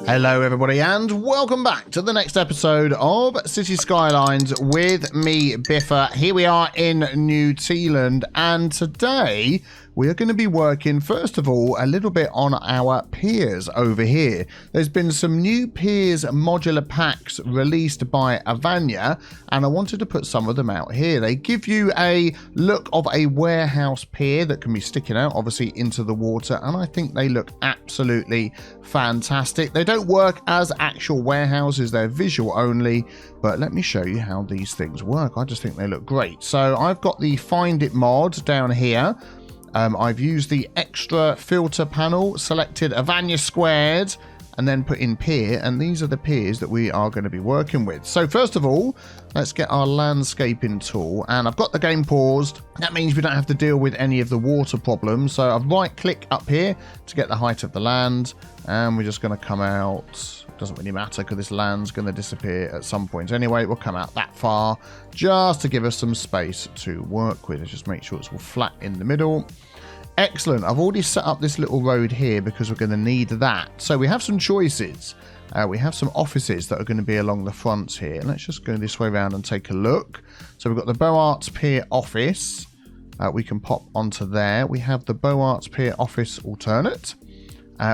Hello everybody and welcome back to the next episode of Cities Skylines with me, Biffa. Here we are in New Tealand, and today we are going to be working first of all a little bit on our piers over here. There's been some new piers modular packs released by Avanya, and I wanted to put some of them out here. They give you a look of a warehouse pier that can be sticking out obviously into the water, and I think they look absolutely fantastic. They don't work as actual warehouses, they're visual only, but let me show you how these things work. I just think they look great. So I've got the Find It mod down here. I've used the extra filter panel, selected Avanya squared, and then put in pier, and these are the piers that we are going to be working with. So first of all, let's get our landscaping tool, and I've got the game paused. That means we don't have to deal with any of the water problems. So I've right click up here to get the height of the land, and we're just going to come out. Doesn't really matter because this land's going to disappear at some point anyway. We'll come out that far just to give us some space to work with. Let's just make sure it's all flat in the middle. Excellent. I've already set up this little road here because we're going to need that. So we have some choices. We have some offices that are going to be along the fronts here. Let's just go this way around and take a look. So we've got the Boarts Pier office. We can pop onto there. We have the Boarts Pier office alternate.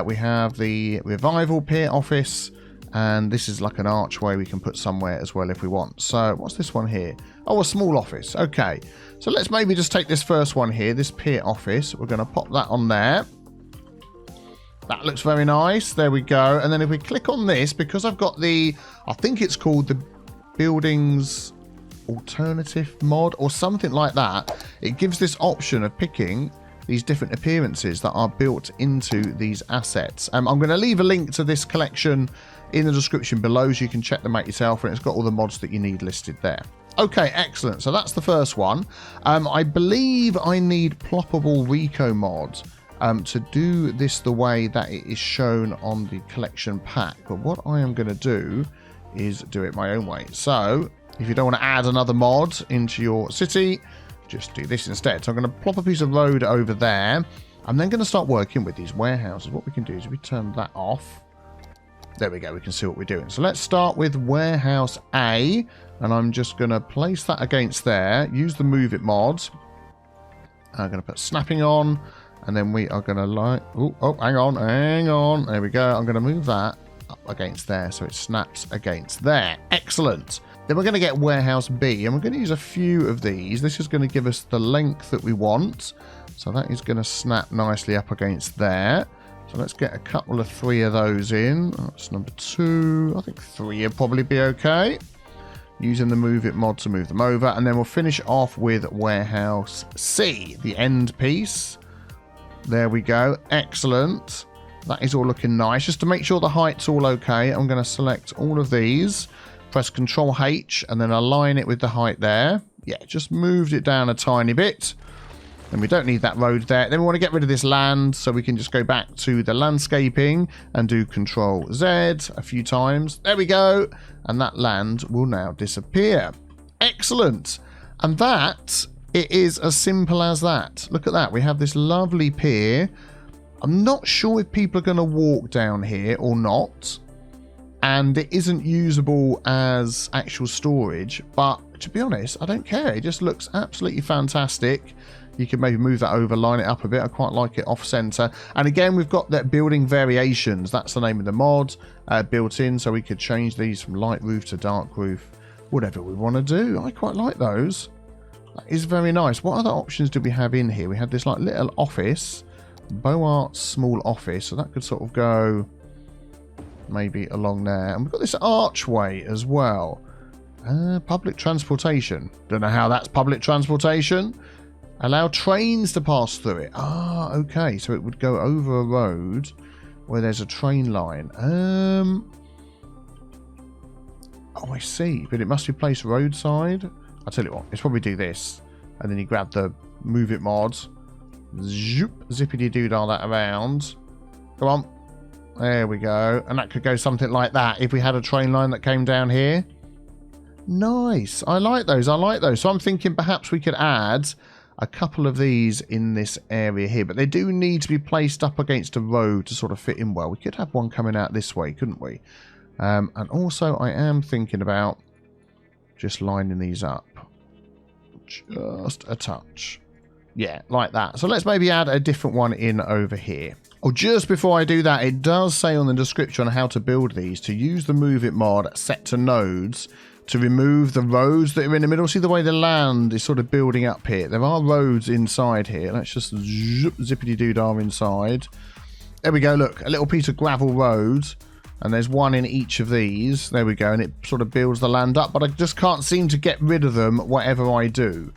We have the Revival Pier office, and this is like an archway we can put somewhere as well if we want. So what's this one here? Oh, a small office. Okay, so let's maybe just take this first one here, this pier office. We're going to pop that on there. That looks very nice. There we go. And then if we click on this, because I've got the, I think it's called the Buildings Alternative mod or something like that, it gives this option of picking these different appearances that are built into these assets. I'm going to leave a link to this collection in the description below so you can check them out yourself, and it's got all the mods that you need listed there. Okay, excellent. So that's the first one. I believe I need ploppable Rico mod to do this the way that it is shown on the collection pack. But what I am going to do is do it my own way. So if you don't want to add another mod into your city, just do this instead. So I'm going to plop a piece of road over there. I'm then going to start working with these warehouses. What we can do is we turn that off. There we go. We can see what we're doing. So let's start with warehouse A, and I'm just going to place that against there. Use the move it mod. I'm going to put snapping on, and then we are going to like, oh, hang on. There we go. I'm going to move that up against there so it snaps against there. Excellent. Then we're going to get warehouse B, and we're going to use a few of these. This is going to give us the length that we want. So that is going to snap nicely up against there. So let's get a couple of 3 of those in. That's number 2. I think 3 would probably be okay. Using the move it mod to move them over. And then we'll finish off with warehouse C, the end piece. There we go. Excellent. That is all looking nice. Just to make sure the height's all okay, I'm going to select all of these. Press Control H and then align it with the height there. Yeah, just moved it down a tiny bit. And we don't need that road there. Then we want to get rid of this land, so we can just go back to the landscaping and do Control Z a few times. There we go. And that land will now disappear. Excellent. And that, it is as simple as that. Look at that. We have this lovely pier. I'm not sure if people are going to walk down here or not. And it isn't usable as actual storage, but to be honest, I don't care. It just looks absolutely fantastic. You can maybe move that over, line it up a bit. I quite like it off center. And again, we've got that building variations. That's the name of the mod built in, so we could change these from light roof to dark roof, whatever we want to do. I quite like those. That is very nice. What other options do we have in here? We have this like little office, Boart small office, so that could sort of go maybe along there. And we've got this archway as well. Public transportation. Don't know how that's public transportation. Allow trains to pass through it. Ah, okay. So it would go over a road where there's a train line. Oh, I see. But it must be placed roadside. I'll tell you what. Let's probably do this. And then you grab the move it mod. Zoop, zippity-doo-dah that around. Come on. There we go. And that could go something like that if we had a train line that came down here. Nice. I like those. I like those. So I'm thinking perhaps we could add a couple of these in this area here. But they do need to be placed up against a road to sort of fit in well. We could have one coming out this way, couldn't we? And also I am thinking about just lining these up. Just a touch. Yeah, like that. So let's maybe add a different one in over here. Oh, just before I do that, it does say on the description how to build these. To use the move it mod set to nodes to remove the roads that are in the middle. See the way the land is sort of building up here. There are roads inside here. Let's just zippity-doo-dah inside. There we go. Look, a little piece of gravel road. And there's one in each of these. There we go. And it sort of builds the land up. But I just can't seem to get rid of them whatever I do.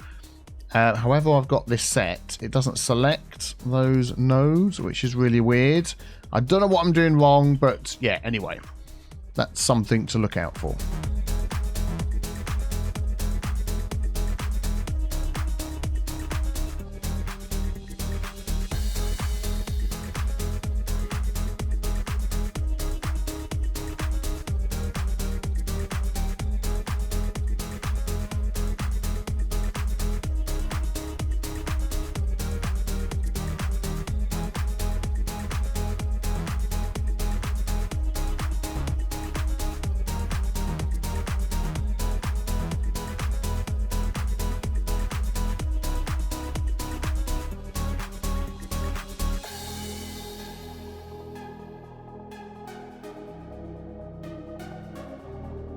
However, I've got this set. It doesn't select those nodes, which is really weird. I don't know what I'm doing wrong, but yeah, anyway. That's something to look out for.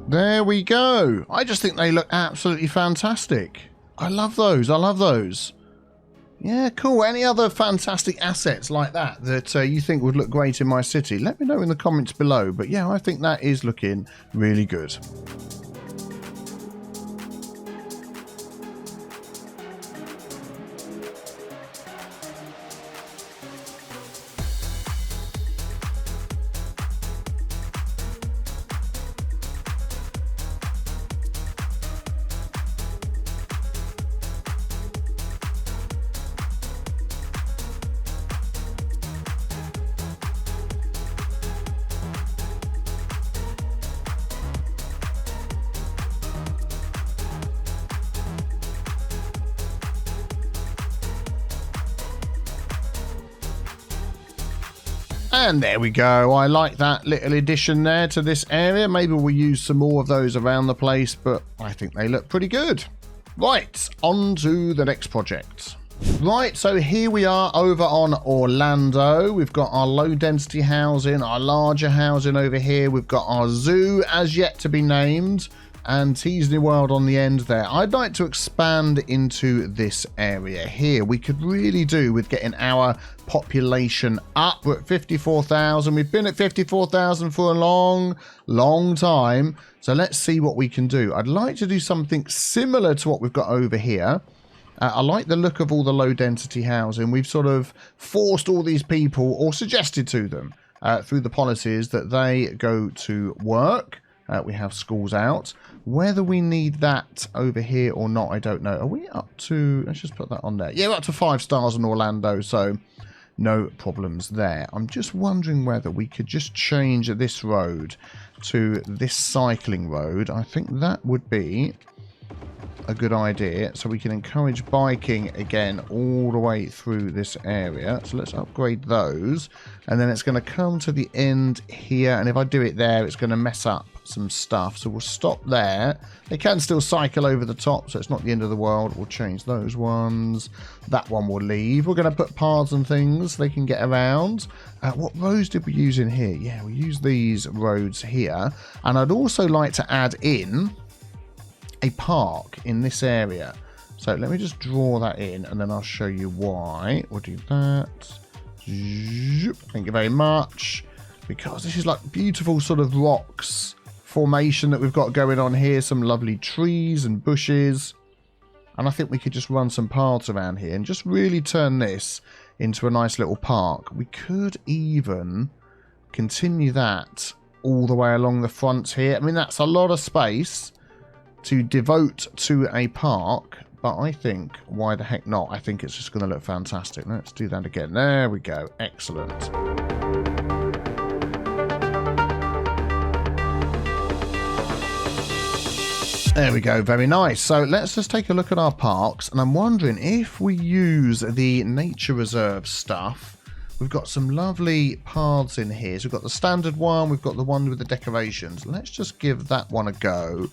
There we go. I just think they look absolutely fantastic. I love those. I love those. Yeah, cool. Any other fantastic assets like that that you think would look great in my city? Let me know in the comments below. But yeah, I think that is looking really good. And there we go. I like that little addition there to this area. Maybe we'll use some more of those around the place, but I think they look pretty good. Right, on to the next project. Right, so here we are over on Orlando. We've got our low density housing, our larger housing over here. We've got our zoo as yet to be named, and Disney World on the end there. I'd like to expand into this area here. We could really do with getting our population up. We're at 54,000. We've been at 54,000 for a long time. So let's see what we can do. I'd like to do something similar to what we've got over here. I like the look of all the low density housing. We've sort of forced all these people, or suggested to them through the policies, that they go to work. We have schools out. Whether we need that over here or not, I don't know. Are we up to... Let's just put that on there. Yeah, we're up to 5 stars in Orlando, so no problems there. I'm just wondering whether we could just change this road to this cycling road. I think that would be a good idea, so we can encourage biking again all the way through this area. So let's upgrade those, and then it's going to come to the end here, and if I do it there, it's going to mess up some stuff, so we'll stop there. They can still cycle over the top, so it's not the end of the world. We'll change those ones. That one will leave. We're going to put paths and things they can get around. What roads did we use in here? Yeah, we use these roads here, and I'd also like to add in a park in this area. So let me just draw that in and then I'll show you why. We'll do that. Thank you very much. Because this is like beautiful sort of rocks formation that we've got going on here. Some lovely trees and bushes. And I think we could just run some paths around here and just really turn this into a nice little park. We could even continue that all the way along the front here. I mean, that's a lot of space to devote to a park. But I think, why the heck not? I think it's just going to look fantastic. Let's do that again. There we go. Excellent. There we go. Very nice. So let's just take a look at our parks. And I'm wondering if we use the nature reserve stuff. We've got some lovely paths in here. So we've got the standard one. We've got the one with the decorations. Let's just give that one a go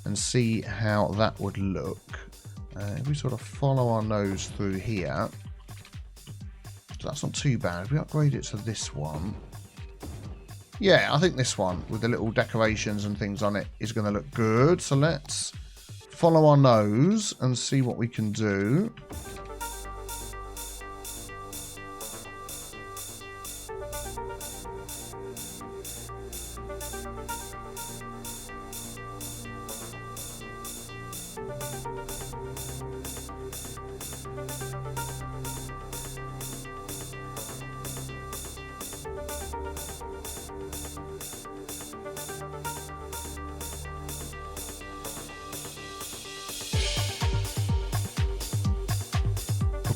and see how that would look. If we sort of follow our nose through here, so that's not too bad. If we upgrade it to this one, yeah, I think this one with the little decorations and things on it is going to look good. So let's follow our nose and see what we can do.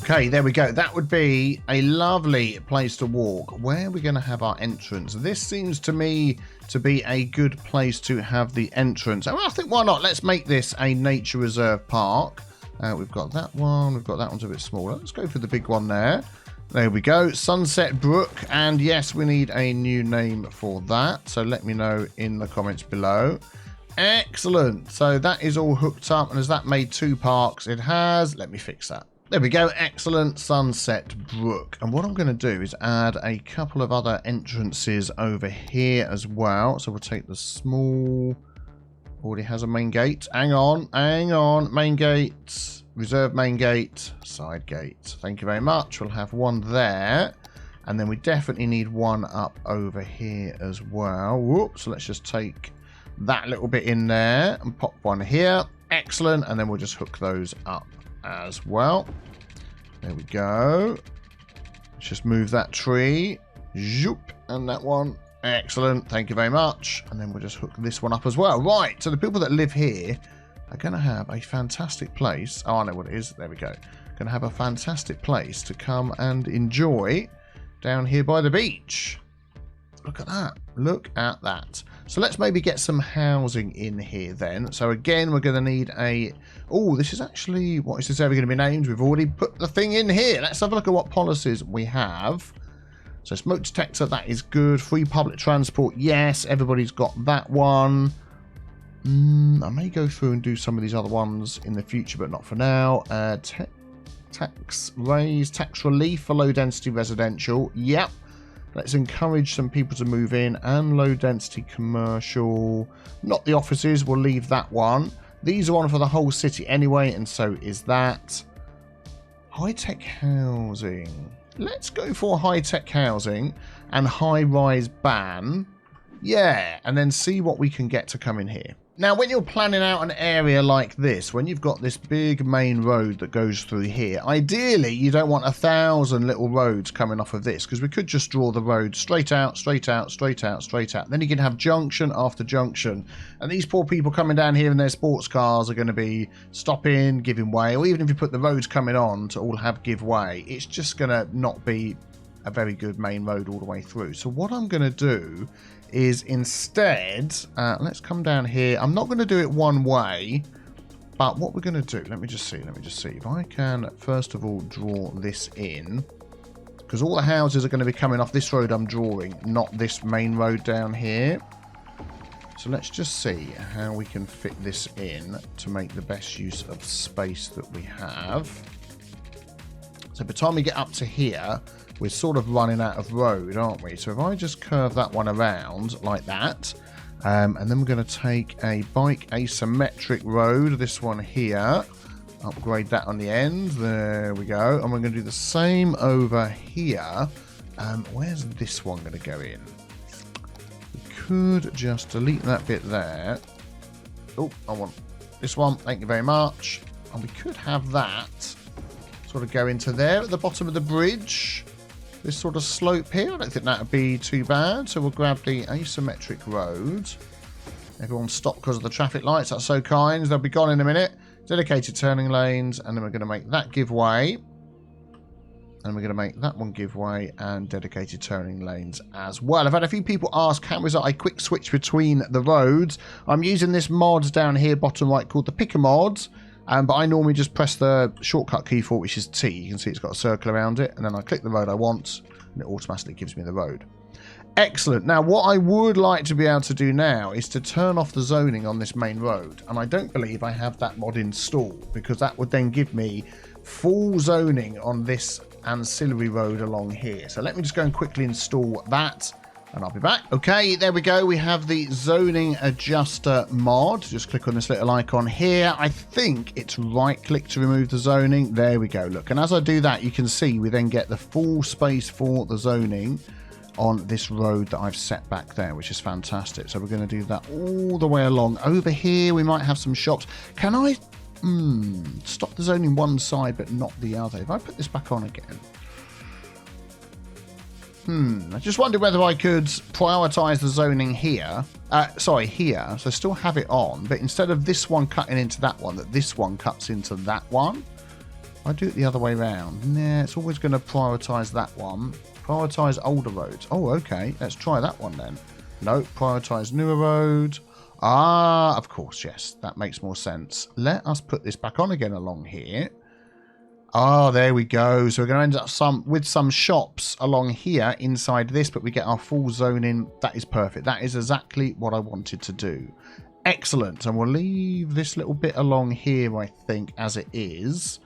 Okay, there we go. That would be a lovely place to walk. Where are we going to have our entrance? This seems to me to be a good place to have the entrance. Oh, I think why not? Let's make this a nature reserve park. We've got that one. We've got that one's a bit smaller. Let's go for the big one there. There we go. Sunset Brook. And yes, we need a new name for that. So let me know in the comments below. Excellent. So that is all hooked up. And has that made 2 parks? It has. Let me fix that. There we go. Excellent. Sunset Brook. And what I'm going to do is add a couple of other entrances over here as well. So we'll take the small... Already has a main gate. Hang on. Main gate. Reserve main gate. Side gate. Thank you very much. We'll have one there. And then we definitely need one up over here as well. Whoops. So let's just take that little bit in there and pop one here. Excellent. And then we'll just hook those up as well. There we go. Let's just move that tree. Zoop. And that one. Excellent. Thank you very much. And then we'll just hook this one up as well. Right. So the people that live here are going to have a fantastic place. Oh, I know what it is. There we go. Going to have a fantastic place to come and enjoy down here by the beach. Look at that. Look at that. So let's maybe get some housing in here then. So again, we're going to need a... Oh, this is actually... What is this ever going to be named? We've already put the thing in here. Let's have a look at what policies we have. So smoke detector, that is good. Free public transport, yes. Everybody's got that one. I may go through and do some of these other ones in the future, but not for now. Tax relief for low density residential. Yep. Let's encourage some people to move in. And low density commercial. Not the offices. We'll leave that one. These are on for the whole city anyway. And so is that. High-tech housing. Let's go for high-tech housing. And high-rise ban. Yeah. And then see what we can get to come in here. Now, when you're planning out an area like this, when you've got this big main road that goes through here, ideally, you don't want 1,000 little roads coming off of this, because we could just draw the road straight out, straight out, straight out, straight out. Then you can have junction after junction. And these poor people coming down here in their sports cars are going to be stopping, giving way, or even if you put the roads coming on to all have give way, it's just going to not be a very good main road all the way through. So what I'm going to do is instead, let's come down here. I'm not going to do it one way, but what we're going to do, let me just see. If I can, first of all, draw this in, because all the houses are going to be coming off this road I'm drawing, not this main road down here. So let's just see how we can fit this in to make the best use of space that we have. So by the time we get up to here, we're sort of running out of road, aren't we? So if I just curve that one around like that, and then we're going to take a bike asymmetric road, this one here, Upgrade that on the end. There we go. And we're going to do the same over here. Where's this one going to go in? We could just delete that bit there. Oh, I want this one. Thank you very much. And we could have that sort of go into there at the bottom of the bridge. This sort of slope here. I don't think that would be too bad. So we'll grab the asymmetric road. Everyone stop because of the traffic lights. That's so kind. They'll be gone in a minute. Dedicated turning lanes. And then we're going to make that give way. And we're going to make that one give way. And dedicated turning lanes as well. I've had a few people ask how is it I quick switch between the roads. I'm using this mod down here bottom right called the picker mod. But I normally just press the shortcut key for it, which is T. You can see it's got a circle around it. And then I click the road I want. And it automatically gives me the road. Excellent. Now, what I would like to be able to do now is to turn off the zoning on this main road. And I don't believe I have that mod installed, because that would then give me full zoning on this ancillary road along here. So let me just go and quickly install that, and I'll be back. Okay, there we go. We have the zoning adjuster mod. Just click on this little icon here. I think it's right-click to remove the zoning. There we go. Look, and as I do that, you can see we then get the full space for the zoning on this road that I've set back there, which is fantastic. So we're going to do that all the way along. Over here, we might have some shops. Can I stop the zoning one side but not the other? If I put this back on again. I just wonder whether I could prioritize the zoning here. Sorry, here. So still have it on, but instead of this one cutting into that one, that this one cuts into that one. I do it the other way around. Nah, it's always going to prioritize that one. Prioritize older roads. Oh, okay. Let's try that one then. No, prioritize newer road. Ah, of course, yes. That makes more sense. Let us put this back on again along here. Oh, there we go. So we're going to end up with some shops along here inside this, but we get our full zoning. That is perfect. That is exactly what I wanted to do. Excellent. And we'll leave this little bit along here, I think, as it is.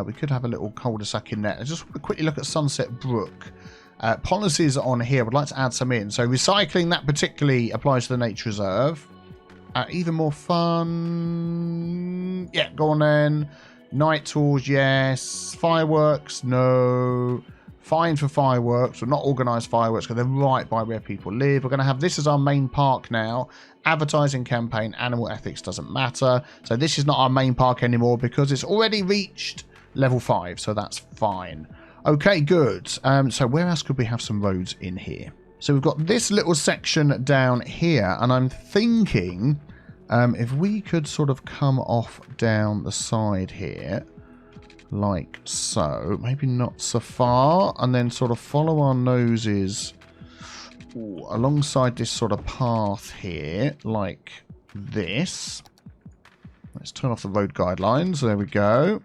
We could have a little cul-de-sac in there. I just want to quickly look at Sunset Brook. Policies on here. I would like to add some in. So recycling, that particularly applies to the nature reserve. Even more fun. Yeah, go on then. Night tours, yes. Fireworks, no. Fine for fireworks, or not organised fireworks, because they're right by where people live. We're going to have this as our main park now. Advertising campaign, animal ethics doesn't matter. So this is not our main park anymore because it's already reached level 5, so that's fine. Okay, good. So where else could we have some roads in here? So we've got this little section down here, and I'm thinking if we could sort of come off down the side here, like so, maybe not so far, and then sort of follow our noses alongside this sort of path here, like this. Let's turn off the road guidelines. There we go.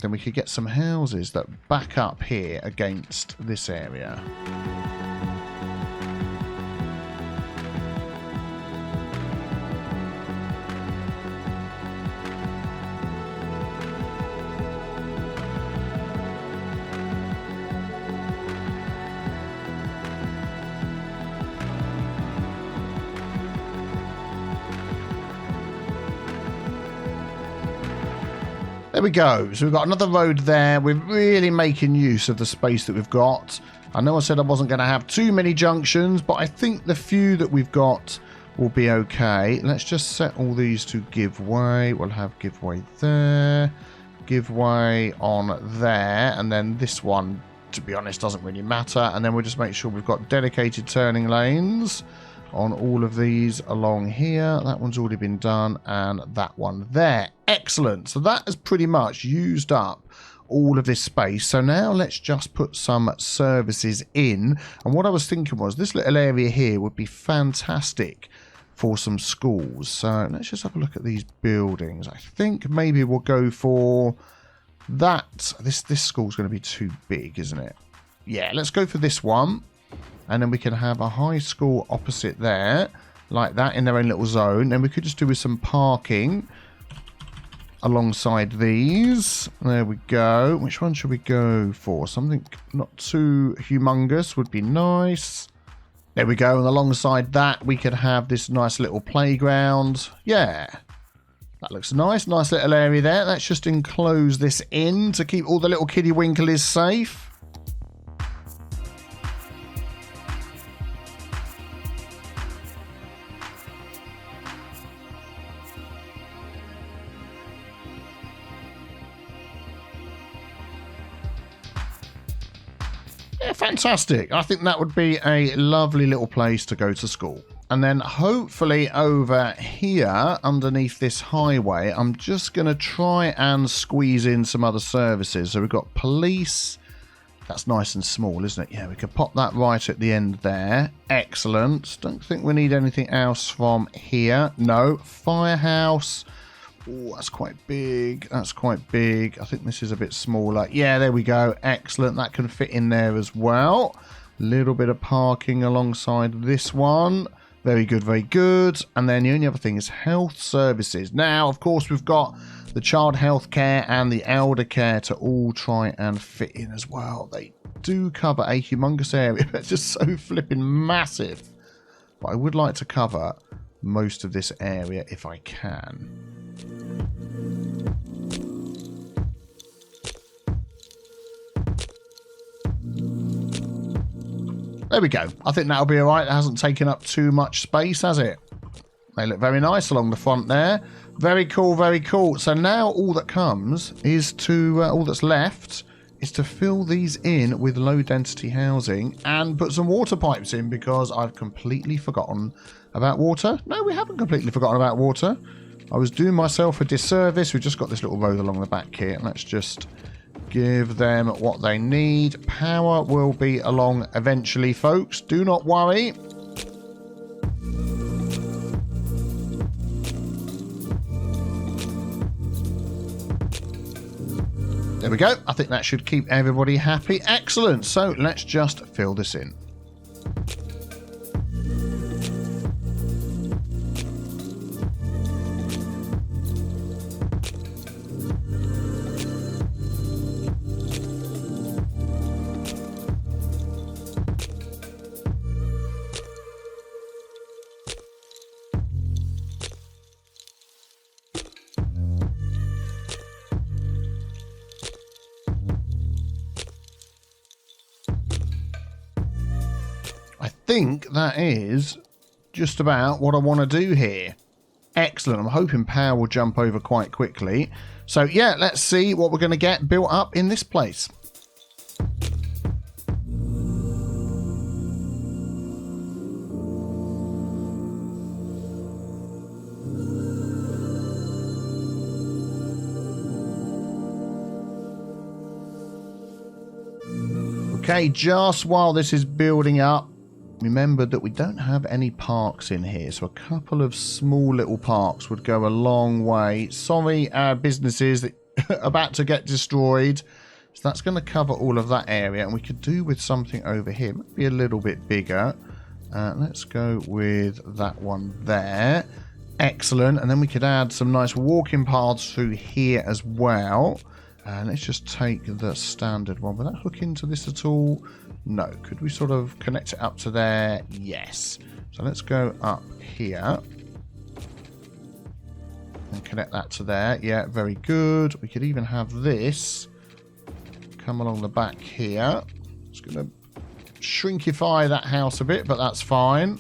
Then we could get some houses that back up here against this area. There we go. So we've got another road there. We're really making use of the space that we've got. I know I said I wasn't going to have too many junctions, but I think the few that we've got will be okay. Let's just set all these to give way. We'll have give way there, give way on there, and then this one, to be honest, doesn't really matter. And then we'll just make sure we've got dedicated turning lanes on all of these along here. That one's already been done, and that one there. Excellent. So that has pretty much used up all of this space. So now let's just put some services in. And what I was thinking was this little area here would be fantastic for some schools. So let's just have a look at these buildings. I think maybe we'll go for that. This school's going to be too big, isn't it? Yeah, let's go for this one. And then we can have a high school opposite there, like that, in their own little zone. Then we could just do with some parking alongside these. There we go. Which one should we go for? Something not too humongous would be nice. There we go. And alongside that, we could have this nice little playground. Yeah. That looks nice. Nice little area there. Let's just enclose this in to keep all the little kiddie winklies safe. Yeah, fantastic. I think that would be a lovely little place to go to school. And then hopefully over here underneath this highway, I'm just going to try and squeeze in some other services. So we've got police. That's nice and small, isn't it? Yeah, we could pop that right at the end there. Excellent. Don't think we need anything else from here. No. Firehouse. Oh, that's quite big. That's quite big. I think this is a bit smaller. Yeah, there we go. Excellent. That can fit in there as well. Little bit of parking alongside this one. Very good, very good. And then the only other thing is health services. Now, of course, we've got the child health care and the elder care to all try and fit in as well. They do cover a humongous area. It's just so flipping massive. But I would like to cover most of this area if I can. There we go. I think that'll be all right. It hasn't taken up too much space, has it? They look very nice along the front there. Very cool, very cool. So now all that comes is to, all that's left is to fill these in with low density housing and put some water pipes in because I've completely forgotten about water. No, we haven't completely forgotten about water. I was doing myself a disservice. We've just got this little road along the back here. Let's just give them what they need. Power will be along eventually, folks. Do not worry. There we go. I think that should keep everybody happy. Excellent. So let's just fill this in. I think that is just about what I want to do here. Excellent. I'm hoping power will jump over quite quickly. So yeah, let's see what we're going to get built up in this place. Okay, just while this is building up, remember that we don't have any parks in here, so a couple of small little parks would go a long way. Sorry, our businesses that are about to get destroyed. So that's going to cover all of that area, and we could do with something over here. Maybe a little bit bigger. Let's go with that one there. Excellent. And then we could add some nice walking paths through here as well. Let's just take the standard one. Will that hook into this at all? No. Could we sort of connect it up to there? Yes. So let's go up here and connect that to there. Yeah, very good. We could even have this come along the back here. It's going to shrinkify that house a bit, but that's fine.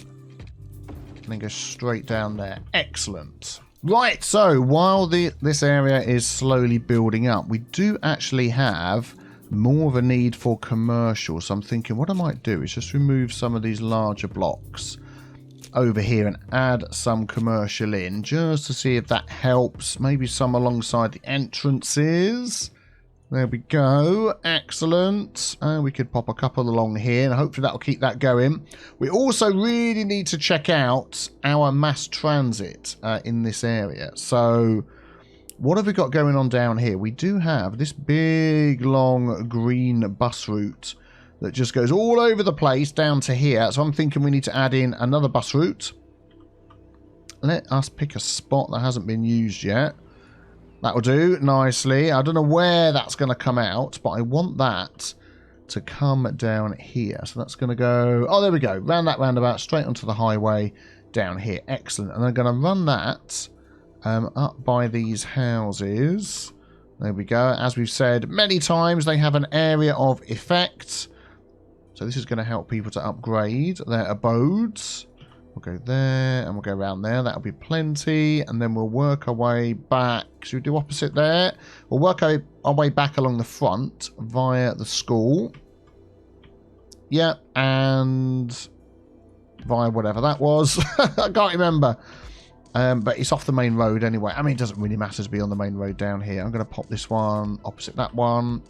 And then go straight down there. Excellent. Right, so while this area is slowly building up, we do actually have more of a need for commercial. So I'm thinking what I might do is just remove some of these larger blocks over here and add some commercial in just to see if that helps. Maybe some alongside the entrances. There we go. Excellent. We could pop a couple along here and hopefully that'll keep that going. We also really need to check out our mass transit in this area. So what have we got going on down here? We do have this big, long green bus route that just goes all over the place down to here. So I'm thinking we need to add in another bus route. Let us pick a spot that hasn't been used yet. That'll do nicely. I don't know where that's going to come out, but I want that to come down here. So that's going to go... Oh, there we go. Round that roundabout, straight onto the highway down here. Excellent. And I'm going to run that up by these houses. There we go. As we've said many times, they have an area of effect. So this is going to help people to upgrade their abodes. We'll go there and we'll go around there. That'll be plenty. And then we'll work our way back. Should we do opposite there? We'll work our way back along the front via the school. Yeah, and via whatever that was. I can't remember. But it's off the main road anyway. I mean, it doesn't really matter to be on the main road down here. I'm going to pop this one opposite that one.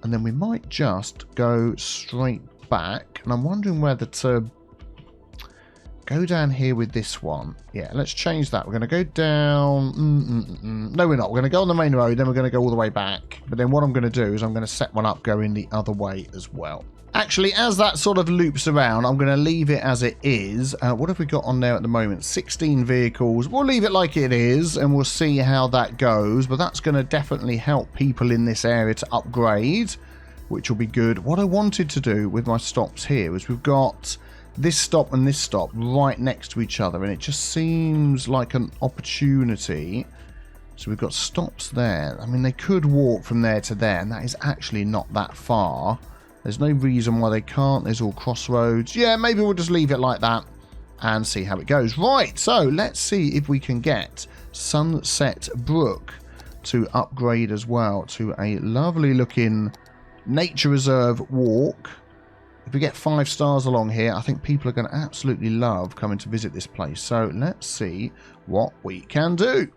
And then we might just go straight back. And I'm wondering whether to go down here with this one. Yeah, let's change that. We're going to go down. No, we're not. We're going to go on the main road. Then we're going to go all the way back. But then what I'm going to do is I'm going to set one up going the other way as well. Actually, as that sort of loops around, I'm going to leave it as it is. What have we got on there at the moment? 16 vehicles. We'll leave it like it is, and we'll see how that goes. But that's going to definitely help people in this area to upgrade, which will be good. What I wanted to do with my stops here is we've got this stop and this stop right next to each other, and it just seems like an opportunity. So we've got stops there. I mean, they could walk from there to there, and that is actually not that far. There's no reason why they can't. There's all crossroads. Yeah, maybe we'll just leave it like that and see how it goes. Right, so let's see if we can get Sunset Brook to upgrade as well to a lovely looking nature reserve walk. If we get 5 stars along here, I think people are going to absolutely love coming to visit this place. So let's see what we can do.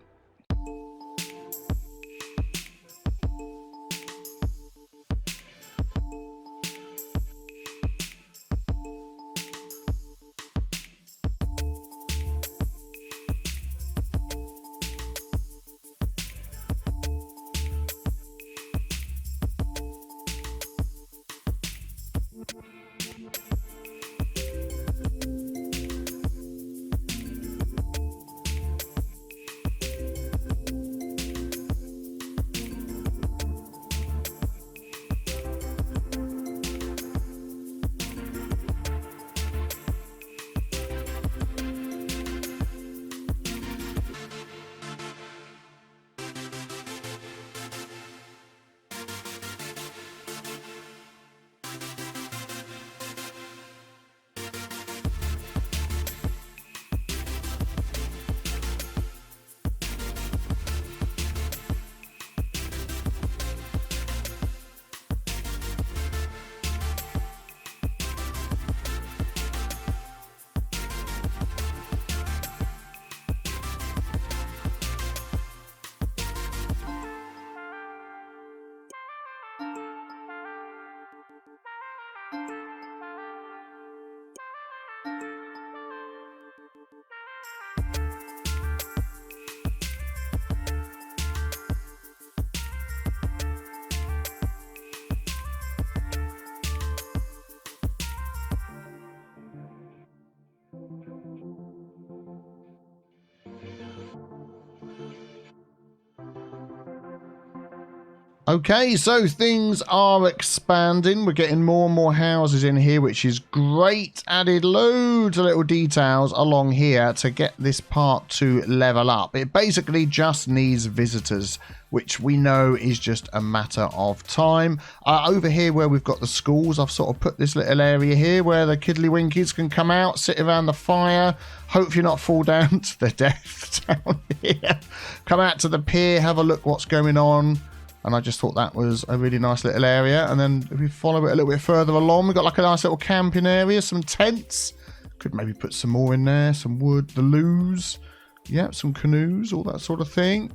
Okay, so things are expanding. We're getting more and more houses in here, which is great. Added loads of little details along here to get this part to level up. It basically just needs visitors, which we know is just a matter of time. Over here where we've got the schools, I've sort of put this little area here where the kiddly winkies can come out, sit around the fire, hopefully not fall down to their death down here. Come out to the pier, have a look what's going on. And I just thought that was a really nice little area. And then if we follow it a little bit further along, we've got like a nice little camping area, some tents. Could maybe put some more in there, some wood, the loos. Yeah, some canoes, all that sort of thing.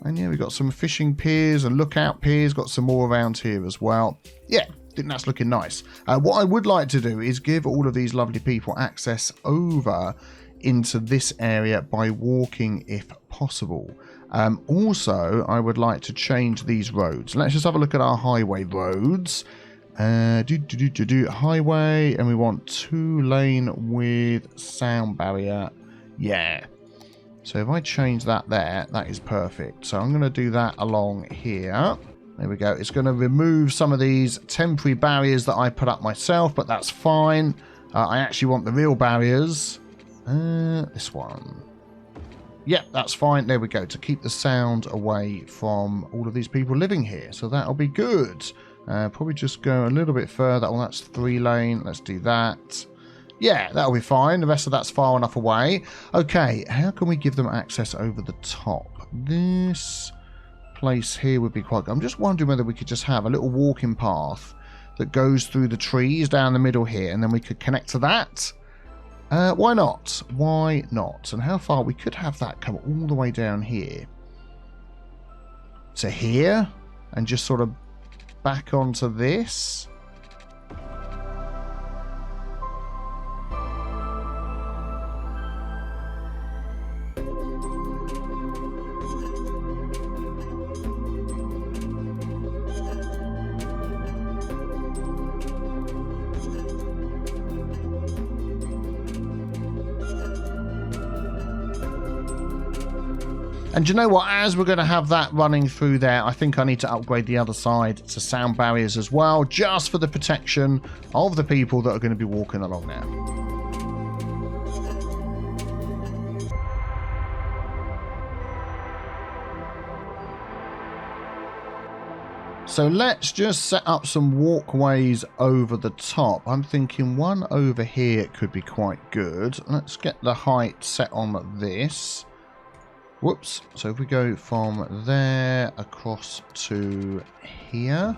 And yeah, we've got some fishing piers and lookout piers. Got some more around here as well. Yeah, I think that's looking nice. What I would like to do is give all of these lovely people access over into this area by walking if possible. Also, I would like to change these roads. Let's just have a look at our highway roads. Highway, and we want 2-lane with sound barrier. Yeah. So if I change that there, that is perfect. So I'm going to do that along here. There we go. It's going to remove some of these temporary barriers that I put up myself, but that's fine. I actually want the real barriers. This one. Yep, that's fine. There we go. To keep the sound away from all of these people living here. So that'll be good. Probably just go a little bit further. Oh, that's 3-lane. Let's do that. Yeah, that'll be fine. The rest of that's far enough away. Okay, how can we give them access over the top? This place here would be quite good. I'm just wondering whether we could just have a little walking path that goes through the trees down the middle here, and then we could connect to that. Why not? Why not? And how far? We could have that come all the way down here to here and just sort of back onto this. And you know what, as we're going to have that running through there, I think I need to upgrade the other side to sound barriers as well, just for the protection of the people that are going to be walking along there. So let's just set up some walkways over the top. I'm thinking one over here could be quite good. Let's get the height set on this. Whoops. So if we go from there across to here,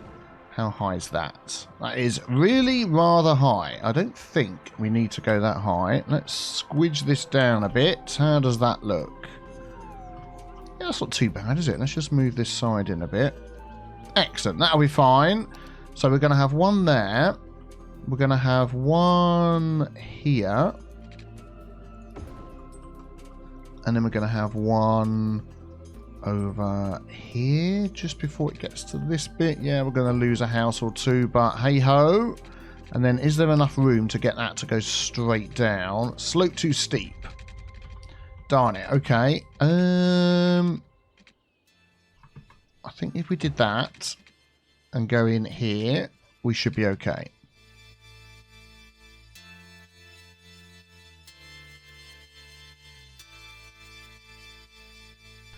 how high is that? That is really rather high. I don't think we need to go that high. Let's squidge this down a bit. How does that look? Yeah, that's not too bad, is it? Let's just move this side in a bit. Excellent. That'll be fine. So we're going to have one there. We're going to have one here. And then we're going to have one over here just before it gets to this bit. Yeah, we're going to lose a house or two, but hey-ho. And then is there enough room to get that to go straight down? Slope too steep. Darn it. Okay. I think if we did that and go in here, we should be okay.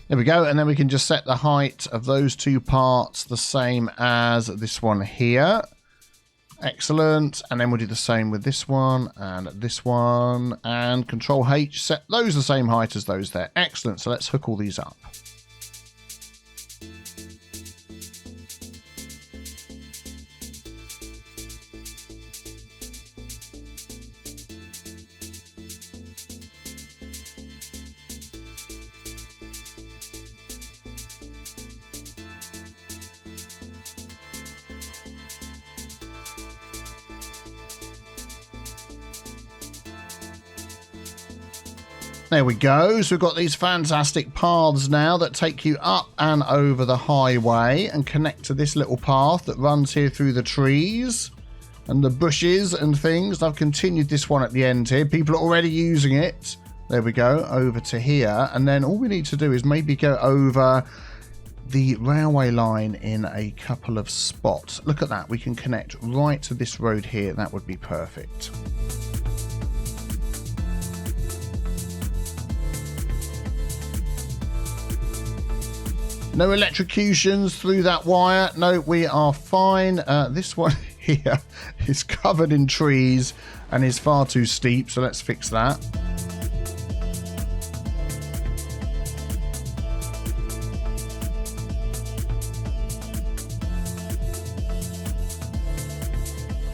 There we go, and then we can just set the height of those two parts the same as this one here. Excellent, and then we'll do the same with this one, and Control H, set those the same height as those there. Excellent, so let's hook all these up. There we go. So we've got these fantastic paths now that take you up and over the highway and connect to this little path that runs here through the trees and the bushes and things. I've continued this one at the end here. People are already using it. There we go. Over to here. And then all we need to do is maybe go over the railway line in a couple of spots. Look at that. We can connect right to this road here. That would be perfect. No electrocutions through that wire. No, we are fine. This one here is covered in trees and is far too steep, so let's fix that.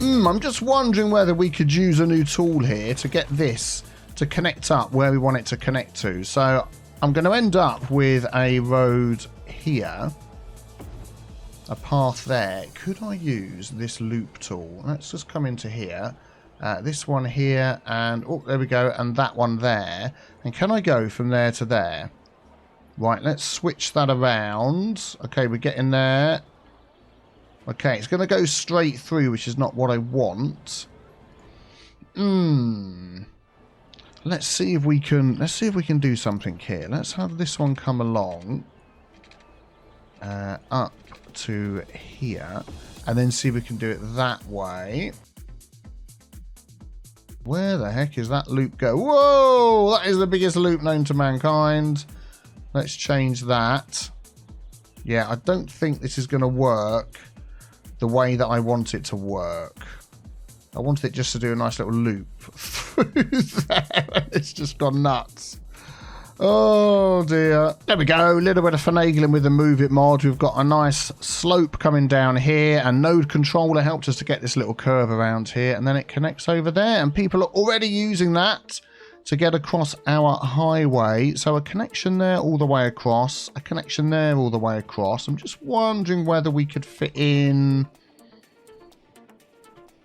I'm just wondering whether we could use a new tool here to get this to connect up where we want it to connect to. So I'm going to end up with a road here, a path there. Could I use this loop tool? Let's just come into here, this one here, and oh, there we go, and that one there. And can I go from there to there? Right, let's switch that around. Okay, we're getting there. Okay, it's going to go straight through, which is not what I want. Let's see if we can do something here. Let's have this one come along up to here, and then see if we can do it that way. Where the heck is that loop go? Whoa! That is the biggest loop known to mankind. Let's change that. Yeah, I don't think this is going to work the way that I want it to work. I wanted it just to do a nice little loop through there. It's just gone nuts. Oh dear. There we go. A little bit of finagling with the Move It mod. We've got a nice slope coming down here, and Node Controller helped us to get this little curve around here, and then it connects over there, and people are already using that to get across our highway. So a connection there all the way across, a connection there all the way across. I'm just wondering whether we could fit in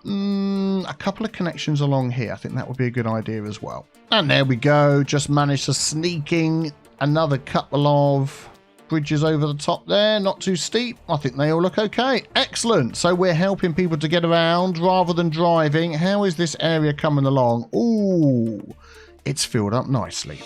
a couple of connections along here. I think that would be a good idea as well. And there we go. Just managed to sneaking another couple of bridges over the top there. Not too steep. I think they all look okay. Excellent. So we're helping people to get around rather than driving. How is this area coming along? Ooh, it's filled up nicely.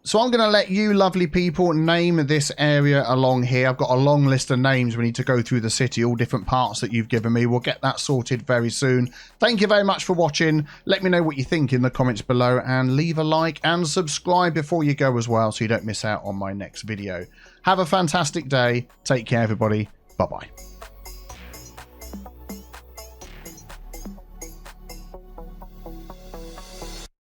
So I'm going to let you lovely people name this area along here. I've got a long list of names we need to go through the city, all different parts that you've given me. We'll get that sorted very soon. Thank you very much for watching. Let me know what you think in the comments below, and leave a like and subscribe before you go as well so you don't miss out on my next video. Have a fantastic day. Take care, everybody. Bye-bye.